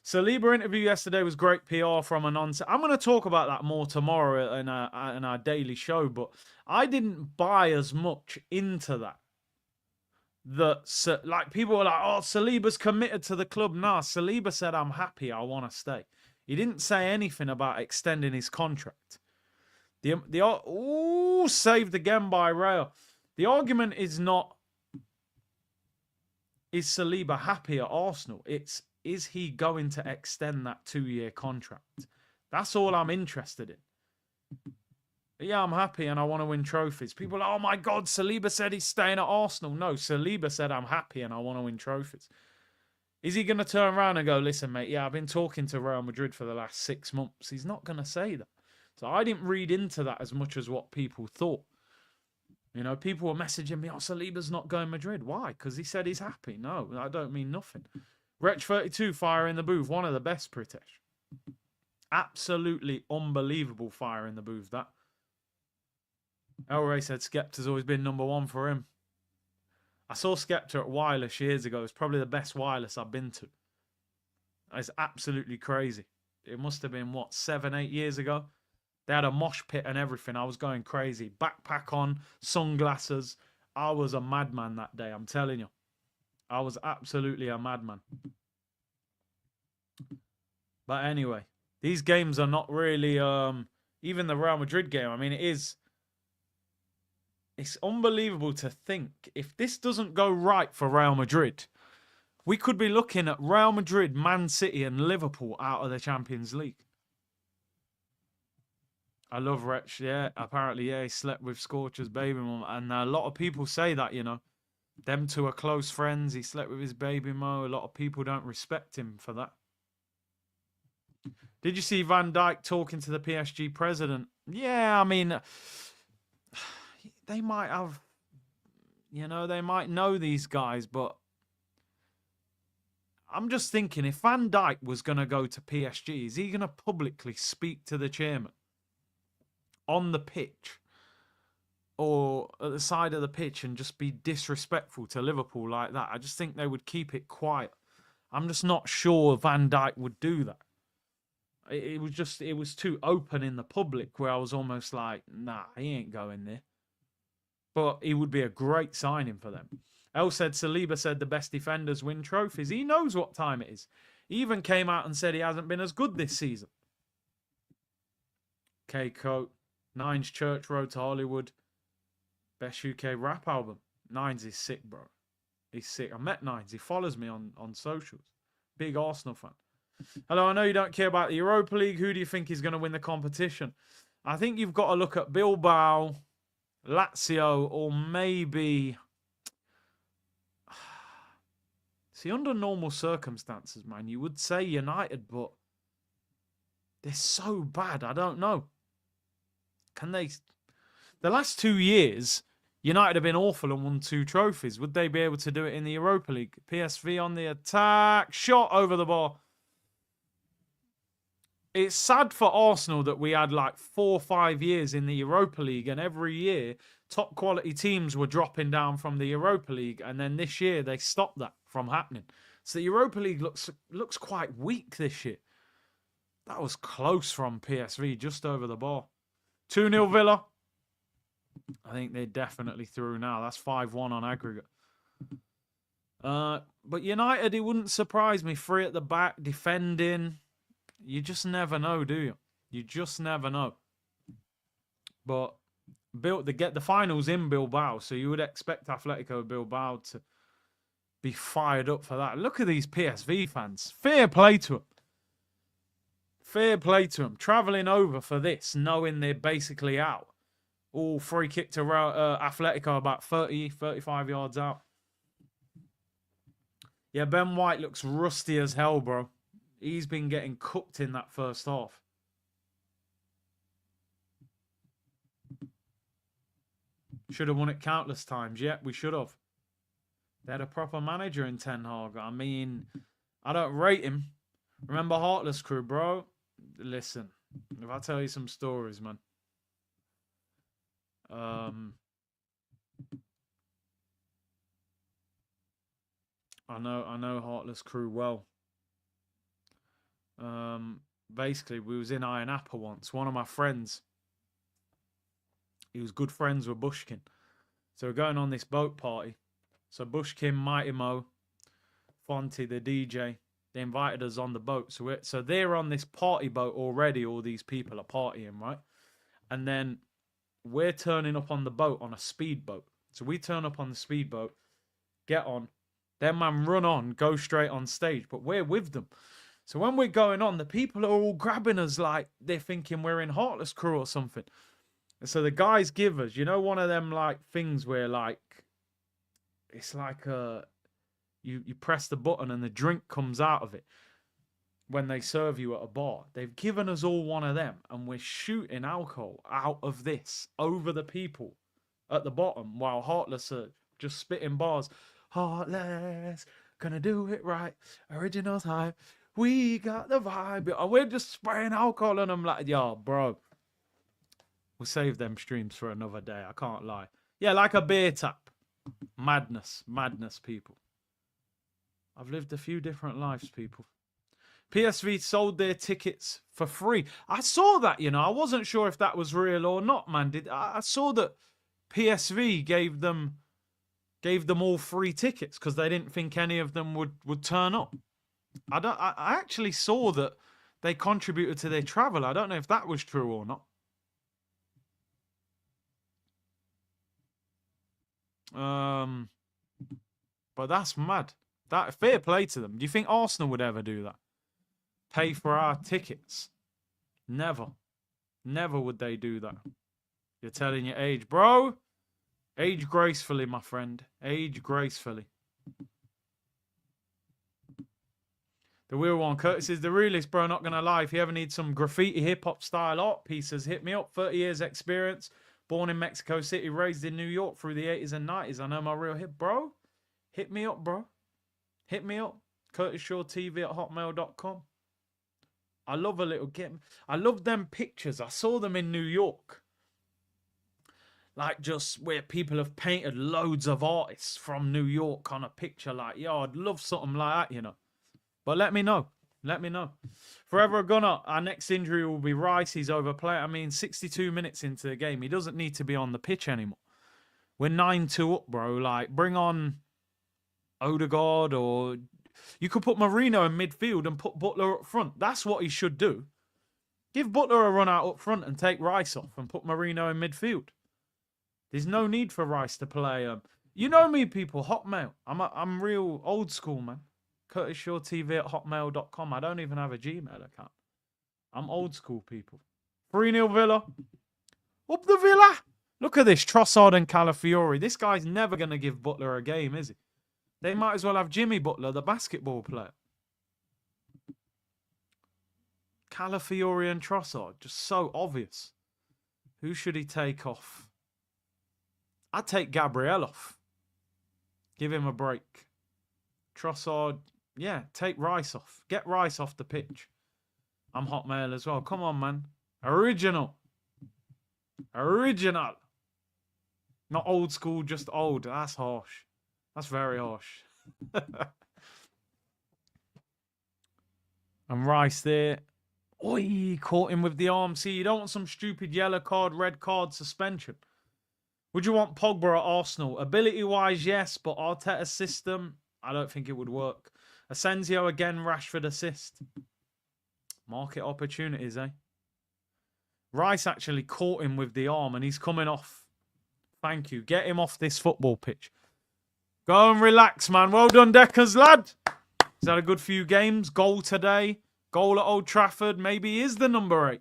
Saliba interview yesterday was great PR from a nonsense. I'm going to talk about that more tomorrow in our daily show, but I didn't buy as much into that. Like people were like, oh, Saliba's committed to the club. Nah, Saliba said, I'm happy. I want to stay. He didn't say anything about extending his contract. Saved again by Rail. The argument is not, is Saliba happy at Arsenal? It's, is he going to extend that 2-year contract? That's all I'm interested in. Yeah, I'm happy and I want to win trophies. People are, oh my God, Saliba said he's staying at Arsenal. No, Saliba said I'm happy and I want to win trophies. Is he going to turn around and go, listen, mate, yeah, I've been talking to Real Madrid for the last 6 months. He's not going to say that. So I didn't read into that as much as what people thought. You know, people were messaging me, oh, Saliba's not going Madrid. Why? Because he said he's happy. No, I don't mean nothing. Wretch32, fire in the booth. One of the best, Pritesh. Absolutely unbelievable fire in the booth, that. El Ray said Skepta's always been #1 for him. I saw Skepta at Wireless years ago. It's probably the best Wireless I've been to. It's absolutely crazy. It must have been, what, 7, 8 years ago? They had a mosh pit and everything. I was going crazy. Backpack on, sunglasses. I was a madman that day, I'm telling you. I was absolutely a madman. But anyway, these games are not really... even the Real Madrid game, I mean, it's unbelievable to think, if this doesn't go right for Real Madrid, we could be looking at Real Madrid, Man City and Liverpool out of the Champions League. I love Wretch, yeah. Apparently, yeah, he slept with Scorcher's baby mum. And a lot of people say that, you know. Them two are close friends. He slept with his baby mo. A lot of people don't respect him for that. Did you see Van Dijk talking to the PSG president? Yeah, I mean... They might have, you know, they might know these guys, but I'm just thinking, if Van Dijk was going to go to PSG, is he going to publicly speak to the chairman on the pitch or at the side of the pitch and just be disrespectful to Liverpool like that. I just think they would keep it quiet. I'm just not sure Van Dijk would do that. It was too open in the public where I was almost like, nah, he ain't going there. But he would be a great signing for them. El said, Saliba said the best defenders win trophies. He knows what time it is. He even came out and said he hasn't been as good this season. K-Coat, Nines Church Road to Hollywood. Best UK rap album. Nines is sick, bro. He's sick. I met Nines. He follows me on socials. Big Arsenal fan. Hello, I know you don't care about the Europa League. Who do you think is going to win the competition? I think you've got to look at Bilbao, Lazio, or maybe... See, under normal circumstances, man, you would say United, but they're so bad. I don't know. Can they... The last 2 years, United have been awful and won 2 trophies. Would they be able to do it in the Europa League? PSV on the attack. Shot over the bar. It's sad for Arsenal that we had like 4 or 5 years in the Europa League, and every year top quality teams were dropping down from the Europa League, and then this year they stopped that from happening. So the Europa League looks quite weak this year. That was close from PSV, just over the bar. 2-0 Villa. I think they're definitely through now. That's 5-1 on aggregate. But United, it wouldn't surprise me. 3 at the back, defending. You just never know, do you? You just never know. But the finals in Bilbao, so you would expect Atletico Bilbao to be fired up for that. Look at these PSV fans. Fair play to them. Fair play to them. Travelling over for this, knowing they're basically out. All free kick to Atletico about 30, 35 yards out. Yeah, Ben White looks rusty as hell, bro. He's been getting cooked in that first half. Should have won it countless times. Yeah, we should have. They had a proper manager in Ten Hag. I mean, I don't rate him. Remember Heartless Crew, bro? Listen, if I tell you some stories, man. I know Heartless Crew well. Basically, we was in Iron Apple once. One of my friends, he was good friends with Bushkin. So we're going on this boat party. So Bushkin, Mighty Mo, Fonty, the DJ, they invited us on the boat. So they're on this party boat already. All these people are partying, right? And then we're turning up on the boat on a speedboat. So we turn up on the speedboat, get on. Then man run on, go straight on stage. But we're with them. So when we're going on, the people are all grabbing us like they're thinking we're in Heartless Crew or something. And so the guys give us, you know, one of them like things where like, it's like you press the button and the drink comes out of it when they serve you at a bar. They've given us all one of them, and we're shooting alcohol out of this over the people at the bottom while Heartless are just spitting bars. Heartless, gonna do it right, original type. We got the vibe. And we're just spraying alcohol on them like, yo, bro. We'll save them streams for another day. I can't lie. Yeah, like a beer tap. Madness. Madness, people. I've lived a few different lives, people. PSV sold their tickets for free. I saw that, you know. I wasn't sure if that was real or not, man. I saw that PSV gave them all free tickets because they didn't think any of them would turn up. I actually saw that they contributed to their travel. I don't know if that was true or not. But that's mad. That fair play to them. Do you think Arsenal would ever do that? Pay for our tickets? Never. Never would they do that. You're telling your age, bro. Age gracefully, my friend. Age gracefully. The real one, Curtis is the realist, bro. Not gonna lie. If you ever need some graffiti hip hop style art pieces, hit me up. 30 years experience. Born in Mexico City, raised in New York through the 80s and 90s. I know my real hip, bro. Hit me up, bro. Hit me up. CurtisShawTV@hotmail.com. I love a little game. I love them pictures. I saw them in New York. like just where people have painted loads of artists from New York on a picture. Like, yo, I'd love something like that, you know. But let me know. Let me know. Forever a Gunner, our next injury will be Rice. He's overplayed. I mean, 62 minutes into the game. He doesn't need to be on the pitch anymore. We're 9-2 up, bro. Like, bring on Odegaard, or you could put Marino in midfield and put Butler up front. That's what he should do. Give Butler a run out up front and take Rice off and put Marino in midfield. There's no need for Rice to play. You know me, people. Hotmail. I'm real old school, man. CurtisShawTV@hotmail.com. I don't even have a Gmail account. I'm old school, people. 3-0 Villa. Up the Villa. Look at this. Trossard and Calafiori. This guy's never going to give Butler a game, is he? They might as well have Jimmy Butler, the basketball player. Calafiori and Trossard. Just so obvious. Who should he take off? I'd take Gabriel off. Give him a break. Trossard, yeah, take Rice off. Get Rice off the pitch. I'm Hotmail as well. Come on, man. Original. Original. Not old school, just old. That's harsh. That's very harsh. And Rice there. Oi, caught him with the arm. See, you don't want some stupid yellow card, red card suspension. Would you want Pogba at Arsenal? Ability-wise, yes, but Arteta's system, I don't think it would work. Asensio again, Rashford assist. Market opportunities, eh? Rice actually caught him with the arm and he's coming off. Thank you. Get him off this football pitch. Go and relax, man. Well done, Deckers, lad. He's had a good few games. Goal today. Goal at Old Trafford. Maybe he is the number 8.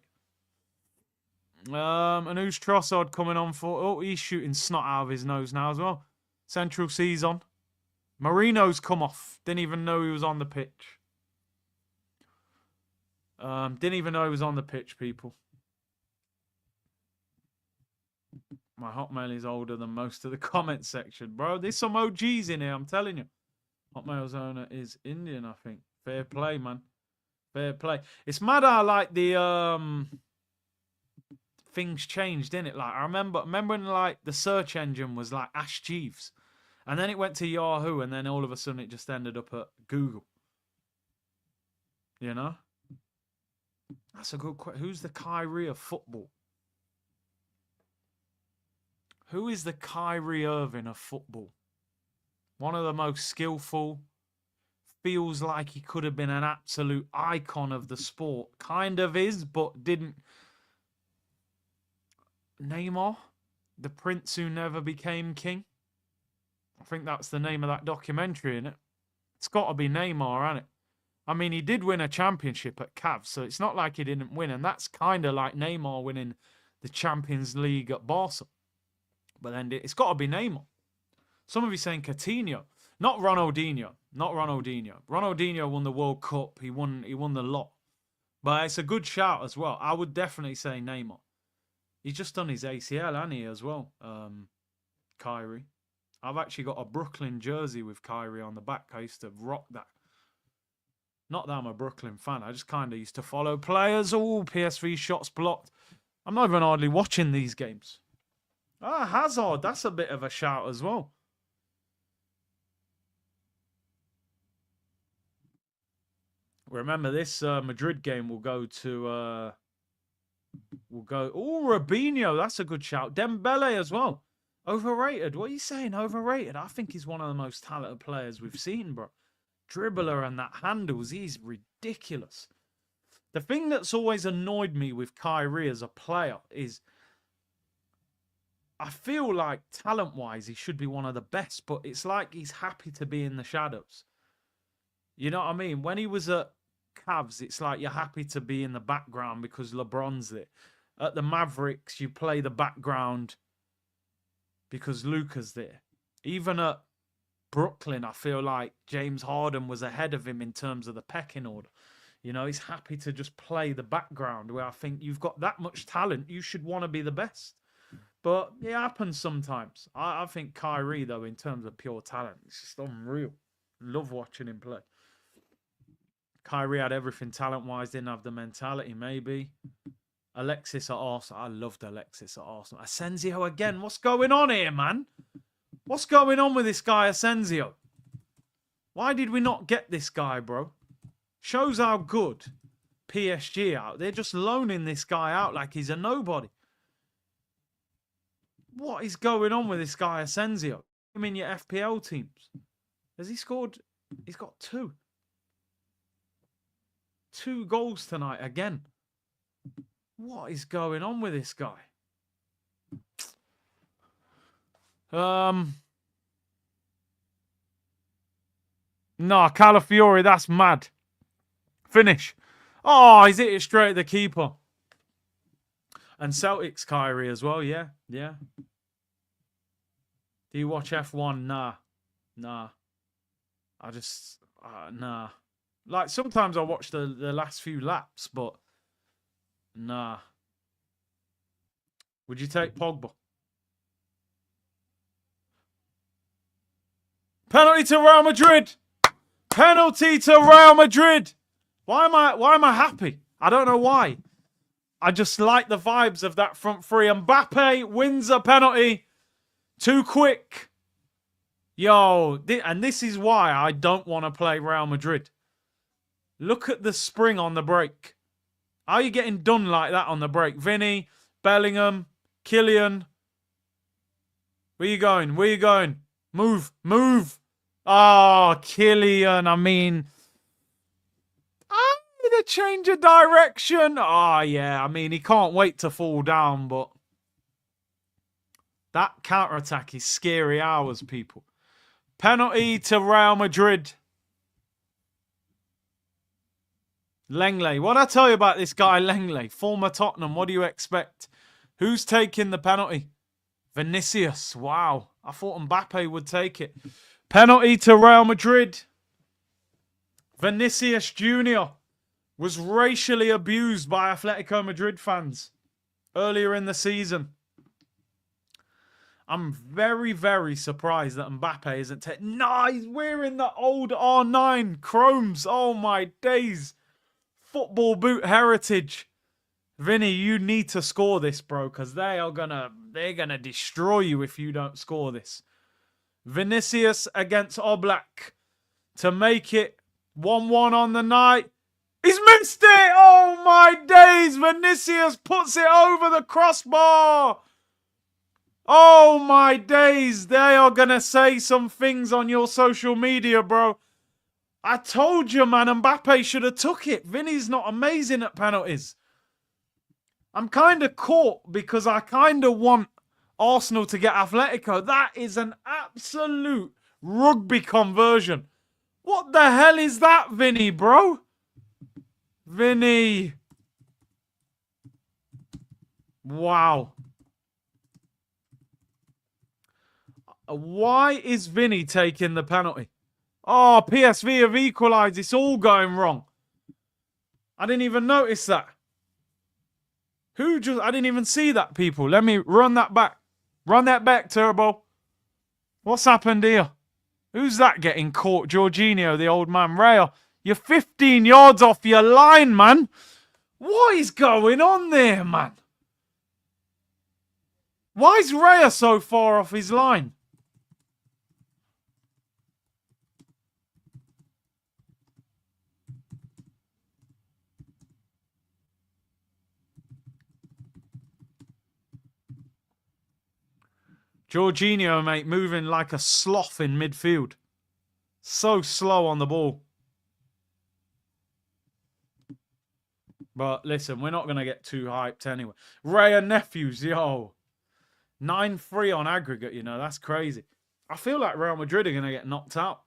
And who's Trossard coming on for? Oh, he's shooting snot out of his nose now as well. Central C's on. Marino's come off. Didn't even know he was on the pitch. Didn't even know he was on the pitch, people. My Hotmail is older than most of the comment section. Bro, there's some OGs in here, I'm telling you. Hotmail's owner is Indian, I think. Fair play, man. Fair play. It's mad how, like, the things changed, didn't it? Like, I remember when, like, the search engine was, like, Ash Jeeves. And then it went to Yahoo, and then all of a sudden it just ended up at Google. You know? That's a good question. Who's the Kyrie of football? Who is the Kyrie Irving of football? One of the most skillful. Feels like he could have been an absolute icon of the sport. Kind of is, but didn't. Neymar? The prince who never became king? I think that's the name of that documentary, isn't it? It's got to be Neymar, hasn't it? I mean, he did win a championship at Cavs, so it's not like he didn't win. And that's kind of like Neymar winning the Champions League at Barca. But then it's got to be Neymar. Some of you saying Coutinho. Not Ronaldinho. Not Ronaldinho. Ronaldinho won the World Cup. He won the lot. But it's a good shout as well. I would definitely say Neymar. He's just done his ACL, hasn't he, as well? Kyrie. I've actually got a Brooklyn jersey with Kyrie on the back. I used to rock that. Not that I'm a Brooklyn fan. I just kind of used to follow players. Oh, PSV shots blocked. I'm not even hardly watching these games. Ah, Hazard. That's a bit of a shout as well. Remember, this Madrid game will go to... Oh, Robinho. That's a good shout. Dembele as well. Overrated. What are you saying? Overrated? I think he's one of the most talented players we've seen, bro. Dribbler and that handles. He's ridiculous. The thing that's always annoyed me with Kyrie as a player is I feel like talent-wise he should be one of the best, but it's like he's happy to be in the shadows. You know what I mean? When he was at Cavs, it's like you're happy to be in the background because LeBron's there. At the Mavericks, you play the background because Luka's there. Even at Brooklyn, I feel like James Harden was ahead of him in terms of the pecking order. You know, he's happy to just play the background where I think you've got that much talent, you should want to be the best. But it happens sometimes. I think Kyrie, though, in terms of pure talent, it's just unreal. Love watching him play. Kyrie had everything talent-wise, didn't have the mentality, maybe. Alexis at Arsenal. I loved Alexis at Arsenal. Asensio again. What's going on here, man? What's going on with this guy, Asensio? Why did we not get this guy, bro? Shows how good PSG are. They're just loaning this guy out like he's a nobody. What is going on with this guy, Asensio? I mean, your FPL teams. Has he scored? He's got 2. 2 goals tonight again. What is going on with this guy? No, Calafiori, that's mad. Finish. Oh, he's hit it straight at the keeper. And Celtics Kyrie as well, yeah. Yeah. Do you watch F1? Nah. I just, nah. Like, sometimes I watch the last few laps, but nah. Would you take Pogba? Penalty to Real Madrid. Penalty to Real Madrid. Why am I happy? I don't know why. I just like the vibes of that front three. Mbappe wins a penalty. Too quick. Yo, and this is why I don't want to play Real Madrid. Look at the spring on the break. How are you getting done like that on the break? Vinny, Bellingham, Kylian. Where you going? Where you going? Move. Oh, Kylian. I mean, I need a change of direction. Oh, yeah. I mean, he can't wait to fall down, but that counter-attack is scary hours, people. Penalty to Real Madrid. Lenglet. What I tell you about this guy, Lenglet? Former Tottenham. What do you expect? Who's taking the penalty? Vinicius. Wow. I thought Mbappe would take it. Penalty to Real Madrid. Vinicius Jr. was racially abused by Atletico Madrid fans earlier in the season. I'm very, very surprised that Mbappe isn't taking... No, he's wearing the old R9 chromes. Oh, my days. Football boot heritage. Vinny, you need to score this, bro, because they're gonna destroy you if you don't score this. Vinicius against Oblak to make it 1-1 on the night. He's missed it! Oh, my days! Vinicius puts it over the crossbar! Oh, my days! They are going to say some things on your social media, bro. I told you, man, Mbappe should have took it. Vinny's not amazing at penalties. I'm kind of caught because I kind of want Arsenal to get Atletico. That is an absolute rugby conversion. What the hell is that, Vinny, bro? Vinny. Wow. Why is Vinny taking the penalty? Oh, PSV have equalised. It's all going wrong. I didn't even notice that. I didn't even see that, people. Let me run that back. Run that back, Turbo. What's happened here? Who's that getting caught? Jorginho, the old man. Raya, you're 15 yards off your line, man. What is going on there, man? Why is Raya so far off his line? Jorginho, mate, moving like a sloth in midfield. So slow on the ball. But listen, we're not going to get too hyped anyway. Raya Nephews, yo. 9-3 on aggregate, you know. That's crazy. I feel like Real Madrid are going to get knocked out.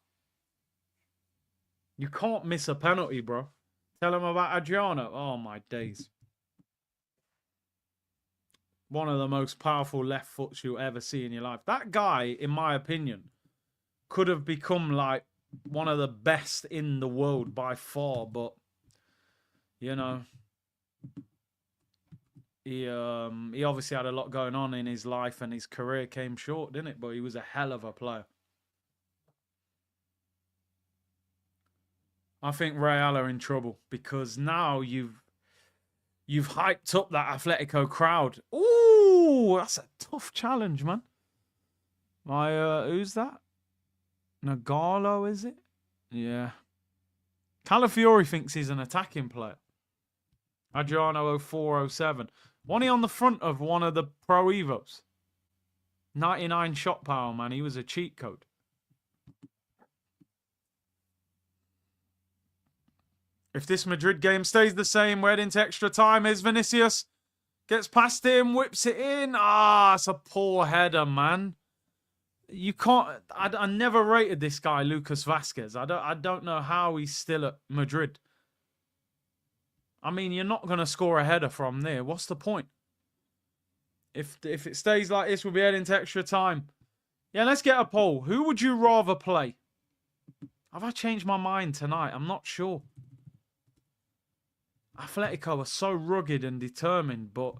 You can't miss a penalty, bro. Tell them about Adriano. Oh, my days. One of the most powerful left foots you'll ever see in your life. That guy, in my opinion, could have become like one of the best in the world by far. But, you know, he obviously had a lot going on in his life and his career came short, didn't it? But he was a hell of a player. I think Real are in trouble because now you've You've hyped up that Atletico crowd. Ooh, that's a tough challenge, man. Who's that? Nagalo, is it? Yeah. Calafiori thinks he's an attacking player. Adriano 0407. Wasn't he on the front of one of the Pro Evos? 99 shot power, man. He was a cheat code. If this Madrid game stays the same, we're into extra time. Here's Vinicius. Gets past him, whips it in. Ah, it's a poor header, man. You can't... I never rated this guy, Lucas Vazquez. I don't know how he's still at Madrid. I mean, you're not going to score a header from there. What's the point? If it stays like this, we'll be heading to extra time. Yeah, let's get a poll. Who would you rather play? Have I changed my mind tonight? I'm not sure. Atletico are so rugged and determined, but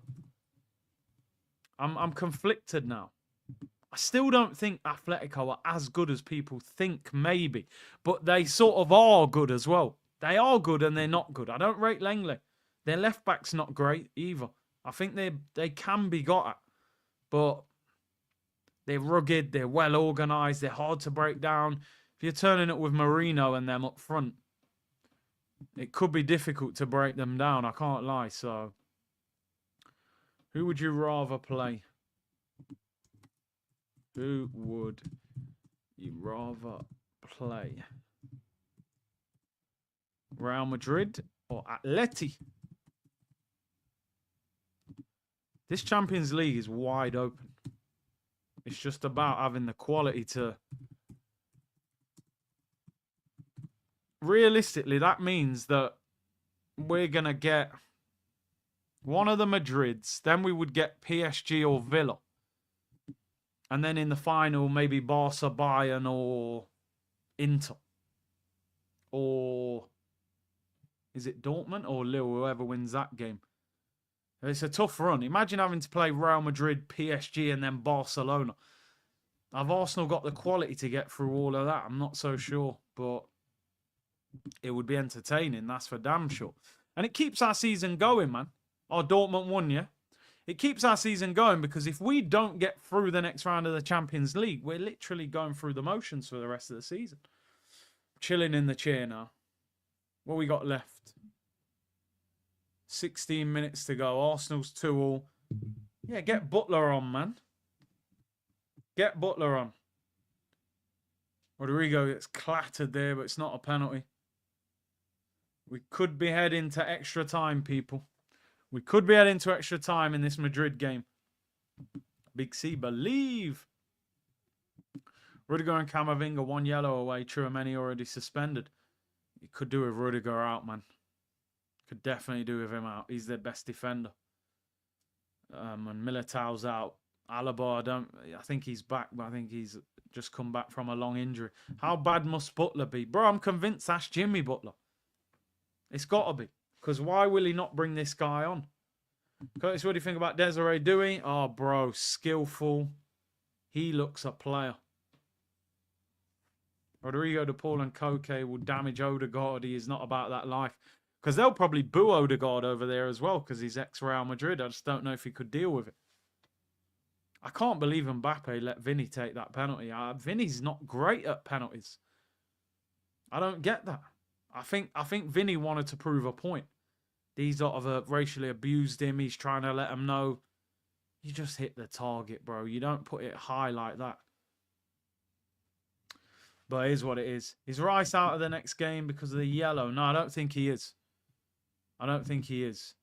I'm conflicted now. I still don't think Atletico are as good as people think, maybe. But they sort of are good as well. They are good and they're not good. I don't rate Langley. Their left back's not great either. I think they can be got at. But they're rugged, they're well organised, they're hard to break down. If you're turning it with Marino and them up front, it could be difficult to break them down, I can't lie. So, who would you rather play? Who would you rather play? Real Madrid or Atleti? This Champions League is wide open. It's just about having the quality to... Realistically, that means that we're going to get one of the Madrids. Then we would get PSG or Villa. And then in the final, maybe Barca, Bayern, or Inter. Or is it Dortmund or Lille, whoever wins that game? It's a tough run. Imagine having to play Real Madrid, PSG, and then Barcelona. Have Arsenal got the quality to get through all of that? I'm not so sure, but it would be entertaining, that's for damn sure. And it keeps our season going, man. Oh, Dortmund won, yeah? It keeps our season going because if we don't get through the next round of the Champions League, we're literally going through the motions for the rest of the season. Chilling in the chair now. What we got left? 16 minutes to go. Arsenal's 2-2. Yeah, get Butler on, man. Get Butler on. Rodrigo gets clattered there, but it's not a penalty. We could be heading to extra time, people. We could be heading to extra time in this Madrid game. Big C, believe. Rudiger and Camavinga, 1 yellow away. Tchouaméni already suspended. You could do with Rudiger out, man. Could definitely do with him out. He's their best defender. And Militao's out. Alaba, I think he's back, but I think he's just come back from a long injury. How bad must Butler be? Bro, I'm convinced that's Jimmy Butler. It's got to be. Because why will he not bring this guy on? Curtis, what do you think about Desiree Dewey? Oh, bro, skillful. He looks a player. Rodrigo De Paul and Koke will damage Odegaard. He is not about that life. Because they'll probably boo Odegaard over there as well because he's ex-Real Madrid. I just don't know if he could deal with it. I can't believe Mbappe let Vinny take that penalty. Vinny's not great at penalties. I don't get that. I think Vinny wanted to prove a point. These lot have racially abused him. He's trying to let them know, you just hit the target, bro. You don't put it high like that. But it is what it is. Is Rice out of the next game because of the yellow? No, I don't think he is. I don't think he is.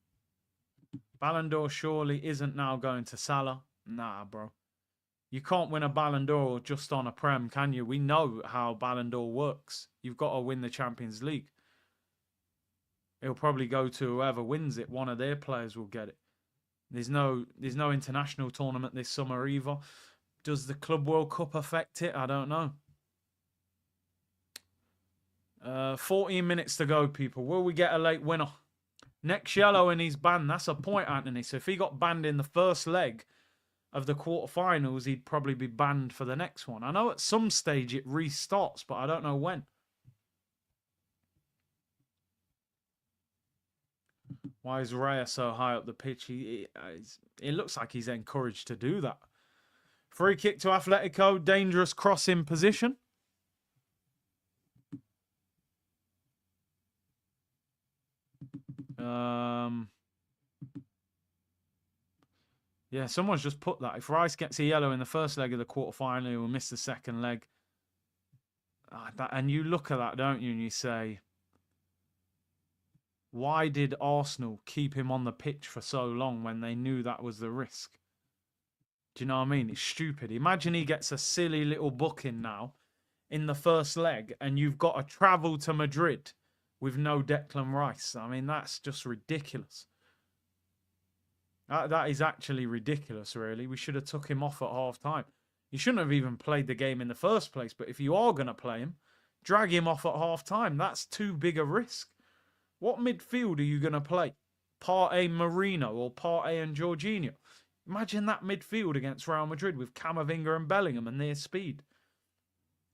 Ballon d'Or surely isn't now going to Salah. Nah, bro. You can't win a Ballon d'Or just on a Prem, can you? We know how Ballon d'Or works. You've got to win the Champions League. It'll probably go to whoever wins it. One of their players will get it. There's no international tournament this summer either. Does the Club World Cup affect it? I don't know. 14 minutes to go, people. Will we get a late winner? Next yellow and he's banned. That's a point, Anthony. So if he got banned in the first leg of the quarterfinals, he'd probably be banned for the next one. I know at some stage it restarts, but I don't know when. Why is Raya so high up the pitch? It looks like he's encouraged to do that. Free kick to Atletico. Dangerous crossing position. Yeah, someone's just put that. If Rice gets a yellow in the first leg of the quarterfinal, he will miss the second leg. And you look at that, don't you, and you say, why did Arsenal keep him on the pitch for so long when they knew that was the risk? Do you know what I mean? It's stupid. Imagine he gets a silly little booking now in the first leg and you've got to travel to Madrid with no Declan Rice. I mean, that's just ridiculous. That is actually ridiculous, really. We should have took him off at half-time. He shouldn't have even played the game in the first place, but if you are going to play him, drag him off at half-time. That's too big a risk. What midfield are you going to play? Partey, Marino, or Partey and Jorginho? Imagine that midfield against Real Madrid with Camavinga and Bellingham and their speed.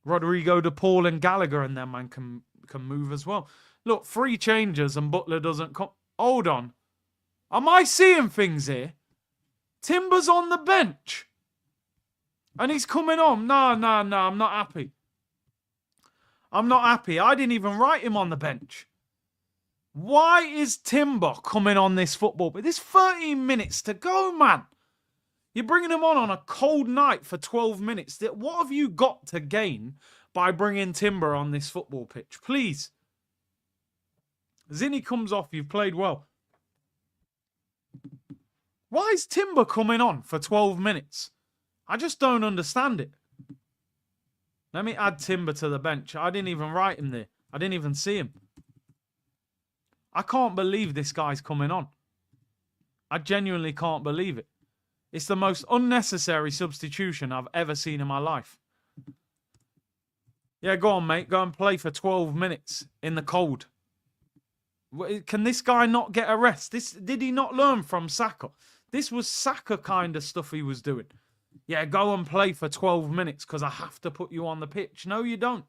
Rodrigo, De Paul and Gallagher and them man can move as well. Look, 3 changes and Butler doesn't come. Hold on. Am I seeing things here? Timber's on the bench. And he's coming on. No, I'm not happy. I'm not happy. I didn't even write him on the bench. Why is Timber coming on this football? But there's 13 minutes to go, man. You're bringing him on a cold night for 12 minutes. What have you got to gain by bringing Timber on this football pitch? Please. Zinni comes off. You've played well. Why is Timber coming on for 12 minutes? I just don't understand it. Let me add Timber to the bench. I didn't even write him there. I didn't even see him. I can't believe this guy's coming on. I genuinely can't believe it. It's the most unnecessary substitution I've ever seen in my life. Yeah, go on, mate. Go and play for 12 minutes in the cold. Can this guy not get a rest? Did he not learn from Saka? This was Saka kind of stuff he was doing. Yeah, go and play for 12 minutes because I have to put you on the pitch. No, you don't.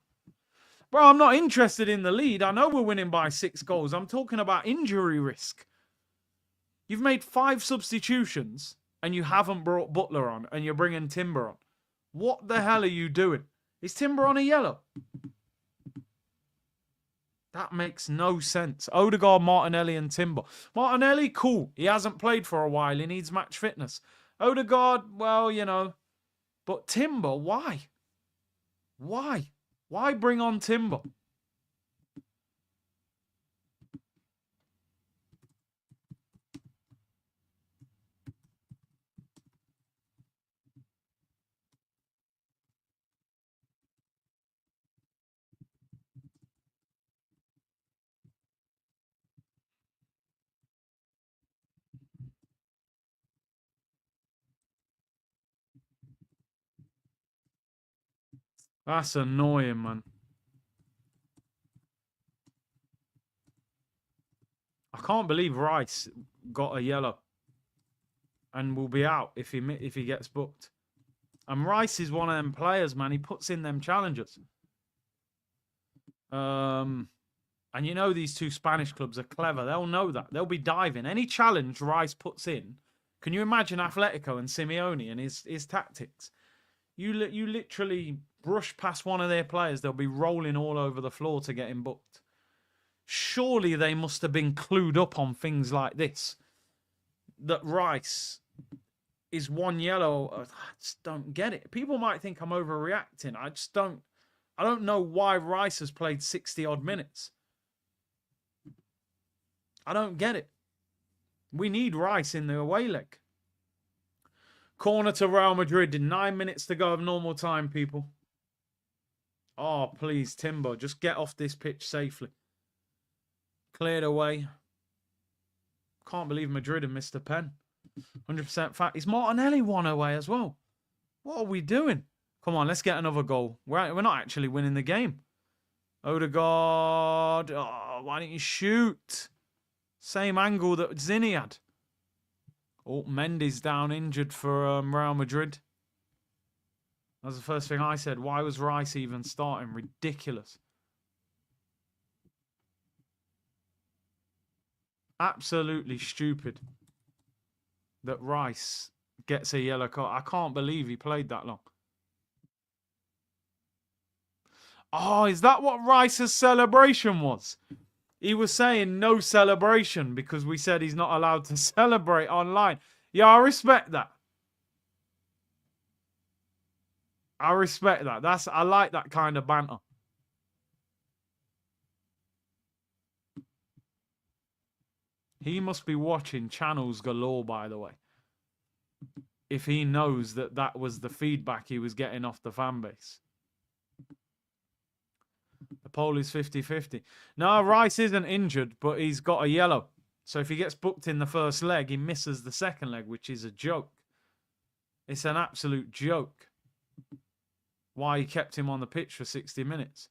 Bro, I'm not interested in the lead. I know we're winning by 6 goals. I'm talking about injury risk. You've made 5 substitutions and you haven't brought Butler on and you're bringing Timber on. What the hell are you doing? Is Timber on a yellow? That makes no sense. Odegaard, Martinelli and Timber. Martinelli, cool. He hasn't played for a while. He needs match fitness. Odegaard, well, you know. But Timber, why? Why? Why bring on Timber? That's annoying, man. I can't believe Rice got a yellow and will be out if he gets booked. And Rice is one of them players, man. He puts in them challenges. And you know these 2 Spanish clubs are clever. They'll know that. They'll be diving. Any challenge Rice puts in, can you imagine Atletico and Simeone and his tactics? You literally brush past one of their players, they'll be rolling all over the floor to get him booked. Surely they must have been clued up on things like this. That Rice is 1 yellow. I just don't get it. People might think I'm overreacting. I don't know why Rice has played 60-odd minutes. I don't get it. We need Rice in the away leg. Corner to Real Madrid in 9 minutes to go of normal time, people. Oh, please, Timber, just get off this pitch safely. Cleared away. Can't believe Madrid have missed a pen. 100% fact. Is Martinelli 1 away as well? What are we doing? Come on, let's get another goal. We're not actually winning the game. Odegaard. Oh, why didn't you shoot? Same angle that Zinni had. Oh, Mendy's down injured for Real Madrid. That was the first thing I said. Why was Rice even starting? Ridiculous. Absolutely stupid that Rice gets a yellow card. I can't believe he played that long. Oh, is that what Rice's celebration was? He was saying no celebration because we said he's not allowed to celebrate online. Yeah, I respect that. I respect that. I like that kind of banter. He must be watching channels galore, by the way. If he knows that that was the feedback he was getting off the fan base. The poll is 50-50. No, Rice isn't injured, but he's got a yellow. So if he gets booked in the first leg, he misses the second leg, which is a joke. It's an absolute joke. Why he kept him on the pitch for 60 minutes.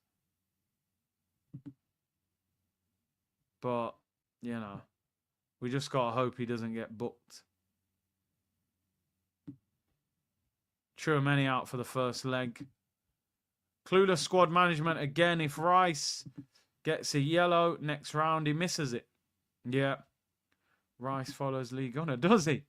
But, you know, we just got to hope he doesn't get booked. Chouameni out for the first leg. Clueless squad management again. If Rice gets a yellow next round, he misses it. Yeah. Rice follows Lee Gunner, does he?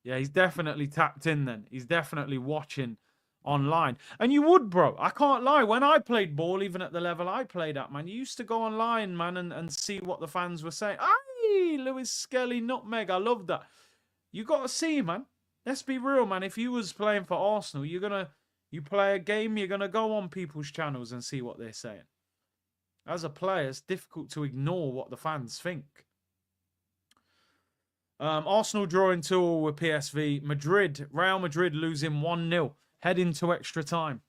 Yeah, he's definitely tapped in then. He's definitely watching online. And you would, bro. I can't lie. When I played ball, even at the level I played at, man, you used to go online, man, and see what the fans were saying. Aye, Lewis Skelly, nutmeg. I love that. You got to see, man. Let's be real, man. If you was playing for Arsenal, you play a game, you're going to go on people's channels and see what they're saying. As a player, it's difficult to ignore what the fans think. Arsenal drawing 2-2 with PSV. Real Madrid losing 1-0. Heading to extra time.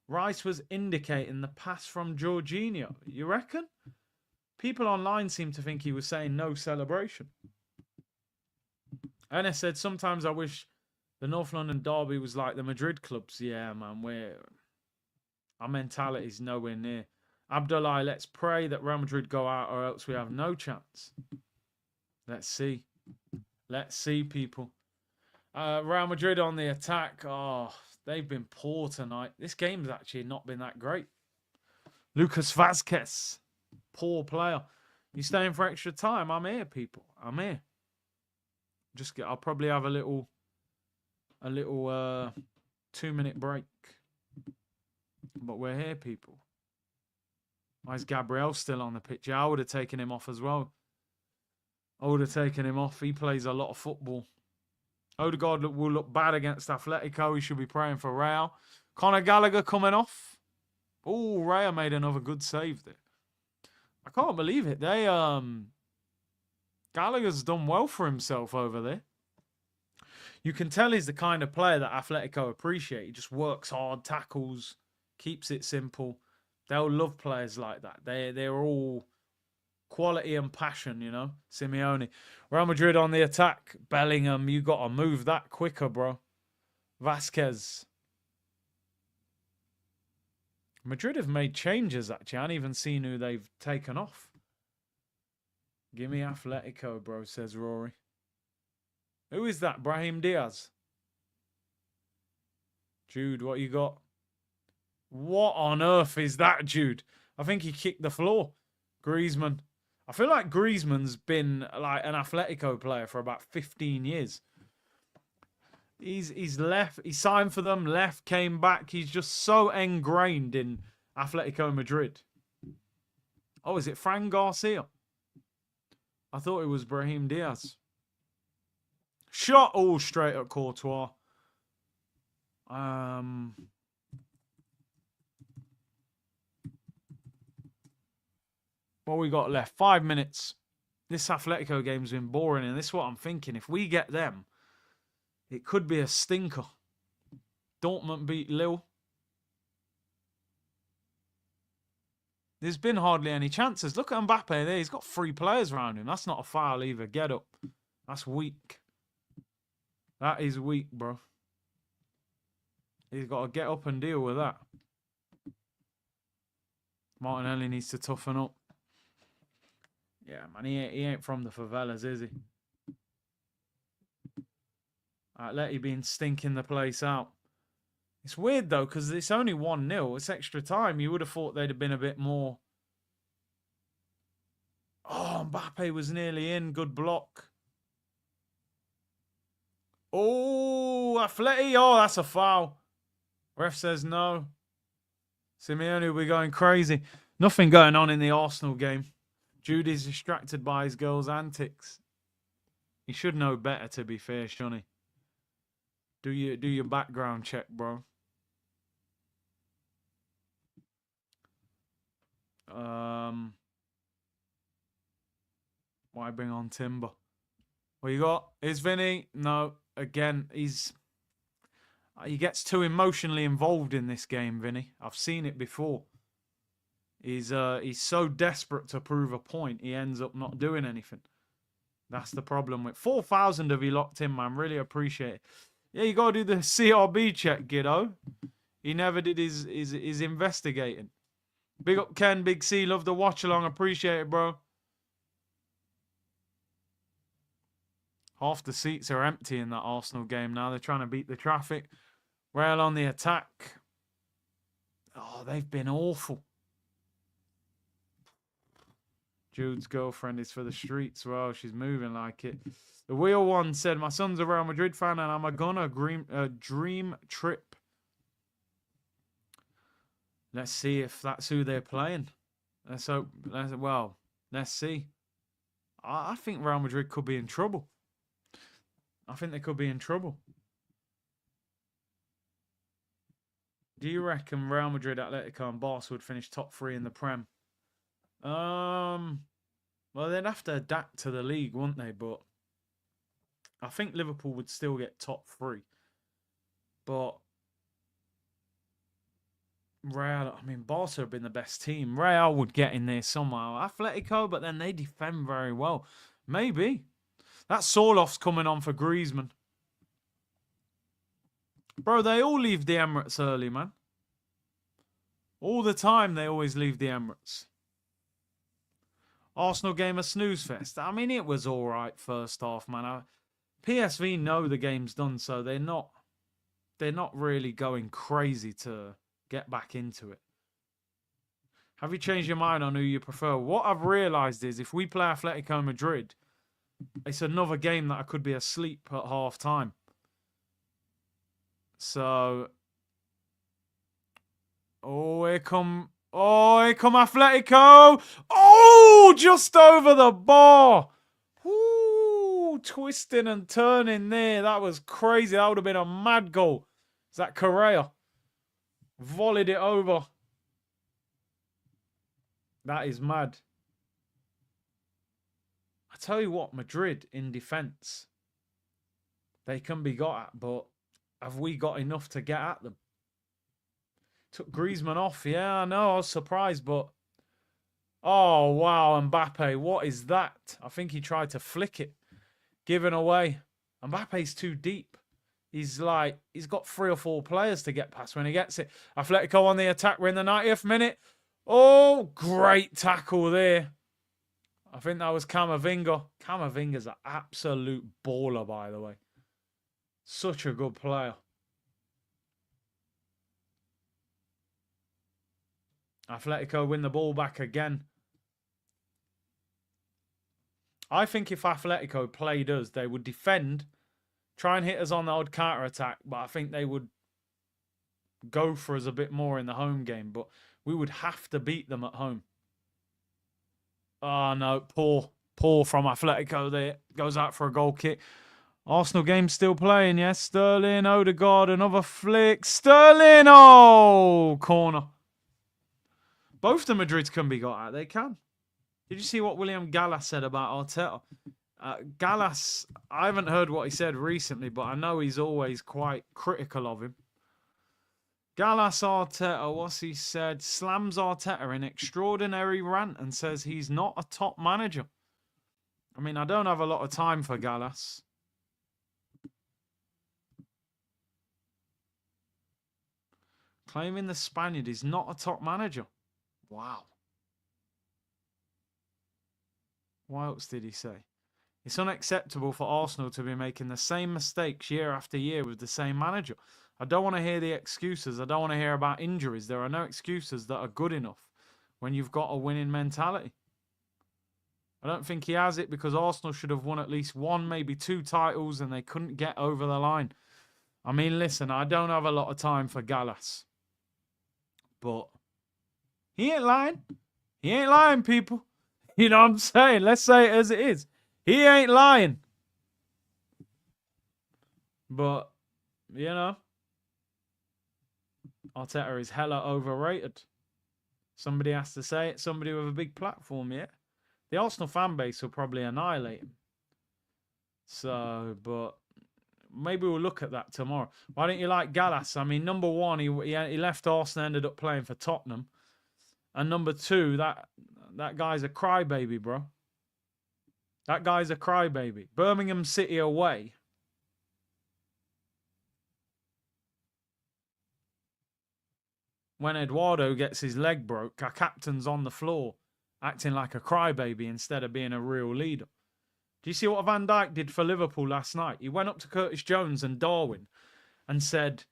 Rice was indicating the pass from Jorginho. You reckon? People online seem to think he was saying no celebration. Ennis said, sometimes I wish the North London derby was like the Madrid clubs. Yeah, man, our mentality's nowhere near. Abdullah, let's pray that Real Madrid go out or else we have no chance. Let's see. Let's see, people. Real Madrid on the attack. Oh, they've been poor tonight. This game's actually not been that great. Lucas Vazquez. Poor player. You staying for extra time? I'm here, people. I'm here. I'll probably have a little 2-minute break. But we're here, people. Why is Gabriel still on the pitch? Yeah, I would have taken him off as well. I would have taken him off. He plays a lot of football. Odegaard will look bad against Atletico. He should be praying for Real. Conor Gallagher coming off. Oh, Raya made another good save there. I can't believe it. Gallagher's done well for himself over there. You can tell he's the kind of player that Atletico appreciate. He just works hard, tackles, keeps it simple. They'll love players like that. They're all quality and passion, you know. Simeone. Real Madrid on the attack. Bellingham, you got to move that quicker, bro. Vasquez. Madrid have made changes, actually. I haven't even seen who they've taken off. Give me Atletico, bro, says Rory. Who is that? Brahim Diaz. Jude, what you got? What on earth is that, Jude? I think he kicked the floor. Griezmann. I feel like Griezmann's been like an Atletico player for about 15 years. He's left. He signed for them, left, came back. He's just so ingrained in Atletico Madrid. Oh, is it Fran Garcia? I thought it was Brahim Diaz. Shot all straight at Courtois. What we got left? 5 minutes. This Atletico game's been boring, and this is what I'm thinking. If we get them, it could be a stinker. Dortmund beat Lille. There's been hardly any chances. Look at Mbappe there. He's got 3 players around him. That's not a foul either. Get up. That's weak. That is weak, bro. He's got to get up and deal with that. Martinelli needs to toughen up. Yeah, man, he ain't from the favelas, is he? Atleti been stinking the place out. It's weird, though, because it's only 1-0. It's extra time. You would have thought they'd have been a bit more... Oh, Mbappe was nearly in. Good block. Oh, Atleti. Oh, that's a foul. Ref says no. Simeone will be going crazy. Nothing going on in the Arsenal game. Judy's distracted by his girl's antics. He should know better, to be fair, shouldn't he? Do your background check, bro. Why bring on Timber? What you got? Is Vinny? No. Again, he gets too emotionally involved in this game, Vinny. I've seen it before. He's so desperate to prove a point, he ends up not doing anything. That's the problem with 4,000 of you locked in, man. Really appreciate it. Yeah, you gotta do the CRB check, kiddo. He never did his investigating. Big up Ken, Big C, love the watch along, appreciate it, bro. Half the seats are empty in that Arsenal game now. They're trying to beat the traffic. Real on the attack. Oh, they've been awful. Jude's girlfriend is for the streets. Well, she's moving like it. The Wheel One said, my son's a Real Madrid fan and I'm gonna dream trip. Let's see if that's who they're playing. Let's hope. Let's see. I think Real Madrid could be in trouble. I think they could be in trouble. Do you reckon Real Madrid, Atletico and Barca would finish top 3 in the Prem? Well, they'd have to adapt to the league, wouldn't they? But I think Liverpool would still get top 3. But Real, I mean, Barca have been the best team. Real would get in there somehow. Atletico, but then they defend very well. Maybe. That Sorloth's coming on for Griezmann. Bro, they all leave the Emirates early, man. All the time, they always leave the Emirates. Arsenal game a snooze fest. I mean, it was all right first half, man. PSV know the game's done, so they're not really going crazy to get back into it. Have you changed your mind on who you prefer? What I've realised is if we play Atletico Madrid, it's another game that I could be asleep at half time. So, here come Atletico. Oh, just over the bar. Ooh, twisting and turning there. That was crazy. That would have been a mad goal. Is that Correa? Volleyed it over. That is mad. I tell you what, Madrid in defence, they can be got at, but have we got enough to get at them? Took Griezmann off. Yeah, I know. I was surprised, but... Oh, wow, Mbappe. What is that? I think he tried to flick it. Given away. Mbappe's too deep. He's got 3 or 4 players to get past when he gets it. Atletico on the attack. We're in the 90th minute. Oh, great tackle there. I think that was Camavinga. Camavinga's an absolute baller, by the way. Such a good player. Atletico win the ball back again. I think if Atletico played us, they would defend, try and hit us on the odd counter-attack, but I think they would go for us a bit more in the home game, but we would have to beat them at home. Oh, no, poor from Atletico there. Goes out for a goal kick. Arsenal game still playing, yes. Sterling, Odegaard, another flick. Sterling, oh, corner. Both the Madrids can be got at. They can. Did you see what William Gallas said about Arteta? Gallas, I haven't heard what he said recently, but I know he's always quite critical of him. Gallas Arteta, what's he said? Slams Arteta in extraordinary rant and says he's not a top manager. I mean, I don't have a lot of time for Gallas. Claiming the Spaniard is not a top manager. Wow. What else did he say? It's unacceptable for Arsenal to be making the same mistakes year after year with the same manager. I don't want to hear the excuses. I don't want to hear about injuries. There are no excuses that are good enough when you've got a winning mentality. I don't think he has it because Arsenal should have won at least one, maybe 2 titles, and they couldn't get over the line. I mean, listen, I don't have a lot of time for Gallas. But he ain't lying. He ain't lying, people. You know what I'm saying? Let's say it as it is. He ain't lying. But, you know, Arteta is hella overrated. Somebody has to say it. Somebody with a big platform, yeah? The Arsenal fan base will probably annihilate him. So, but maybe we'll look at that tomorrow. Why don't you like Gallas? I mean, number one, he left Arsenal, ended up playing for Tottenham. And number two, that guy's a crybaby, bro. That guy's a crybaby. Birmingham City away. When Eduardo gets his leg broke, our captain's on the floor, acting like a crybaby instead of being a real leader. Do you see what Van Dijk did for Liverpool last night? He went up to Curtis Jones and Darwin and said,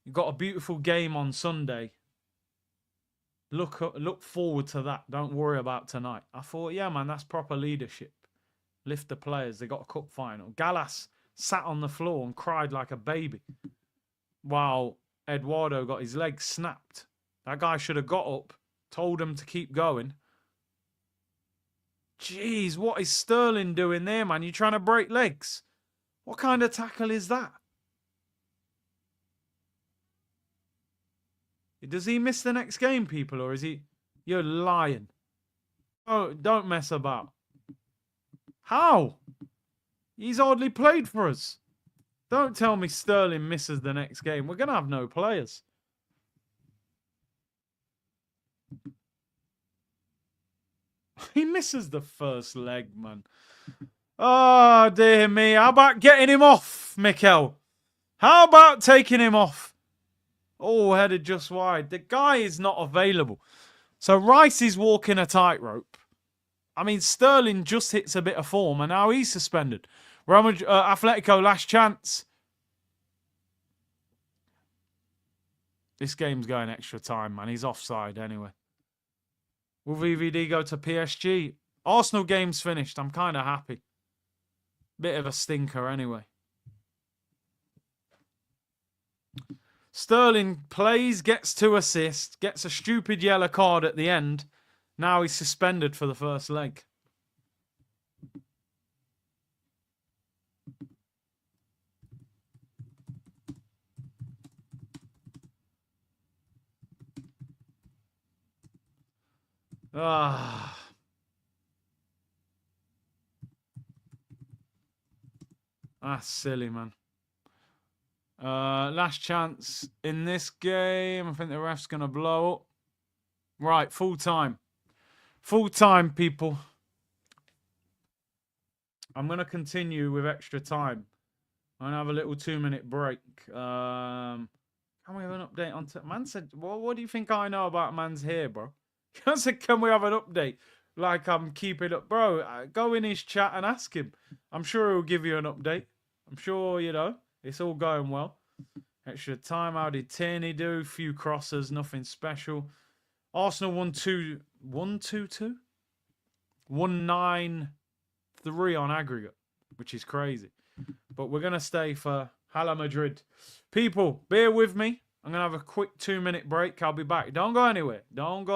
"You've got a beautiful game on Sunday. Look forward to that. Don't worry about tonight." I thought, yeah, man, that's proper leadership. Lift the players. They got a cup final. Gallas sat on the floor and cried like a baby while Eduardo got his leg snapped. That guy should have got up, told him to keep going. Jeez, what is Sterling doing there, man? You trying to break legs? What kind of tackle is that? Does he miss the next game, people, or is he... You're lying. Oh, don't mess about. How? He's hardly played for us. Don't tell me Sterling misses the next game. We're going to have no players. He misses the first leg, man. Oh, dear me. How about getting him off, Mikel? How about taking him off? Oh, headed just wide. The guy is not available. So Rice is walking a tightrope. I mean, Sterling just hits a bit of form, and now he's suspended. Atletico, last chance. This game's going extra time, man. He's offside anyway. Will VVD go to PSG? Arsenal game's finished. I'm kind of happy. Bit of a stinker anyway. Sterling plays, gets 2 assists, gets a stupid yellow card at the end. Now he's suspended for the first leg. Ah. That's silly, man. Last chance in this game. I think the ref's going to blow up. Right, full time. Full time, people. I'm going to continue with extra time. I'm going to have a little 2-minute break. Can we have an update on... Man said, well, what do you think I know about man's hair, bro? I said, can we have an update? Like I'm keeping up. Bro, go in his chat and ask him. I'm sure he'll give you an update. I'm sure, you know, it's all going well. Extra time. How did Tierney do? Few crosses, nothing special. Arsenal 1-2. 1-2-2? 1-9-3 on aggregate, which is crazy. But we're going to stay for Hala Madrid. People, bear with me. I'm going to have a quick 2-minute break. I'll be back. Don't go anywhere. Don't go.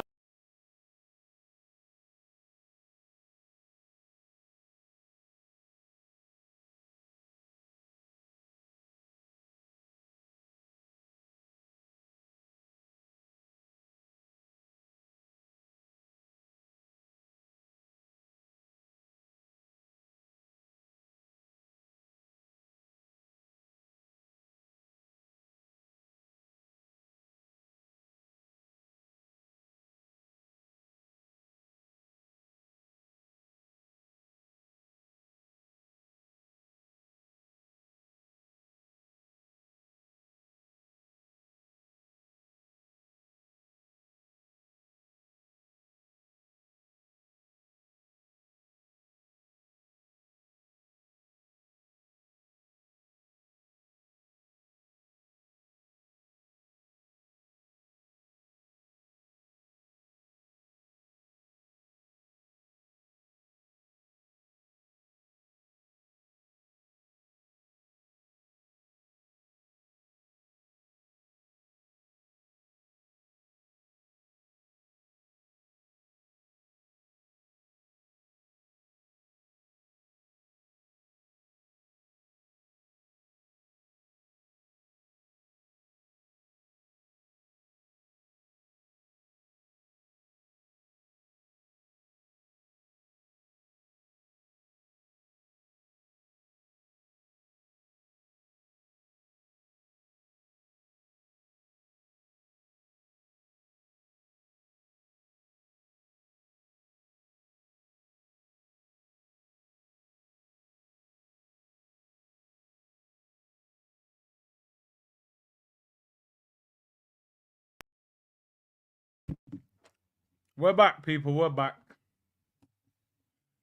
We're back, people. We're back.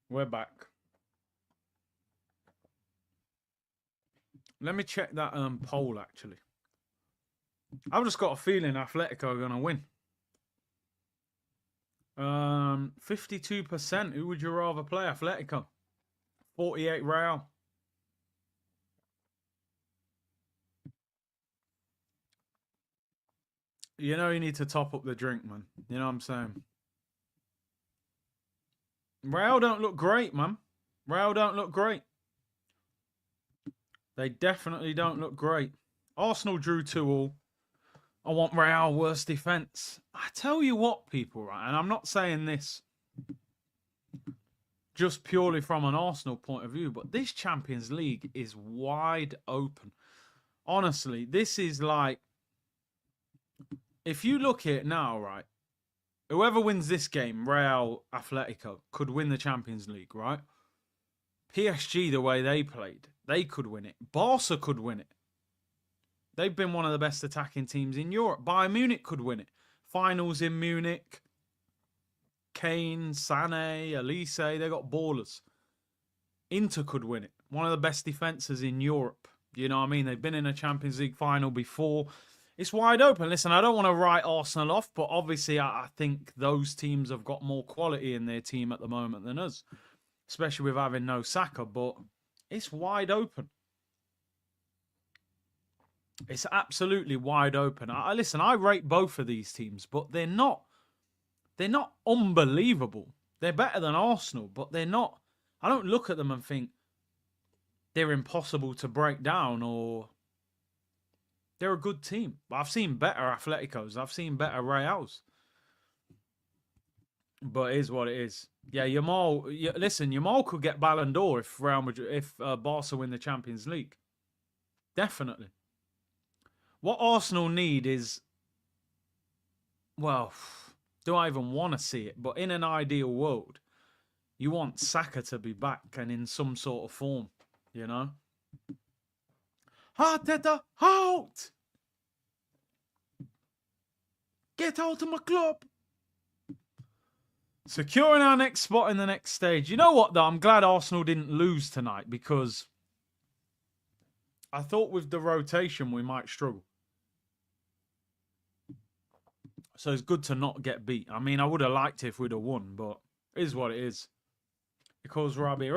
We're back. Let me check that poll, actually. I've just got a feeling Atletico are going to win. 52%. Who would you rather play? Atletico. 48 Real. You know you need to top up the drink, man. You know what I'm saying? Real don't look great, man. Real don't look great. They definitely don't look great. Arsenal drew 2-2. I want Real worst defence. I tell you what, people, right? And I'm not saying this just purely from an Arsenal point of view, but this Champions League is wide open. Honestly, this is like, if you look at it now, right? Whoever wins this game, Real, Atletico, could win the Champions League, right? PSG, the way they played, they could win it. Barca could win it. They've been one of the best attacking teams in Europe. Bayern Munich could win it. Finals in Munich. Kane, Sané, Elise, they got ballers. Inter could win it. One of the best defences in Europe. You know what I mean? They've been in a Champions League final before. It's wide open. Listen, I don't want to write Arsenal off, but obviously I think those teams have got more quality in their team at the moment than us. Especially with having no Saka, but it's wide open. It's absolutely wide open. Listen, I rate both of these teams, but they're not unbelievable. They're better than Arsenal, but they're not. I don't look at them and think they're impossible to break down or they're a good team. But I've seen better Atleticos. I've seen better Reals. But it is what it is. Yeah, Yamal. Listen, Yamal could get Ballon d'Or if Real Madrid, if Barca win the Champions League. Definitely. What Arsenal need is, well, do I even want to see it? But in an ideal world, you want Saka to be back and in some sort of form, you know? Arteta, out! Get out of my club! Securing our next spot in the next stage. You know what, though? I'm glad Arsenal didn't lose tonight because I thought with the rotation we might struggle. So it's good to not get beat. I mean, I would have liked it if we'd have won, but it is what it is. Because Robbie.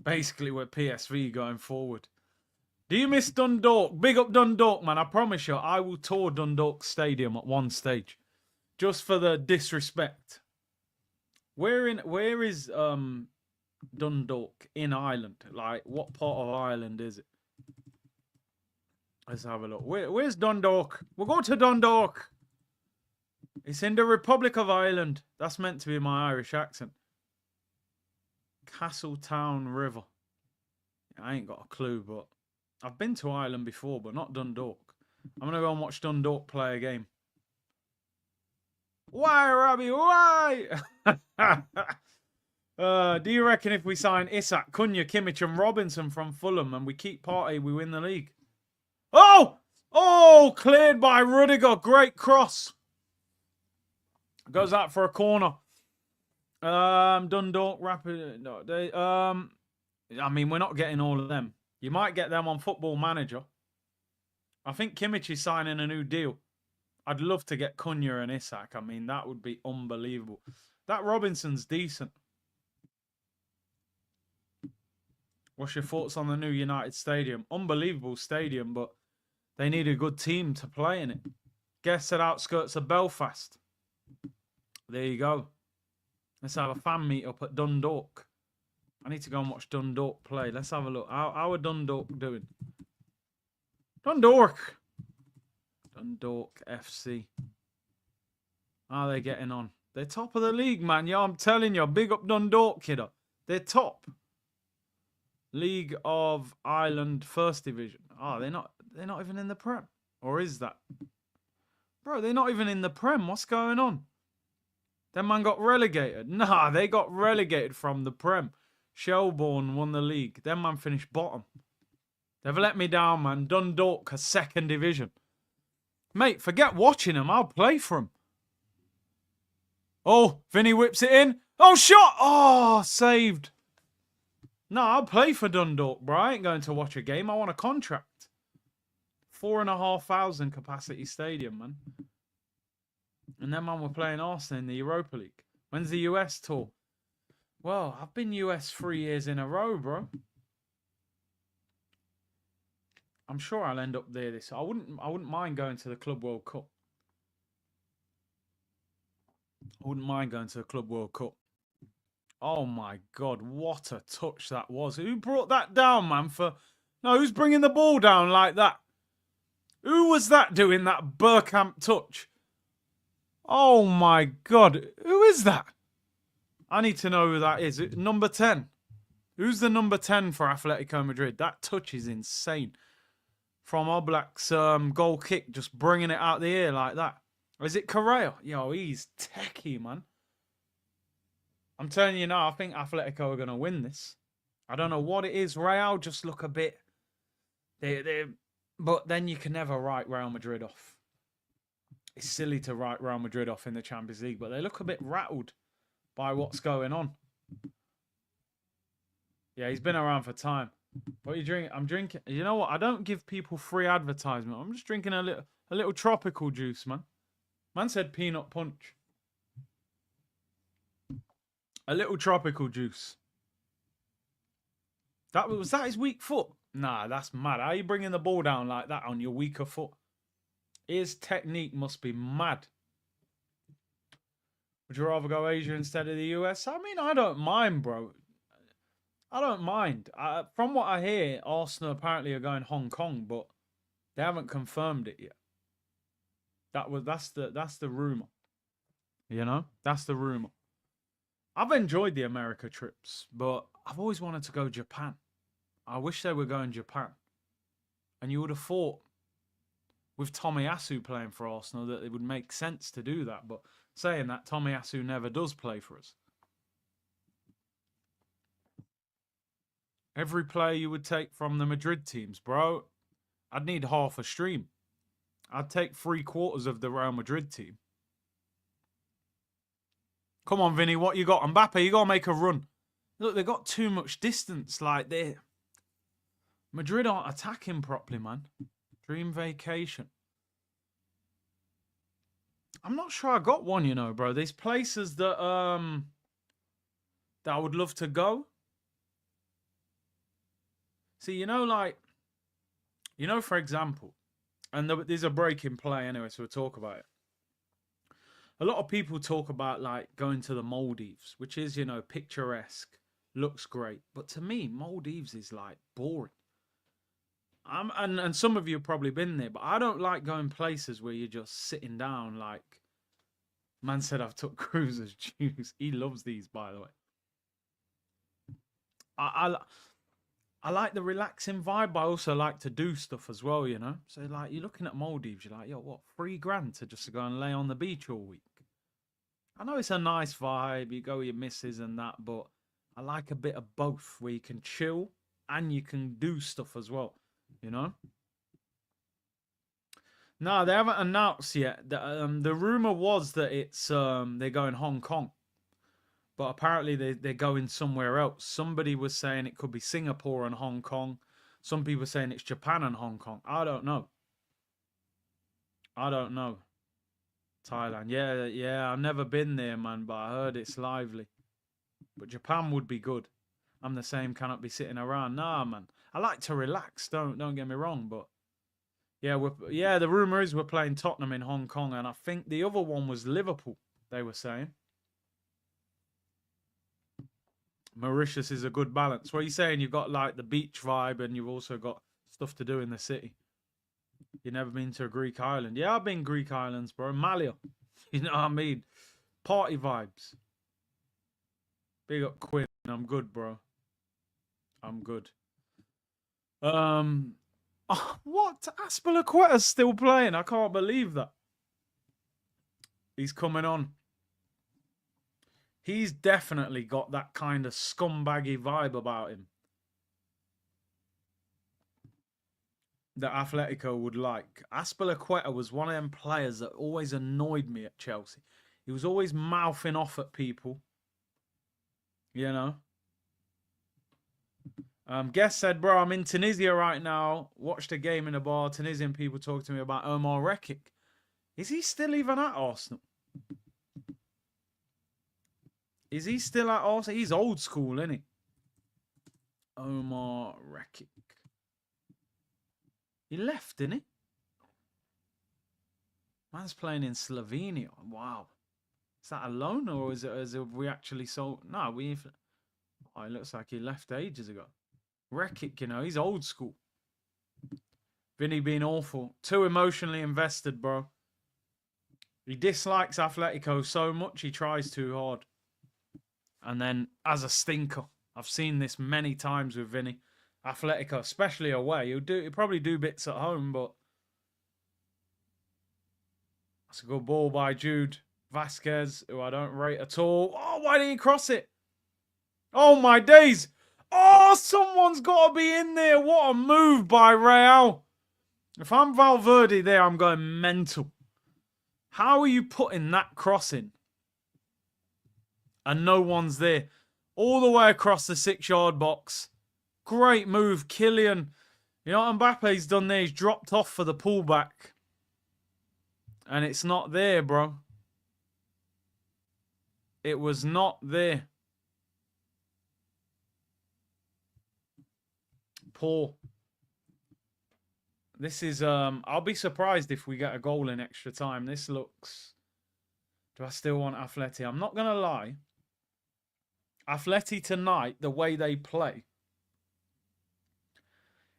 Basically, we're PSV going forward. Do you miss Dundalk? Big up Dundalk, man. I promise you, I will tour Dundalk Stadium at one stage. Just for the disrespect. Where is Dundalk in Ireland? Like, what part of Ireland is it? Let's have a look. Where's Dundalk? We'll go to Dundalk. It's in the Republic of Ireland. That's meant to be my Irish accent. Castletown River. I ain't got a clue, but I've been to Ireland before, but not Dundalk. I'm going to go and watch Dundalk play a game. Why, Robbie? Why? Do you reckon if we sign Isak, Cunha, Kimmich and Robinson from Fulham and we keep Partey, we win the league? Oh! Oh! Cleared by Rudiger. Great cross. Goes out for a corner. Dundalk, Rapid. No, I mean, we're not getting all of them. You might get them on Football Manager. I think Kimmich is signing a new deal. I'd love to get Cunha and Isak. I mean, that would be unbelievable. That Robinson's decent. What's your thoughts on the new United Stadium? Unbelievable stadium, but they need a good team to play in it. Guess at outskirts of Belfast. There you go. Let's have a fan meet up at Dundalk. I need to go and watch Dundalk play. Let's have a look. How are Dundalk doing? Dundalk FC. How are they getting on? They're top of the league, man. Yeah, I'm telling you. Big up Dundalk, kiddo. They're top. League of Ireland First Division. Oh, they're not even in the Prem. Or is that? Bro, they're not even in the Prem. What's going on? Them man got relegated. Nah, they got relegated from the Prem. Shelbourne won the league. Them man finished bottom. They've let me down, man. Dundalk, a second division. Mate, forget watching him. I'll play for him. Oh, Vinny whips it in. Oh, shot! Oh, saved. No, I'll play for Dundalk, bro. I ain't going to watch a game. I want a contract. 4,500 capacity stadium, man. And then, man, we're playing Arsenal in the Europa League. When's the US tour? Well, I've been US 3 years in a row, bro. I'm sure I'll end up there this. I wouldn't mind going to the Club World Cup. I wouldn't mind going to the Club World Cup. Oh my God, what a touch that was. Who brought that down, man? No, who's bringing the ball down like that? Who was that doing that Bergkamp touch? Oh my God, who is that? I need to know who that is. Number 10. Who's the number 10 for Atletico Madrid? That touch is insane. From Oblak's goal kick, just bringing it out the air like that. Or is it Correa? Yo, he's techie, man. I'm telling you now, I think Atletico are going to win this. I don't know what it is. Real just look a bit... But then you can never write Real Madrid off. It's silly to write Real Madrid off in the Champions League, but they look a bit rattled by what's going on. Yeah, he's been around for time. What are you drinking? I'm drinking... You know what? I don't give people free advertisement. I'm just drinking a little tropical juice, man. Man said peanut punch. A little tropical juice. Was that his weak foot? Nah, that's mad. How are you bringing the ball down like that on your weaker foot? His technique must be mad. Would you rather go Asia instead of the US? I mean, I don't mind, bro. I don't mind. From what I hear, Arsenal apparently are going Hong Kong, but they haven't confirmed it yet. That's the rumor. You know, that's the rumor. I've enjoyed the America trips, but I've always wanted to go Japan. I wish they were going Japan. And you would have thought with Tomiyasu playing for Arsenal that it would make sense to do that. But saying that, Tomiyasu never does play for us. Every player you would take from the Madrid teams, bro, I'd need half a stream. I'd take 3/4 of the Real Madrid team. Come on, Vinny, what you got? Mbappe, you got to make a run. Look, they got too much distance. Like, Madrid aren't attacking properly, man. Dream vacation. I'm not sure I got one, you know, bro. There's places that I would love to go. See, you know, like, you know, for example, and there's a break in play anyway, so we'll talk about it. A lot of people talk about, like, going to the Maldives, which is, you know, picturesque, looks great. But to me, Maldives is, like, boring. And some of you have probably been there, but I don't like going places where you're just sitting down, like, man said I've took Cruiser's juice. He loves these, by the way. I like the relaxing vibe, but I also like to do stuff as well, you know? So, like, you're looking at Maldives, you're like, yo, what, $3,000 to just go and lay on the beach all week? I know it's a nice vibe, you go with your missus and that, but I like a bit of both, where you can chill and you can do stuff as well, you know? No, they haven't announced yet. The rumor was that it's they're going Hong Kong. But apparently they're going somewhere else. Somebody was saying it could be Singapore and Hong Kong. Some people are saying it's Japan and Hong Kong. I don't know. I don't know. Thailand. Yeah. I've never been there, man, but I heard it's lively. But Japan would be good. I'm the same, cannot be sitting around. Nah, man. I like to relax. Don't get me wrong, but yeah, the rumor is we're playing Tottenham in Hong Kong, and I think the other one was Liverpool, they were saying. Mauritius is a good balance. What are you saying? You've got, like, the beach vibe and you've also got stuff to do in the city. You've never been to a Greek island? Yeah, I've been Greek islands, bro. Malia. You know what I mean? Party vibes. Big up Quinn. I'm good, bro. I'm good. What? Aspilicueta's still playing. I can't believe that. He's coming on. He's definitely got that kind of scumbaggy vibe about him. that Atletico would like. Azpilicueta was one of them players that always annoyed me at Chelsea. He was always mouthing off at people. You know? Guest said, bro, I'm in Tunisia right now. Watched a game in a bar. Tunisian people talk to me about Omar Rekik. Is he still even at Arsenal? Is he still at Arsenal? He's old school, isn't he? Omar Rekik. He left, didn't he? Man's playing in Slovenia. Wow. Is that a loan or is it we actually sold? No, oh, it looks like he left ages ago. Rekik, you know, he's old school. Vinny being awful. Too emotionally invested, bro. He dislikes Atletico so much he tries too hard. And then as a stinker. I've seen this many times with Vinny. Atletico, especially away. He'll probably do bits at home, but that's a good ball by Jude Vasquez, who I don't rate at all. Oh, why didn't he cross it? Oh, my days. Oh, someone's got to be in there. What a move by Real. If I'm Valverde there, I'm going mental. How are you putting that cross in? And no one's there. All the way across the 6-yard box. Great move, Kylian. You know what Mbappe's done there? He's dropped off for the pullback. And it's not there, bro. It was not there. Poor. This is, I'll be surprised if we get a goal in extra time. This looks... Do I still want Atleti? I'm not going to lie. Atleti tonight, the way they play,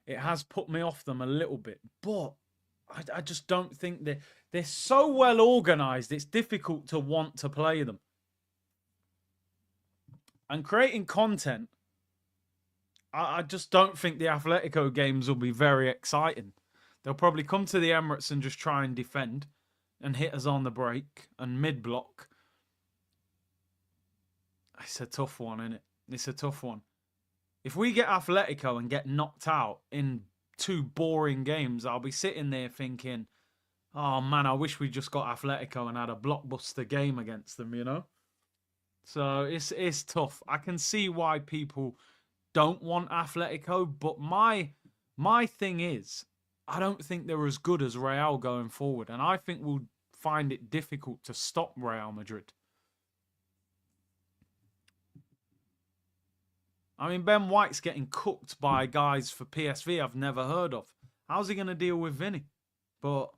it has put me off them a little bit. But I just don't think they're so well organised. It's difficult to want to play them. And creating content, I just don't think the Atletico games will be very exciting. They'll probably come to the Emirates and just try and defend and hit us on the break and mid-block. It's a tough one, isn't it? It's a tough one. If we get Atletico and get knocked out in 2 boring games, I'll be sitting there thinking, oh, man, I wish we just got Atletico and had a blockbuster game against them, you know? So it's tough. I can see why people don't want Atletico, but my thing is, I don't think they're as good as Real going forward, and I think we'll find it difficult to stop Real Madrid. I mean, Ben White's getting cooked by guys for PSV I've never heard of. How's he going to deal with Vinny? But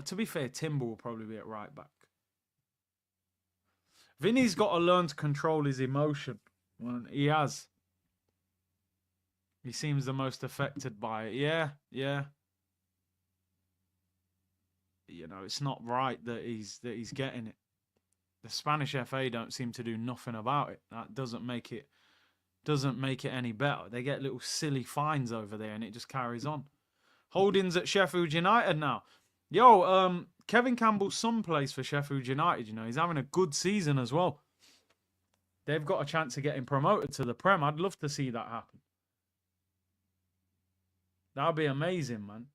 to be fair, Timber will probably be at right back. Vinny's got to learn to control his emotion. Well, he has. He seems the most affected by it. Yeah. You know, it's not right that he's getting it. The Spanish FA don't seem to do nothing about it. That doesn't make it any better. They get little silly fines over there and it just carries on. Holdings at Sheffield United now. Yo, Kevin Campbell's son plays for Sheffield United, you know. He's having a good season as well. They've got a chance of getting promoted to the Prem. I'd love to see that happen. That'd be amazing, man.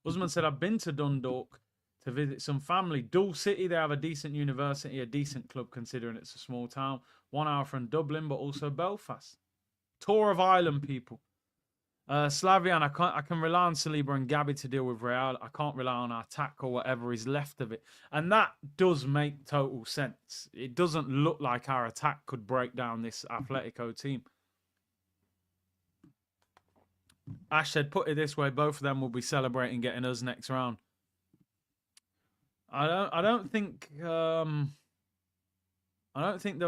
Usman said, I've been to Dundalk to visit some family. Dual City, they have a decent university, a decent club considering it's a small town. 1 hour from Dublin, but also Belfast. Tour of Ireland, people. Slavian, I can rely on Saliba and Gabby to deal with Real. I can't rely on our attack or whatever is left of it. And that does make total sense. It doesn't look like our attack could break down this Atletico team. Ash said, put it this way, both of them will be celebrating getting us next round. I don't think they'll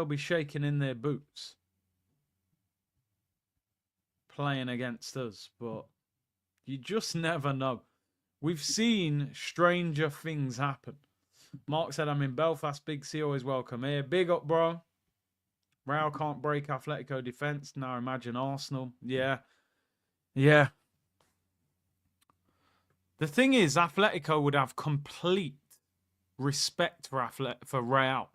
be shaking in their boots playing against us, but you just never know. We've seen stranger things happen. Mark said, I'm in Belfast. Big C, always welcome here. Big up, bro. Real can't break Atletico defence. Now imagine Arsenal. Yeah. The thing is, Atletico would have complete respect for Real.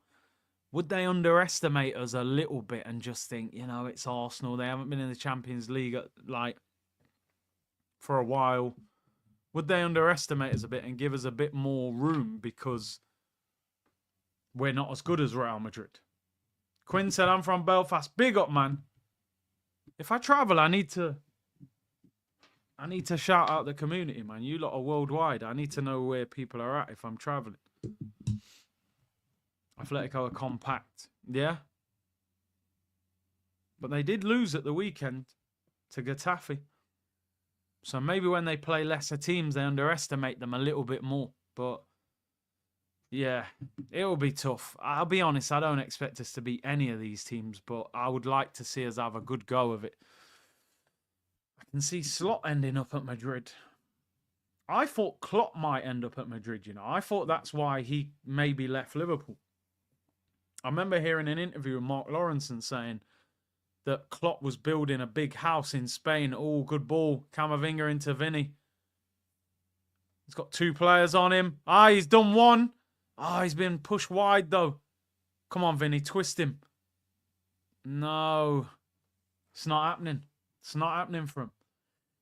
Would they underestimate us a little bit and just think, you know, it's Arsenal. They haven't been in the Champions League. Like, for a while, would they underestimate us a bit and give us a bit more room because we're not as good as Real Madrid? Quinn said, I'm from Belfast. Big up, man. If I travel, I need to shout out the community, man. You lot are worldwide. I need to know where people are at if I'm traveling. Atletico are compact. Yeah. But they did lose at the weekend to Getafe. So maybe when they play lesser teams, they underestimate them a little bit more. But yeah, it will be tough. I'll be honest, I don't expect us to beat any of these teams, but I would like to see us have a good go of it. I can see Slot ending up at Madrid. I thought Klopp might end up at Madrid, you know. I thought that's why he maybe left Liverpool. I remember hearing an interview with Mark Lawrenson saying that Klopp was building a big house in Spain. Oh, good ball. Camavinga into Vinny. He's got 2 players on him. Ah, he's done one. Ah, he's been pushed wide, though. Come on, Vinny, twist him. No. It's not happening. It's not happening for him.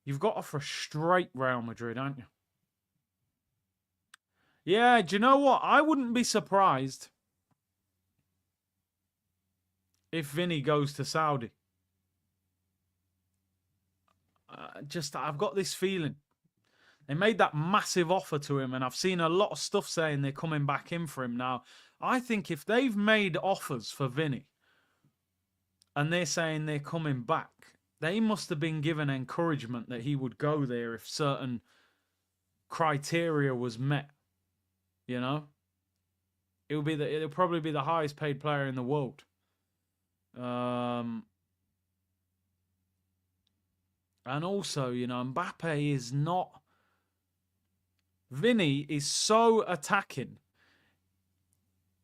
You've got to frustrate Real Madrid, aren't you? Yeah, do you know what? I wouldn't be surprised if Vinny goes to Saudi. I've got this feeling. They made that massive offer to him, and I've seen a lot of stuff saying they're coming back in for him now. I think if they've made offers for Vinny and they're saying they're coming back, they must have been given encouragement that he would go there if certain criteria was met. You know? It'll probably be the highest paid player in the world. And also, you know, Mbappe is not... Vinny is so attacking.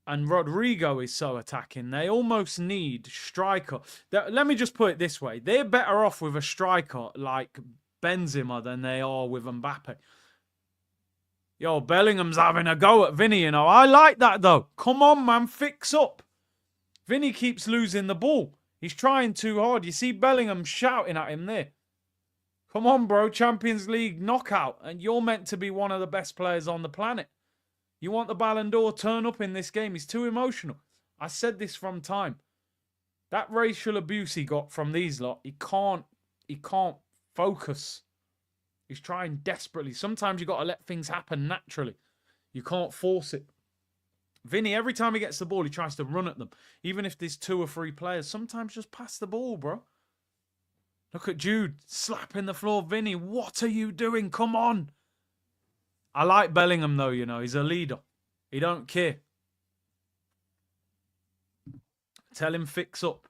And Rodrigo is so attacking. They almost need striker. Let me just put it this way. They're better off with a striker like Benzema than they are with Mbappe. Yo, Bellingham's having a go at Vinny, you know. I like that, though. Come on, man. Fix up. Vinny keeps losing the ball. He's trying too hard. You see Bellingham shouting at him there. Come on, bro. Champions League knockout. And you're meant to be one of the best players on the planet. You want the Ballon d'Or, turn up in this game. He's too emotional. I said this from time. That racial abuse he got from these lot, he can't focus. He's trying desperately. Sometimes you got to let things happen naturally. You can't force it. Vinny, every time he gets the ball, he tries to run at them. Even if there's 2 or 3 players, sometimes just pass the ball, bro. Look at Jude slapping the floor. Vinny, what are you doing? Come on. I like Bellingham, though, you know. He's a leader. He don't care. Tell him fix up.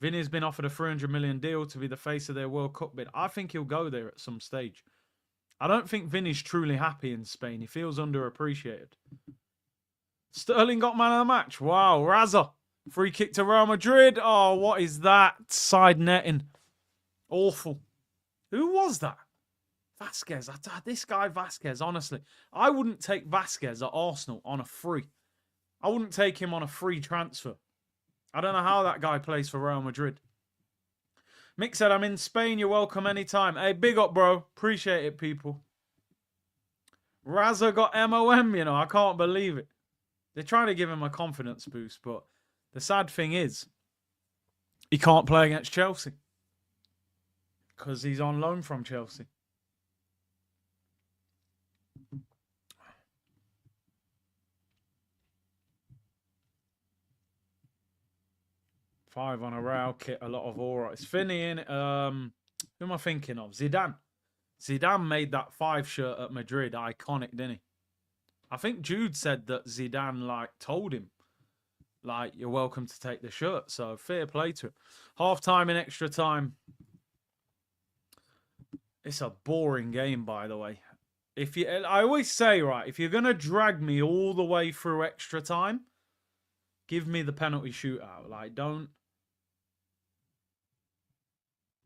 Vinny's been offered a 300 million deal to be the face of their World Cup bid. I think he'll go there at some stage. I don't think Vinny's truly happy in Spain. He feels underappreciated. Sterling got man of the match. Wow, Raza. Free kick to Real Madrid. Oh, what is that? Side netting. Awful. Who was that? Vasquez. This guy Vasquez, honestly. I wouldn't take Vasquez at Arsenal on a free. I wouldn't take him on a free transfer. I don't know how that guy plays for Real Madrid. Mick said, I'm in Spain. You're welcome anytime. Hey, big up, bro. Appreciate it, people. Raza got MOM, you know. I can't believe it. They're trying to give him a confidence boost, but the sad thing is he can't play against Chelsea because he's on loan from Chelsea. Five on a Real kit, a lot of aura. It's Finney in. Who am I thinking of? Zidane. Zidane made that 5 shirt at Madrid iconic, didn't he? I think Jude said that Zidane told him you're welcome to take the shirt. So fair play to him. Half time and extra time. It's a boring game, by the way. I always say, right, if you're gonna drag me all the way through extra time, give me the penalty shootout.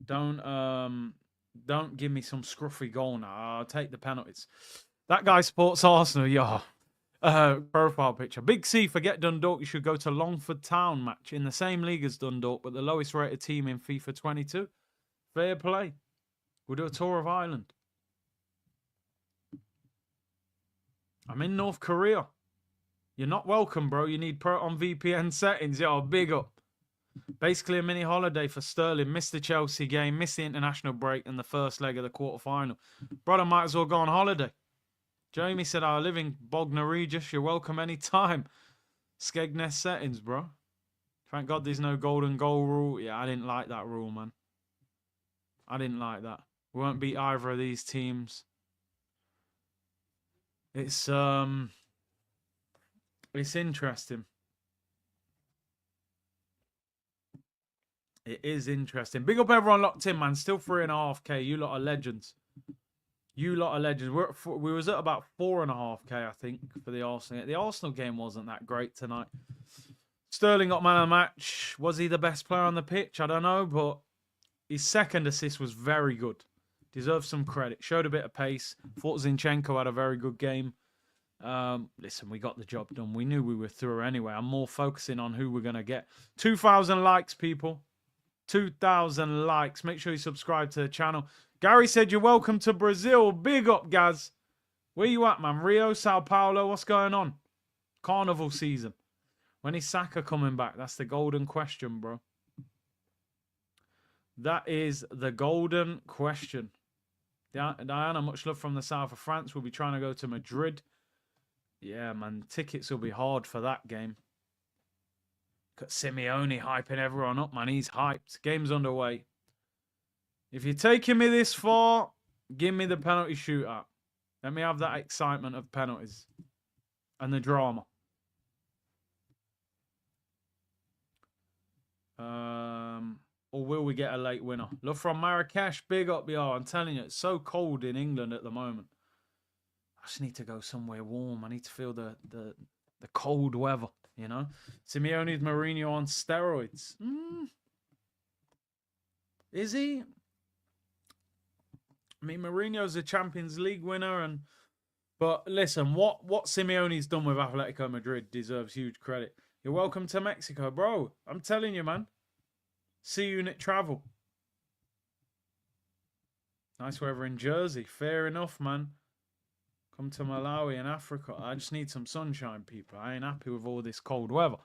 Don't give me some scruffy goal now. I'll take the penalties. That guy supports Arsenal, yeah. Profile picture. Big C, forget Dundalk. You should go to Longford Town match in the same league as Dundalk, but the lowest rated team in FIFA 22. Fair play. We'll do a tour of Ireland. I'm in North Korea. You're not welcome, bro. You need Proton VPN settings. Yo, big up. Basically a mini holiday for Sterling. Missed the Chelsea game, missed the international break and the first leg of the quarterfinal. Brother might as well go on holiday. Jamie said, I live in Bognor Regis. You're welcome anytime. Skegness settings, bro. Thank God there's no golden goal rule. Yeah, I didn't like that rule, man. I didn't like that. We won't beat either of these teams. It's interesting. It is interesting. Big up everyone locked in, man. Still 3.5K. You lot are legends. You lot are legends. We was at about 4.5K, I think, for the Arsenal. The Arsenal game wasn't that great tonight. Sterling got man of the match. Was he the best player on the pitch? I don't know, but his second assist was very good. Deserves some credit. Showed a bit of pace. Thought Zinchenko had a very good game. Listen, we got the job done. We knew we were through anyway. I'm more focusing on who we're going to get. 2,000 likes, people. 2,000 likes. Make sure you subscribe to the channel. Gary said you're welcome to Brazil. Big up, Gaz. Where you at, man? Rio, Sao Paulo? What's going on? Carnival season. When is Saka coming back? That's the golden question, bro. That is the golden question. Diana, much love from the south of France. We'll be trying to go to Madrid. Yeah, man. Tickets will be hard for that game. Got Simeone hyping everyone up, man. He's hyped. Game's underway. If you're taking me this far, give me the penalty shootout. Let me have that excitement of penalties and the drama. Or will we get a late winner? Love from Marrakesh. Big up, yo. I'm telling you, it's so cold in England at the moment. I just need to go somewhere warm. I need to feel the cold weather, you know? Simeone's Mourinho on steroids. Is he? I mean, Mourinho's a Champions League winner, but listen, what Simeone's done with Atletico Madrid deserves huge credit. You're welcome to Mexico, bro. I'm telling you, man. C-Unit travel. Nice weather in Jersey. Fair enough, man. Come to Malawi and Africa. I just need some sunshine, people. I ain't happy with all this cold weather.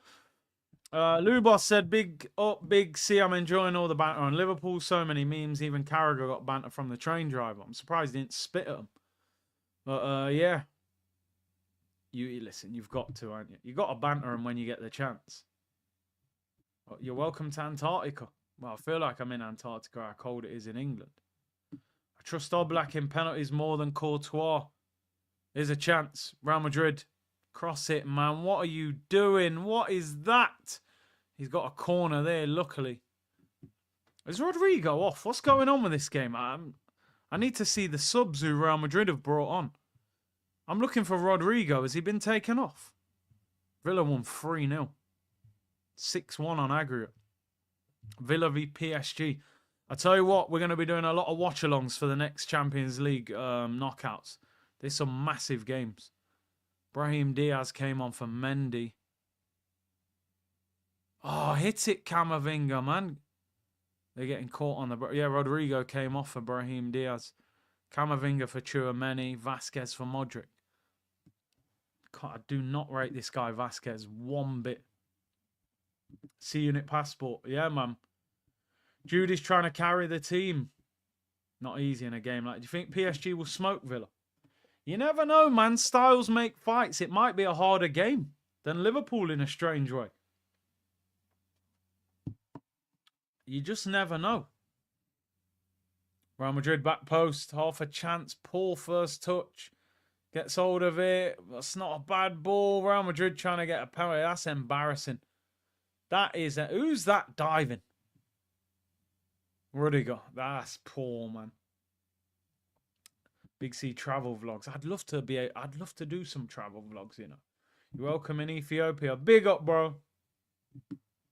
Lubos said, big up, big C. I'm enjoying all the banter on Liverpool. So many memes. Even Carragher got banter from the train driver. I'm surprised he didn't spit at him. But, yeah. You listen, you've got to, aren't you? You've got to banter him when you get the chance. But you're welcome to Antarctica. Well, I feel like I'm in Antarctica, how cold it is in England. I trust Oblak in penalties more than Courtois. There's a chance. Real Madrid. Cross it, man. What are you doing? What is that? He's got a corner there, luckily. Is Rodrigo off? What's going on with this game? I need to see the subs who Real Madrid have brought on. I'm looking for Rodrigo. Has he been taken off? Villa won 3-0. 6-1 on aggregate. Villa v PSG. I tell you what, we're going to be doing a lot of watch-alongs for the next Champions League knockouts. There's some massive games. Brahim Diaz came on for Mendy. Oh, hit it, Camavinga, man. They're getting caught on the... Yeah, Rodrigo came off for Brahim Diaz. Camavinga for Tchouameni. Vasquez for Modric. God, I do not rate this guy, Vasquez, one bit. C-Unit passport. Yeah, man. Judy's trying to carry the team. Not easy in a game like... Do you think PSG will smoke Villa? You never know, man. Styles make fights. It might be a harder game than Liverpool in a strange way. You just never know. Real Madrid back post. Half a chance. Poor first touch. Gets hold of it. That's not a bad ball. Real Madrid trying to get a penalty. That's embarrassing. That is... Who's that diving? Rudiger. That's poor, man. Big C travel vlogs. I'd love to do some travel vlogs, you know. You're welcome in Ethiopia. Big up, bro.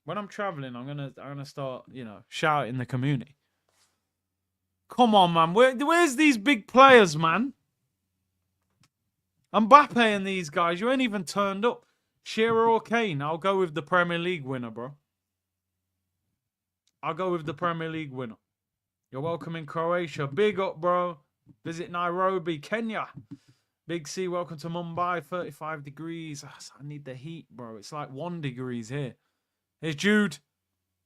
When I'm traveling, I'm gonna start, you know, shouting the community. Come on, man. Where's these big players, man? Mbappe and these guys. You ain't even turned up. Shearer or Kane? I'll go with the Premier League winner, bro. I'll go with the Premier League winner. You're welcome in Croatia. Big up, bro. Visit Nairobi, Kenya. Big C, welcome to Mumbai. 35 degrees. I need the heat, bro. It's like 1 degree here. Here's Jude.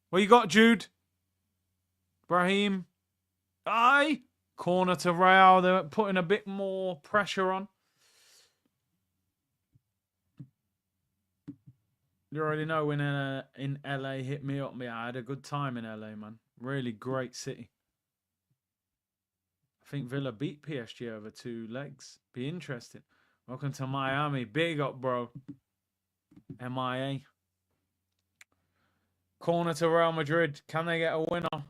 What you got, Jude? Brahim. Aye. Corner to Real. They're putting a bit more pressure on. You already know when in LA, hit me up. I had a good time in LA, man. Really great city. I think Villa beat PSG over 2 legs. Be interesting. Welcome to Miami. Big up, bro. MIA. Corner to Real Madrid. Can they get a winner?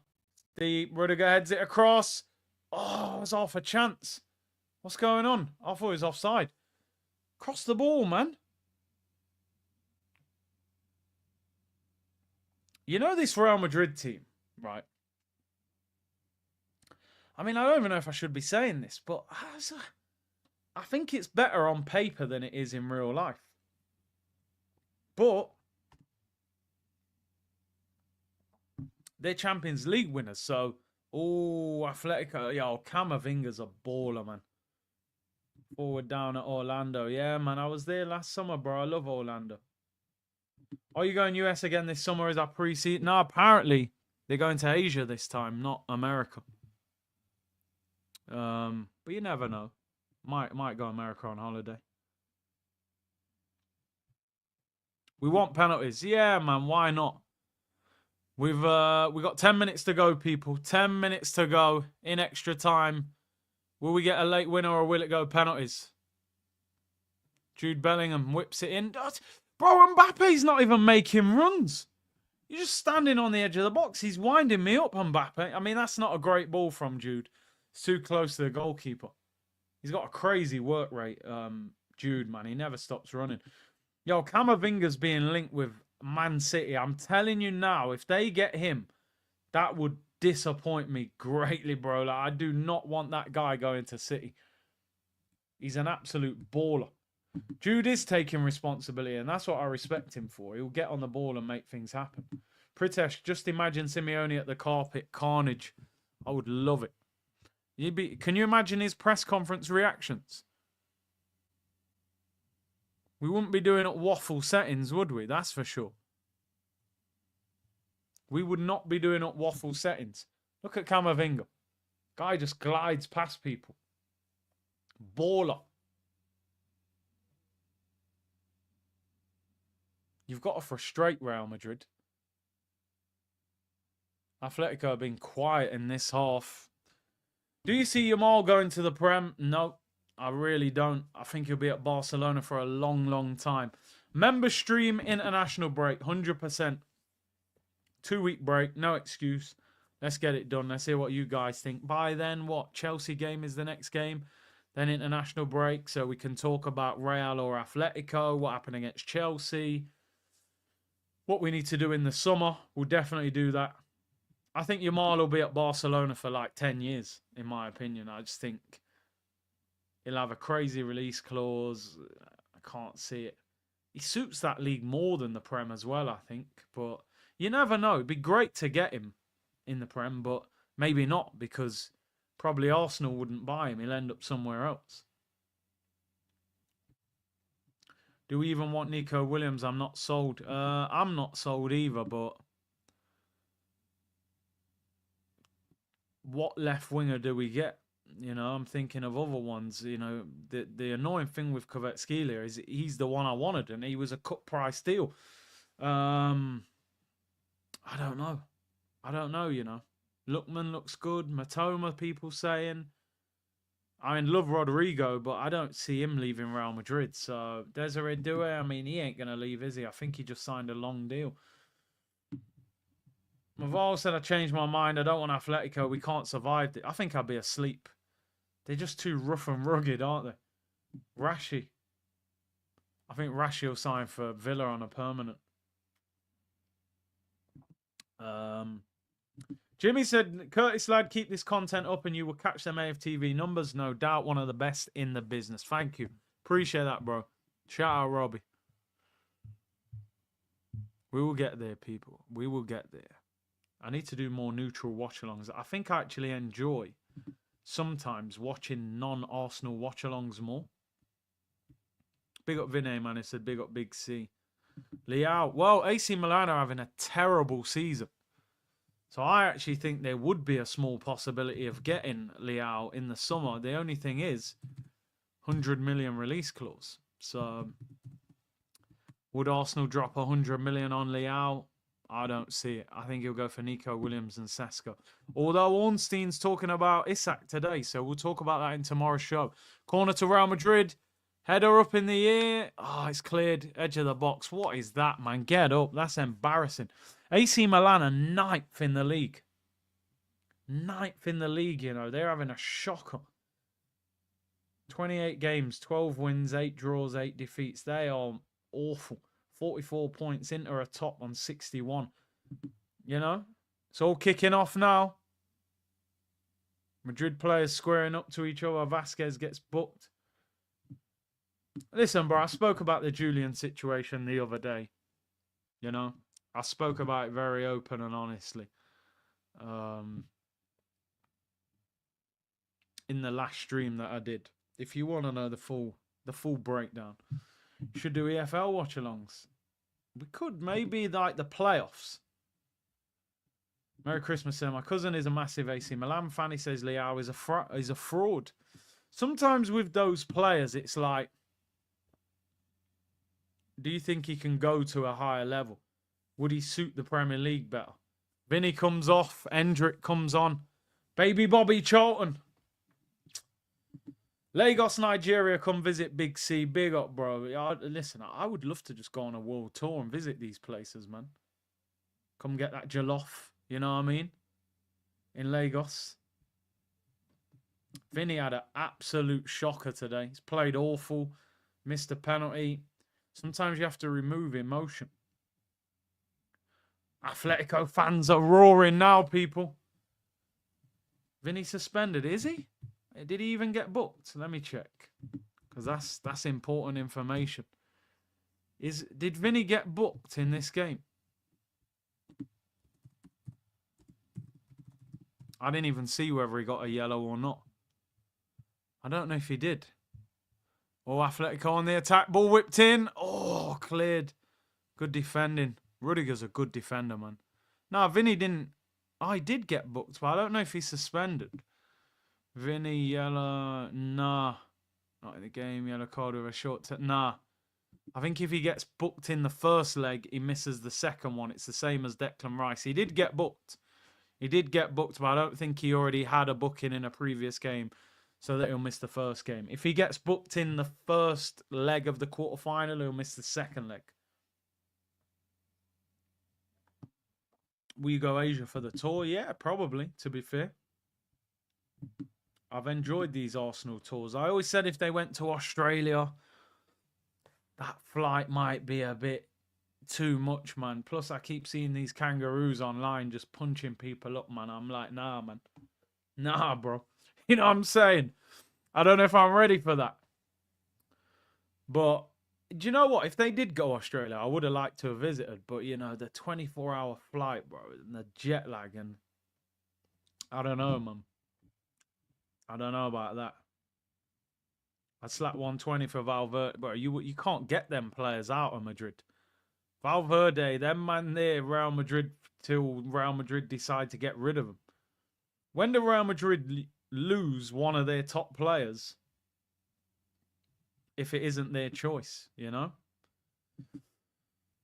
Deep. Rudiger heads it across. Oh, it was off a chance. What's going on? I thought it was offside. Cross the ball, man. You know this Real Madrid team, right? I mean, I don't even know if I should be saying this, but I think it's better on paper than it is in real life. But they're Champions League winners, so Atletico, yo, Camavinga's a baller, man. Forward down at Orlando. Yeah, man, I was there last summer, bro. I love Orlando. Are you going US again this summer as our pre-season? No, apparently they're going to Asia this time, not America. But you never know. Might go America on holiday. We want penalties. Yeah, man, why not? We got 10 minutes to go, people. 10 minutes to go in extra time. Will we get a late winner or will it go penalties? Jude Bellingham whips it in. Bro, Mbappe's not even making runs. You're just standing on the edge of the box. He's winding me up, Mbappe. I mean, that's not a great ball from Jude. It's too close to the goalkeeper. He's got a crazy work rate, Jude, man. He never stops running. Yo, Camavinga's being linked with Man City. I'm telling you now, if they get him, that would disappoint me greatly, bro. Like, I do not want that guy going to City. He's an absolute baller. Jude is taking responsibility, and that's what I respect him for. He'll get on the ball and make things happen. Pritesh, just imagine Simeone at the carpet. Carnage. I would love it. Can you imagine his press conference reactions? We wouldn't be doing it waffle settings, would we? That's for sure. We would not be doing it waffle settings. Look at Camavinga. Guy just glides past people. Baller. You've got to frustrate Real Madrid. Atletico have been quiet in this half. Do you see Yamal going to the Prem? No, I really don't. I think he'll be at Barcelona for a long, long time. Member stream international break, 100%. 2-week break, no excuse. Let's get it done. Let's hear what you guys think. By then, what? Chelsea game is the next game. Then international break, so we can talk about Real or Atletico, what happened against Chelsea, what we need to do in the summer. We'll definitely do that. I think Yamal will be at Barcelona for like 10 years, in my opinion. I just think he'll have a crazy release clause. I can't see it. He suits that league more than the Prem as well, I think. But you never know. It'd be great to get him in the Prem, but maybe not, because probably Arsenal wouldn't buy him. He'll end up somewhere else. Do we even want Nico Williams? I'm not sold. I'm not sold either, but what left winger do we get? You know, I'm thinking of other ones. You know, the annoying thing with Kvaratskhelia is he's the one I wanted, and he was a cut price deal. I don't know. I don't know, you know. Lookman looks good. Matoma, people saying. I mean, love Rodrigo, but I don't see him leaving Real Madrid. So, Desiree Doué, I mean, he ain't going to leave, is he? I think he just signed a long deal. Maval said, I changed my mind. I don't want Atletico. We can't survive it. I think I'd be asleep. They're just too rough and rugged, aren't they? Rashi. I think Rashi will sign for Villa on a permanent. Jimmy said, Curtis lad, keep this content up and you will catch them AFTV numbers. No doubt one of the best in the business. Thank you. Appreciate that, bro. Shout out, Robbie. We will get there, people. We will get there. I need to do more neutral watch-alongs. I think I actually enjoy sometimes watching non-Arsenal watch-alongs more. Big up Vinay, man. He said big up Big C. Leao. Well, AC Milan are having a terrible season. So I actually think there would be a small possibility of getting Leao in the summer. The only thing is 100 million release clause. So would Arsenal drop 100 million on Leao? I don't see it. I think he'll go for Nico Williams and Sesko. Although Ornstein's talking about Isak today, so we'll talk about that in tomorrow's show. Corner to Real Madrid. Header up in the air. Oh, it's cleared. Edge of the box. What is that, man? Get up. That's embarrassing. AC Milan are 9th in the league. 9th in the league, you know. They're having a shocker. 28 games, 12 wins, 8 draws, 8 defeats. They are awful. 44 points. Inter are top on 61. You know? It's all kicking off now. Madrid players squaring up to each other. Vasquez gets booked. Listen, bro, I spoke about the Julian situation the other day. You know? I spoke about it very open and honestly. In the last stream that I did. If you want to know the full breakdown, you should do EFL watch-alongs. We could maybe like the playoffs. Merry Christmas, sir. My cousin is a massive AC Milan fan. He says Leao is a fraud. Sometimes with those players, it's like, do you think he can go to a higher level? Would he suit the Premier League better? Vinny comes off. Endrick comes on. Baby Bobby Charlton. Lagos, Nigeria, come visit Big C. Big up, bro. Listen, I would love to just go on a world tour and visit these places, man. Come get that jollof, you know what I mean? In Lagos. Vinny had an absolute shocker today. He's played awful. Missed a penalty. Sometimes you have to remove emotion. Atletico fans are roaring now, people. Vinny suspended, is he? Did he even get booked? Let me check. Because that's important information. Did Vinny get booked in this game? I didn't even see whether he got a yellow or not. I don't know if he did. Oh, Atletico on the attack. Ball whipped in. Oh, cleared. Good defending. Rudiger's a good defender, man. No, Vinny didn't. Oh, he did get booked, but I don't know if he's suspended. Vinny, yellow. Nah. Not in the game. Yellow card with a short... Nah. I think if he gets booked in the first leg, he misses the second one. It's the same as Declan Rice. He did get booked. He did get booked, but I don't think he already had a booking in a previous game so that he'll miss the first game. If he gets booked in the first leg of the quarterfinal, he'll miss the second leg. Will you go Asia for the tour? Yeah, probably, to be fair. I've enjoyed these Arsenal tours. I always said if they went to Australia, that flight might be a bit too much, man. Plus, I keep seeing these kangaroos online just punching people up, man. I'm like, nah, man. Nah, bro. You know what I'm saying? I don't know if I'm ready for that. But, do you know what? If they did go Australia, I would have liked to have visited. But, you know, the 24-hour flight, bro, and the jet lag, and I don't know, man. I don't know about that. I'd slap 120 for Valverde. Bro, you can't get them players out of Madrid. Valverde, them man there, Real Madrid, till Real Madrid decide to get rid of them. When do Real Madrid lose one of their top players if it isn't their choice, you know?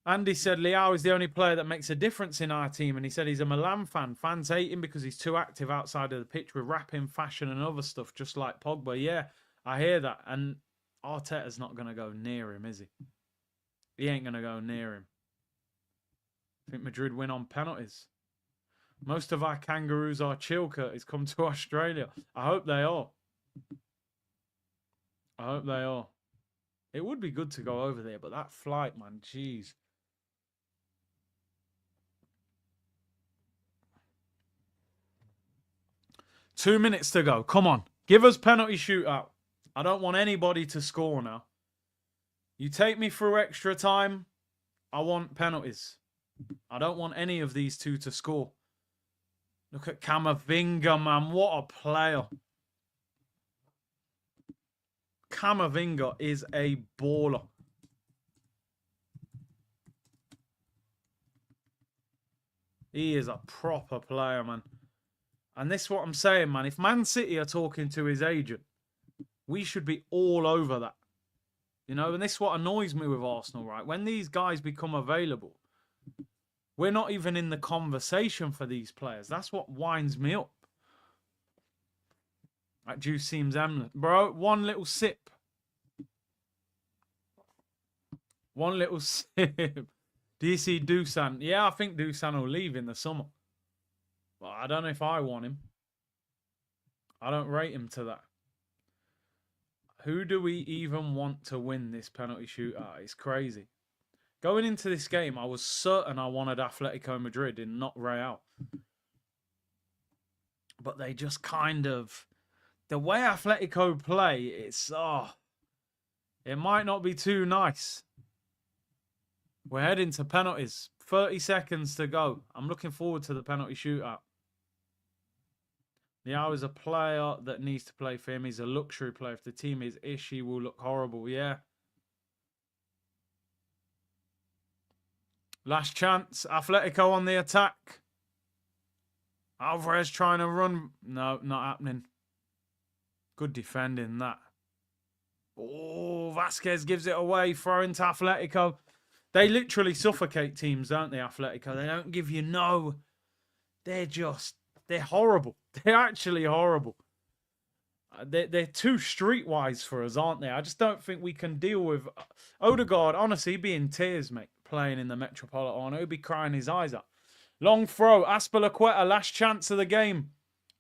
Andy said Leao is the only player that makes a difference in our team, and he said he's a Milan fan. Fans hate him because he's too active outside of the pitch with rapping, fashion, and other stuff, just like Pogba. Yeah, I hear that. And Arteta's not going to go near him, is he? He ain't going to go near him. I think Madrid win on penalties. Most of our kangaroos are chill, Curtis, come to Australia. I hope they are. I hope they are. It would be good to go over there, but that flight, man, jeez. Two minutes to go. Come on. Give us penalty shootout. I don't want anybody to score now. You take me through extra time. I want penalties. I don't want any of these two to score. Look at Camavinga, man. What a player. Camavinga is a baller. He is a proper player, man. And this is what I'm saying, man. If Man City are talking to his agent, we should be all over that. You know, and this is what annoys me with Arsenal, right? When these guys become available, we're not even in the conversation for these players. That's what winds me up. That juice seems eminent. Bro, one little sip. One little sip. Do you see Dusan? Yeah, I think Dusan will leave in the summer. But I don't know if I want him. I don't rate him to that. Who do we even want to win this penalty shootout? It's crazy. Going into this game, I was certain I wanted Atletico Madrid and not Real. But they just kind of... The way Atletico play, it's... it might not be too nice. We're heading to penalties. 30 seconds to go. I'm looking forward to the penalty shootout. Leao is a player that needs to play for him. He's a luxury player. If the team is ish, he will look horrible. Yeah. Last chance. Atletico on the attack. Alvarez trying to run. No, not happening. Good defending that. Oh, Vasquez gives it away. Throw into Atletico. They literally suffocate teams, don't they, Atletico? They don't give you no... They're horrible. They're actually horrible. They're too streetwise for us, aren't they? I just don't think we can deal with... Odegaard, honestly, he'd be in tears, mate, playing in the Metropolitano. He'd be crying his eyes out. Long throw. Azpilicueta, last chance of the game.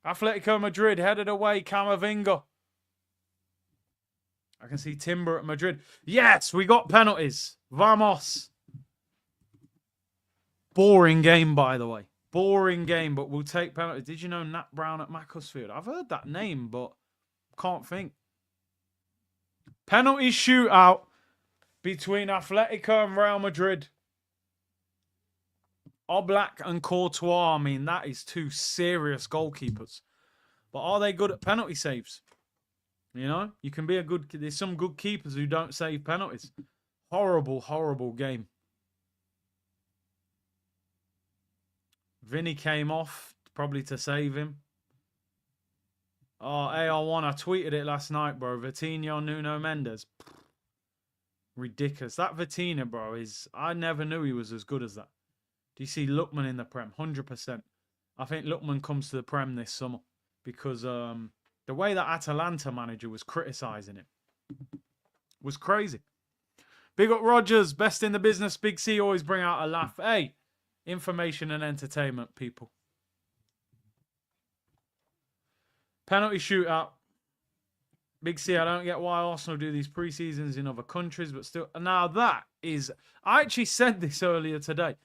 Atletico Madrid headed away. Camavinga. I can see Timber at Madrid. Yes, we got penalties. Vamos. Boring game, by the way. Boring game, but we'll take penalties. Did you know Nat Brown at Macclesfield? I've heard that name, but can't think. Penalty shootout between Atletico and Real Madrid. Oblak and Courtois. I mean, that is two serious goalkeepers. But are they good at penalty saves? You know, you can be a good... There's some good keepers who don't save penalties. Horrible, horrible game. Vinny came off, probably to save him. Oh, AR1, I tweeted it last night, bro. Vitinho, Nuno Mendes. Ridiculous. That Vitinho, bro, is... I never knew he was as good as that. Do you see Lookman in the Prem? 100%. I think Lookman comes to the Prem this summer. Because the way that Atalanta manager was criticising him was crazy. Big up Rogers, best in the business. Big C always bring out a laugh. Hey, information and entertainment, people. Penalty shootout. Big C, I don't get why Arsenal do these pre-seasons in other countries, but still. Now that is... I actually said this earlier today.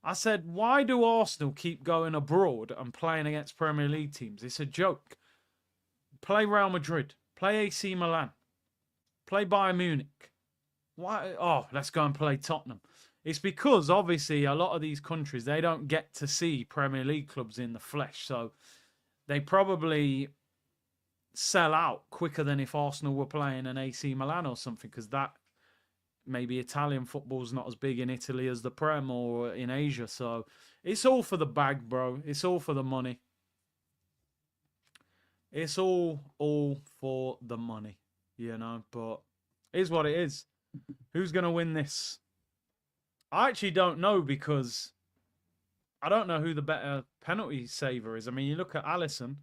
I said, why do Arsenal keep going abroad and playing against Premier League teams? It's a joke. Play Real Madrid. Play AC Milan. Play Bayern Munich. Why? Oh, let's go and play Tottenham. It's because, obviously, a lot of these countries, they don't get to see Premier League clubs in the flesh. So they probably sell out quicker than if Arsenal were playing an AC Milan or something, because that... Maybe Italian football's not as big in Italy as the Prem or in Asia. So it's all for the bag, bro. It's all for the money. It's all for the money, you know. But it is what it is. Who's going to win this? I actually don't know, because I don't know who the better penalty saver is. I mean, you look at Alisson.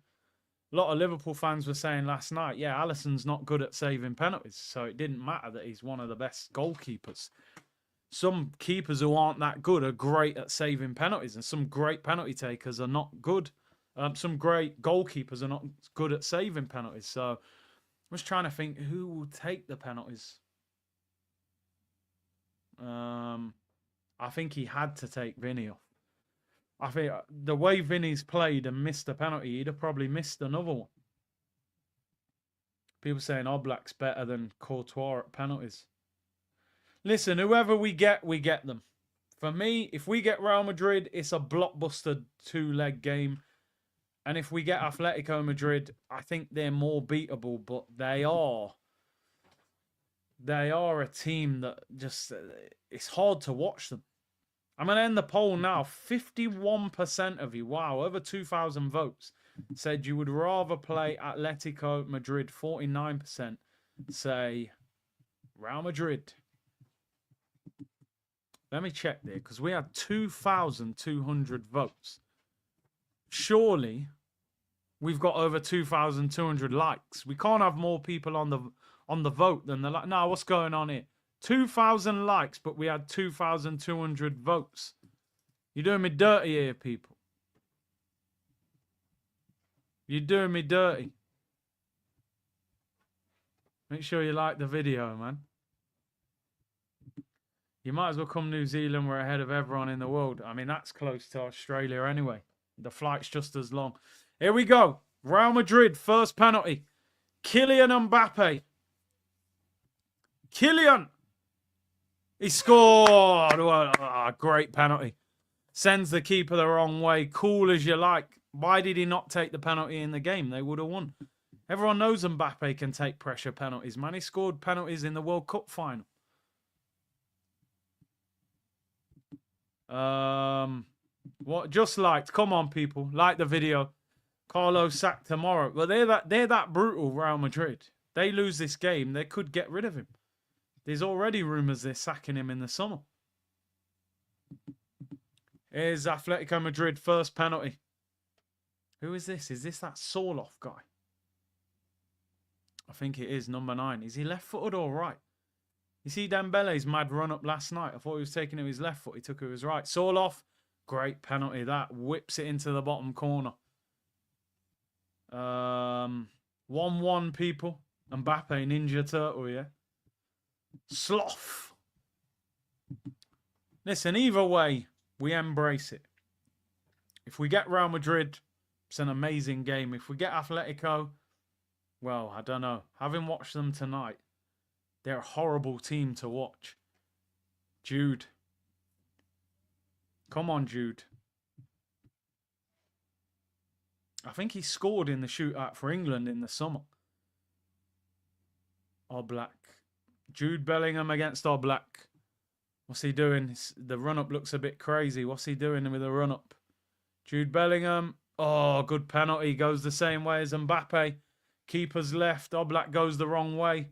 A lot of Liverpool fans were saying last night, yeah, Alisson's not good at saving penalties, so it didn't matter that he's one of the best goalkeepers. Some keepers who aren't that good are great at saving penalties, and some great penalty takers are not good. Some great goalkeepers are not good at saving penalties. So I was trying to think who will take the penalties. I think he had to take Vinny off. I think the way Vinny's played and missed a penalty, he'd have probably missed another one. People saying Oblak's better than Courtois at penalties. Listen, whoever we get them. For me, if we get Real Madrid, it's a blockbuster two-leg game. And if we get Atletico Madrid, I think they're more beatable, but they are they are a team that just, it's hard to watch them. I'm going to end the poll now. 51% of you, wow, over 2,000 votes, said you would rather play Atletico Madrid. 49% say Real Madrid. Let me check there, because we had 2,200 votes. Surely we've got over 2,200 likes. We can't have more people on the vote than the like. No, what's going on here? 2,000 likes, but we had 2,200 votes. You're doing me dirty here, people. You're doing me dirty. Make sure you like the video, man. You might as well come New Zealand. We're ahead of everyone in the world. I mean, that's close to Australia anyway. The flight's just as long. Here we go. Real Madrid, first penalty. Kylian Mbappe. Kylian. He scored. Oh, great penalty. Sends the keeper the wrong way. Cool as you like. Why did he not take the penalty in the game? They would have won. Everyone knows Mbappe can take pressure penalties, man. He scored penalties in the World Cup final. What? Just liked. Come on, people. Like the video. Carlos sacked tomorrow. Well, they're that brutal, Real Madrid. They lose this game, they could get rid of him. There's already rumours they're sacking him in the summer. Here's Atletico Madrid, first penalty. Who is this? Is this that Sorloth guy? I think it is, number 9. Is he left-footed or right? You see Dembele's mad run-up last night? I thought he was taking it with his left foot. He took it with his right. Sorloth, great penalty. That whips it into the bottom corner. 1-1, people. Mbappe, Ninja Turtle, yeah? Sloth. Listen, either way, we embrace it. If we get Real Madrid, it's an amazing game. If we get Atletico, well, I don't know. Having watched them tonight, they're a horrible team to watch. Jude. Come on, Jude. I think he scored in the shootout for England in the summer. Oblak. Jude Bellingham against Oblak. What's he doing? The run-up looks a bit crazy. What's he doing with the run-up? Jude Bellingham. Oh, good penalty. Goes the same way as Mbappe. Keeper's left. Oblak goes the wrong way.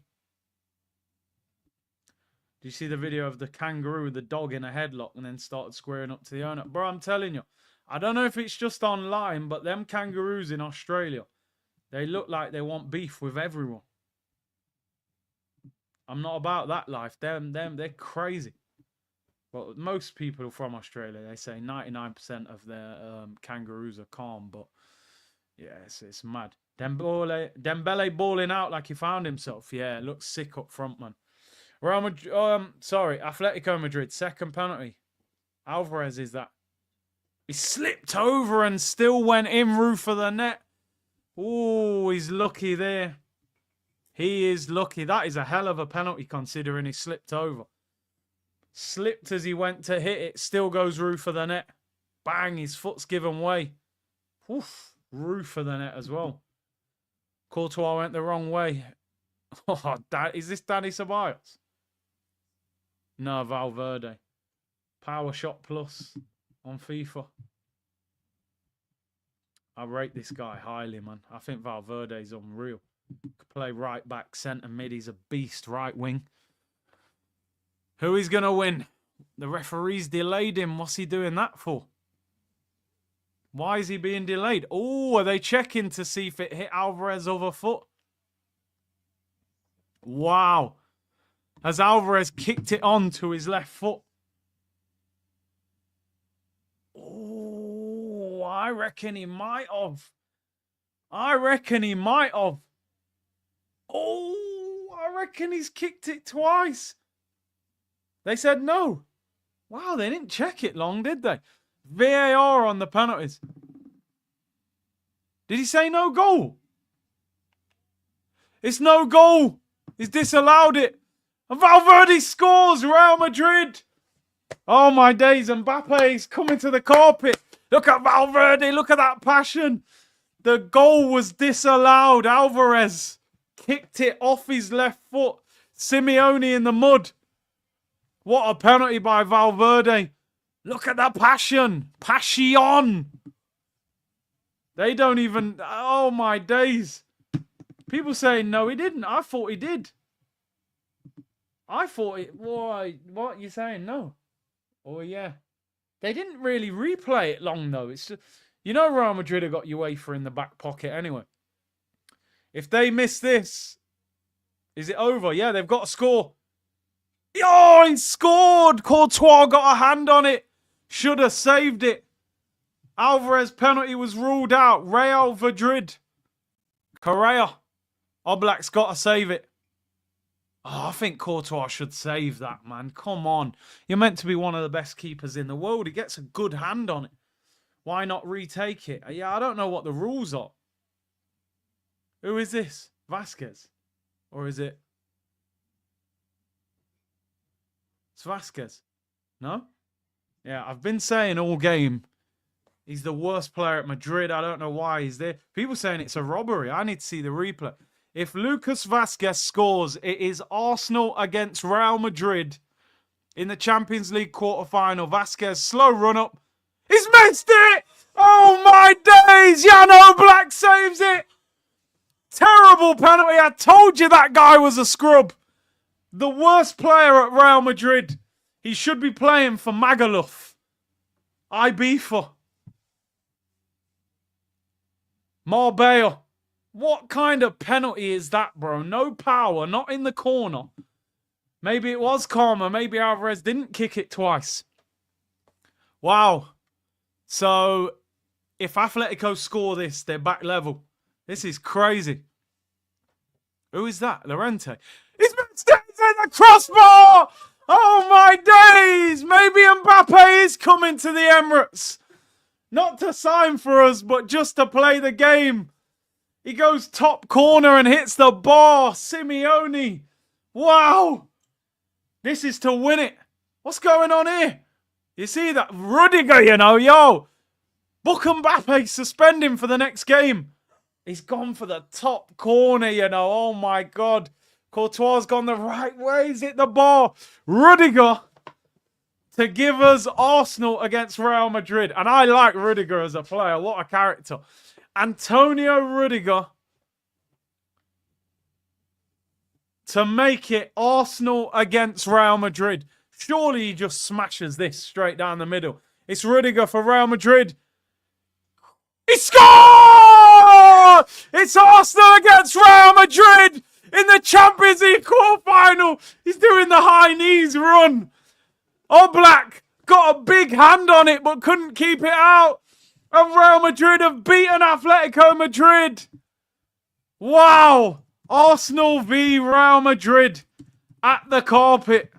Did you see the video of the kangaroo with the dog in a headlock and then started squaring up to the owner? Bro, I'm telling you. I don't know if it's just online, but them kangaroos in Australia, they look like they want beef with everyone. I'm not about that life. They're crazy. Well, most people from Australia, they say 99% of their kangaroos are calm, but yeah, it's mad. Dembele balling out like he found himself. Yeah, looks sick up front, man. Real Madrid, Atletico Madrid, second penalty. Alvarez is that. He slipped over and still went in, roof of the net. Oh, he's lucky there. He is lucky. That is a hell of a penalty considering he slipped over. Slipped as he went to hit it. Still goes roof of the net. Bang, his foot's given way. Oof, roof of the net as well. Courtois went the wrong way. Oh, is this Dani Ceballos? No, Valverde. Power shot plus on FIFA. I rate this guy highly, man. I think Valverde's unreal. Could play right back, centre mid. He's a beast, right wing. Who is going to win? The referee's delayed him. What's he doing that for? Why is he being delayed? Oh, are they checking to see if it hit Alvarez's other foot? Wow. Has Alvarez kicked it on to his left foot? Oh, I reckon he might have. Oh, I reckon he's kicked it twice. They said no. Wow, they didn't check it long, did they? VAR on the penalties. Did he say no goal? It's no goal. He's disallowed it. And Valverde scores. Real Madrid. Oh my days. Mbappe's coming to the carpet. Look at Valverde. Look at that passion. The goal was disallowed. Alvarez kicked it off his left foot. Simeone in the mud. What a penalty by Valverde. Look at the passion. Passion. They don't even... Oh, my days. People saying, no, he didn't. I thought he did. I thought it... Why? What? You saying no? Oh, yeah. They didn't really replay it long, though. It's just, you know Real Madrid have got UEFA in the back pocket anyway. If they miss this, is it over? Yeah, they've got to score. Oh, he scored! Courtois got a hand on it. Should have saved it. Alvarez penalty was ruled out. Real Madrid. Correa. Oblak's got to save it. Oh, I think Courtois should save that, man. Come on. You're meant to be one of the best keepers in the world. He gets a good hand on it. Why not retake it? Yeah, I don't know what the rules are. Who is this? Vasquez? Or is it... It's Vasquez. No? Yeah, I've been saying all game, he's the worst player at Madrid. I don't know why he's there. People saying it's a robbery. I need to see the replay. If Lucas Vasquez scores, it is Arsenal against Real Madrid in the Champions League quarter-final. Vasquez, slow run-up. He's missed it! Oh, my days! Jan Oblak saves it! Terrible penalty. I told you that guy was a scrub. The worst player at Real Madrid. He should be playing for Magaluf. Ibiza. Marbella. What kind of penalty is that, bro? No power, not in the corner. Maybe it was karma. Maybe Alvarez didn't kick it twice. Wow. So, if Atletico score this, they're back level. This is crazy. Who is that? Llorente. He's been in the crossbar! Oh, my days! Maybe Mbappe is coming to the Emirates. Not to sign for us, but just to play the game. He goes top corner and hits the bar. Simeone. Wow. This is to win it. What's going on here? You see that? Rudiger, you know, yo. Book Mbappe, suspend him for the next game. He's gone for the top corner, you know. Oh, my God. Courtois gone the right way. He's hit the bar. Rudiger to give us Arsenal against Real Madrid. And I like Rudiger as a player. What a character. Antonio Rudiger to make it Arsenal against Real Madrid. Surely he just smashes this straight down the middle. It's Rudiger for Real Madrid. He scored! It's Arsenal against Real Madrid in the Champions League quarter-final. He's doing the high knees run. Oblak got a big hand on it but couldn't keep it out. And Real Madrid have beaten Atletico Madrid. Wow. Arsenal v Real Madrid at the carpet.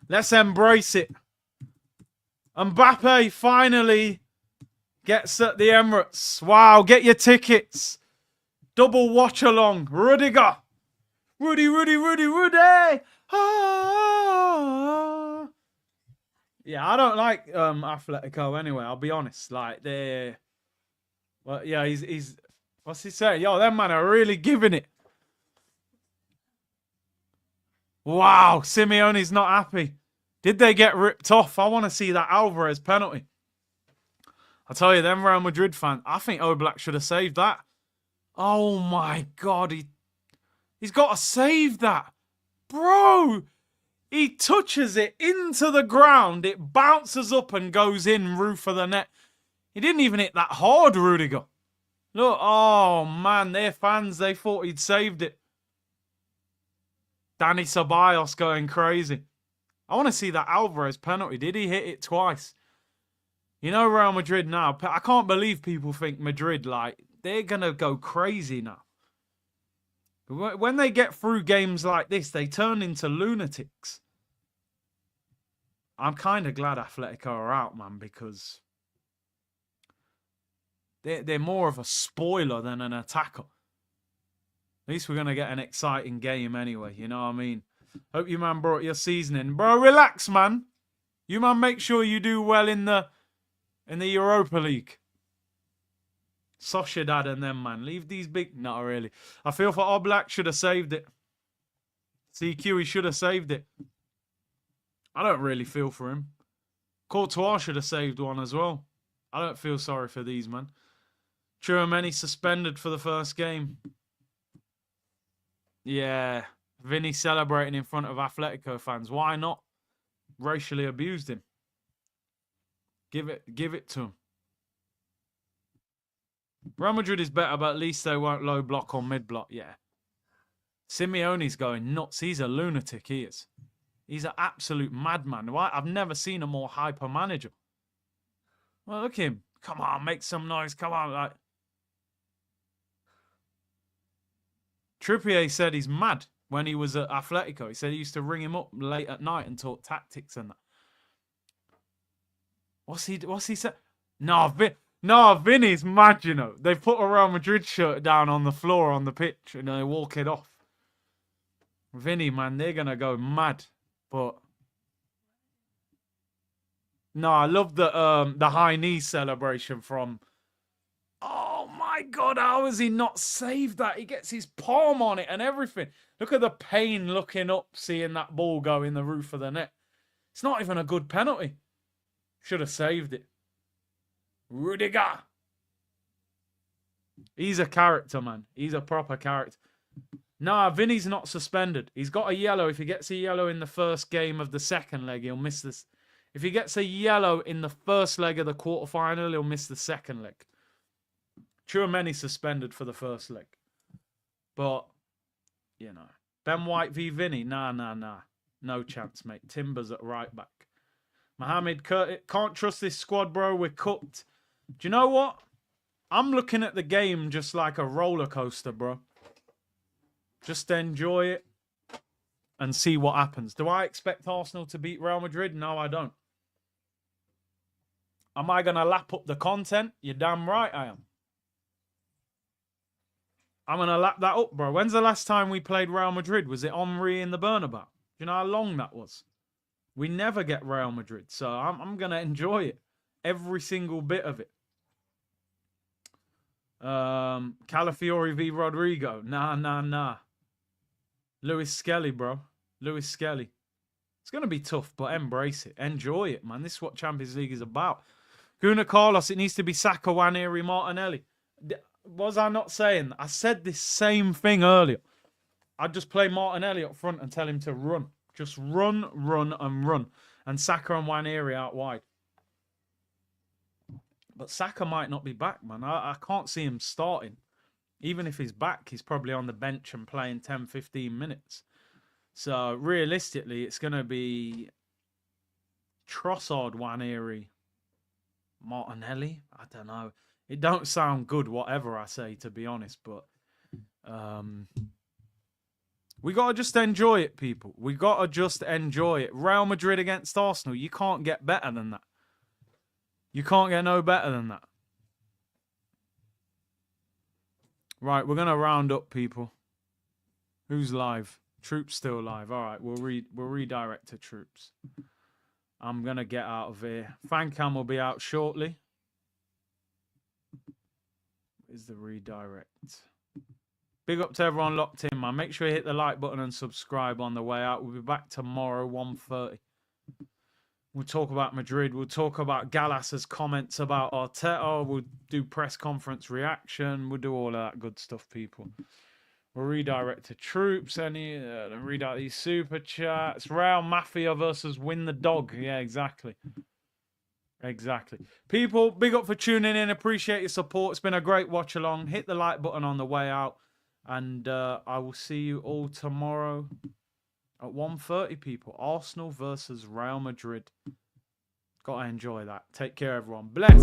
Let's embrace it. Mbappe finally gets at the Emirates. Wow, get your tickets. Double watch-along. Rudiger. Rudy. Ah. Yeah, I don't like Atletico anyway, I'll be honest. Like, they're... Well, yeah, he's... What's he saying? Yo, them man are really giving it. Wow, Simeone's not happy. Did they get ripped off? I want to see that Alvarez penalty. I tell you, them Real Madrid fans, I think Oblak should have saved that. Oh, my God. He's got to save that. Bro, he touches it into the ground. It bounces up and goes in roof of the net. He didn't even hit that hard, Rudiger. Look, oh, man, their fans, they thought he'd saved it. Danny Ceballos going crazy. I want to see that Alvarez penalty. Did he hit it twice? You know Real Madrid now, I can't believe people think Madrid, like, they're going to go crazy now. When they get through games like this, they turn into lunatics. I'm kind of glad Atletico are out, man, because they're more of a spoiler than an attacker. At least we're going to get an exciting game anyway, you know what I mean? Hope you, man, brought your seasoning. Bro, relax, man. You, man, make sure you do well in the Europa League. Sociedad and them, man. Leave these big... Not really. I feel for Oblak should have saved it. CQ, he should have saved it. I don't really feel for him. Courtois should have saved one as well. I don't feel sorry for these, man. Tchouaméni suspended for the first game. Yeah. Vinny celebrating in front of Atletico fans. Why not? Racially abused him. Give it to him. Real Madrid is better, but at least they won't low block or mid block. Yeah. Simeone's going nuts. He's a lunatic, he is. He's an absolute madman. Why? I've never seen a more hyper manager. Well, look at him. Come on, make some noise. Come on. Like, Trippier said he's mad when he was at Atletico. He said he used to ring him up late at night and talk tactics and that. What's he said? No, Vinny's mad, you know. They put a Real Madrid shirt down on the floor on the pitch and they walk it off. Vinny, man, they're going to go mad. But no, I love the high knee celebration from... Oh, my God, how has he not saved that? He gets his palm on it and everything. Look at the pain looking up, seeing that ball go in the roof of the net. It's not even a good penalty. Should have saved it. Rudiger. He's a character, man. He's a proper character. Nah, Vinny's not suspended. He's got a yellow. If he gets a yellow in the first game of the second leg, he'll miss this. If he gets a yellow in the first leg of the quarterfinal, he'll miss the second leg. Tchouaméni suspended for the first leg. But, you know, Ben White v Vinny, nah. No chance, mate. Timbers at right back. Mohamed Curtis, can't trust this squad, bro. We're cooked. Do you know what? I'm looking at the game just like a roller coaster, bro. Just enjoy it and see what happens. Do I expect Arsenal to beat Real Madrid? No, I don't. Am I going to lap up the content? You're damn right I am. I'm going to lap that up, bro. When's the last time we played Real Madrid? Was it Henry in the Bernabeu? Do you know how long that was? We never get Real Madrid, so I'm going to enjoy it. Every single bit of it. Calafiori v Rodrigo. Nah. Lewis Skelly, bro. Lewis Skelly. It's going to be tough, but embrace it. Enjoy it, man. This is what Champions League is about. Guna Carlos, it needs to be Saka, Waneri, Martinelli. Was I not saying that? I said this same thing earlier. I'd just play Martinelli up front and tell him to run. Just run. And Saka and Waneri out wide. But Saka might not be back, man. I can't see him starting. Even if he's back, he's probably on the bench and playing 10, 15 minutes. So, realistically, it's going to be Trossard, Waneri, Martinelli. I don't know. It don't sound good, whatever I say, to be honest. But we got to just enjoy it, people. We got to just enjoy it. Real Madrid against Arsenal. You can't get better than that. You can't get no better than that. Right, we're going to round up, people. Who's live? Troops still live. All right, we'll redirect to Troops. I'm going to get out of here. Fancam will be out shortly. Is the redirect. Big up to everyone locked in, man. Make sure you hit the like button and subscribe on the way out. We'll be back tomorrow, 1:30. We'll talk about Madrid. We'll talk about Gallas's comments about Arteta. We'll do press conference reaction. We'll do all of that good stuff, people. We'll redirect to Troops. Redirect these super chats. Real Mafia versus Win the Dog. Yeah, exactly. Exactly. People, big up for tuning in. Appreciate your support. It's been a great watch along. Hit the like button on the way out. And I will see you all tomorrow at 1:30, people. Arsenal versus Real Madrid. Gotta enjoy that. Take care, everyone. Bless.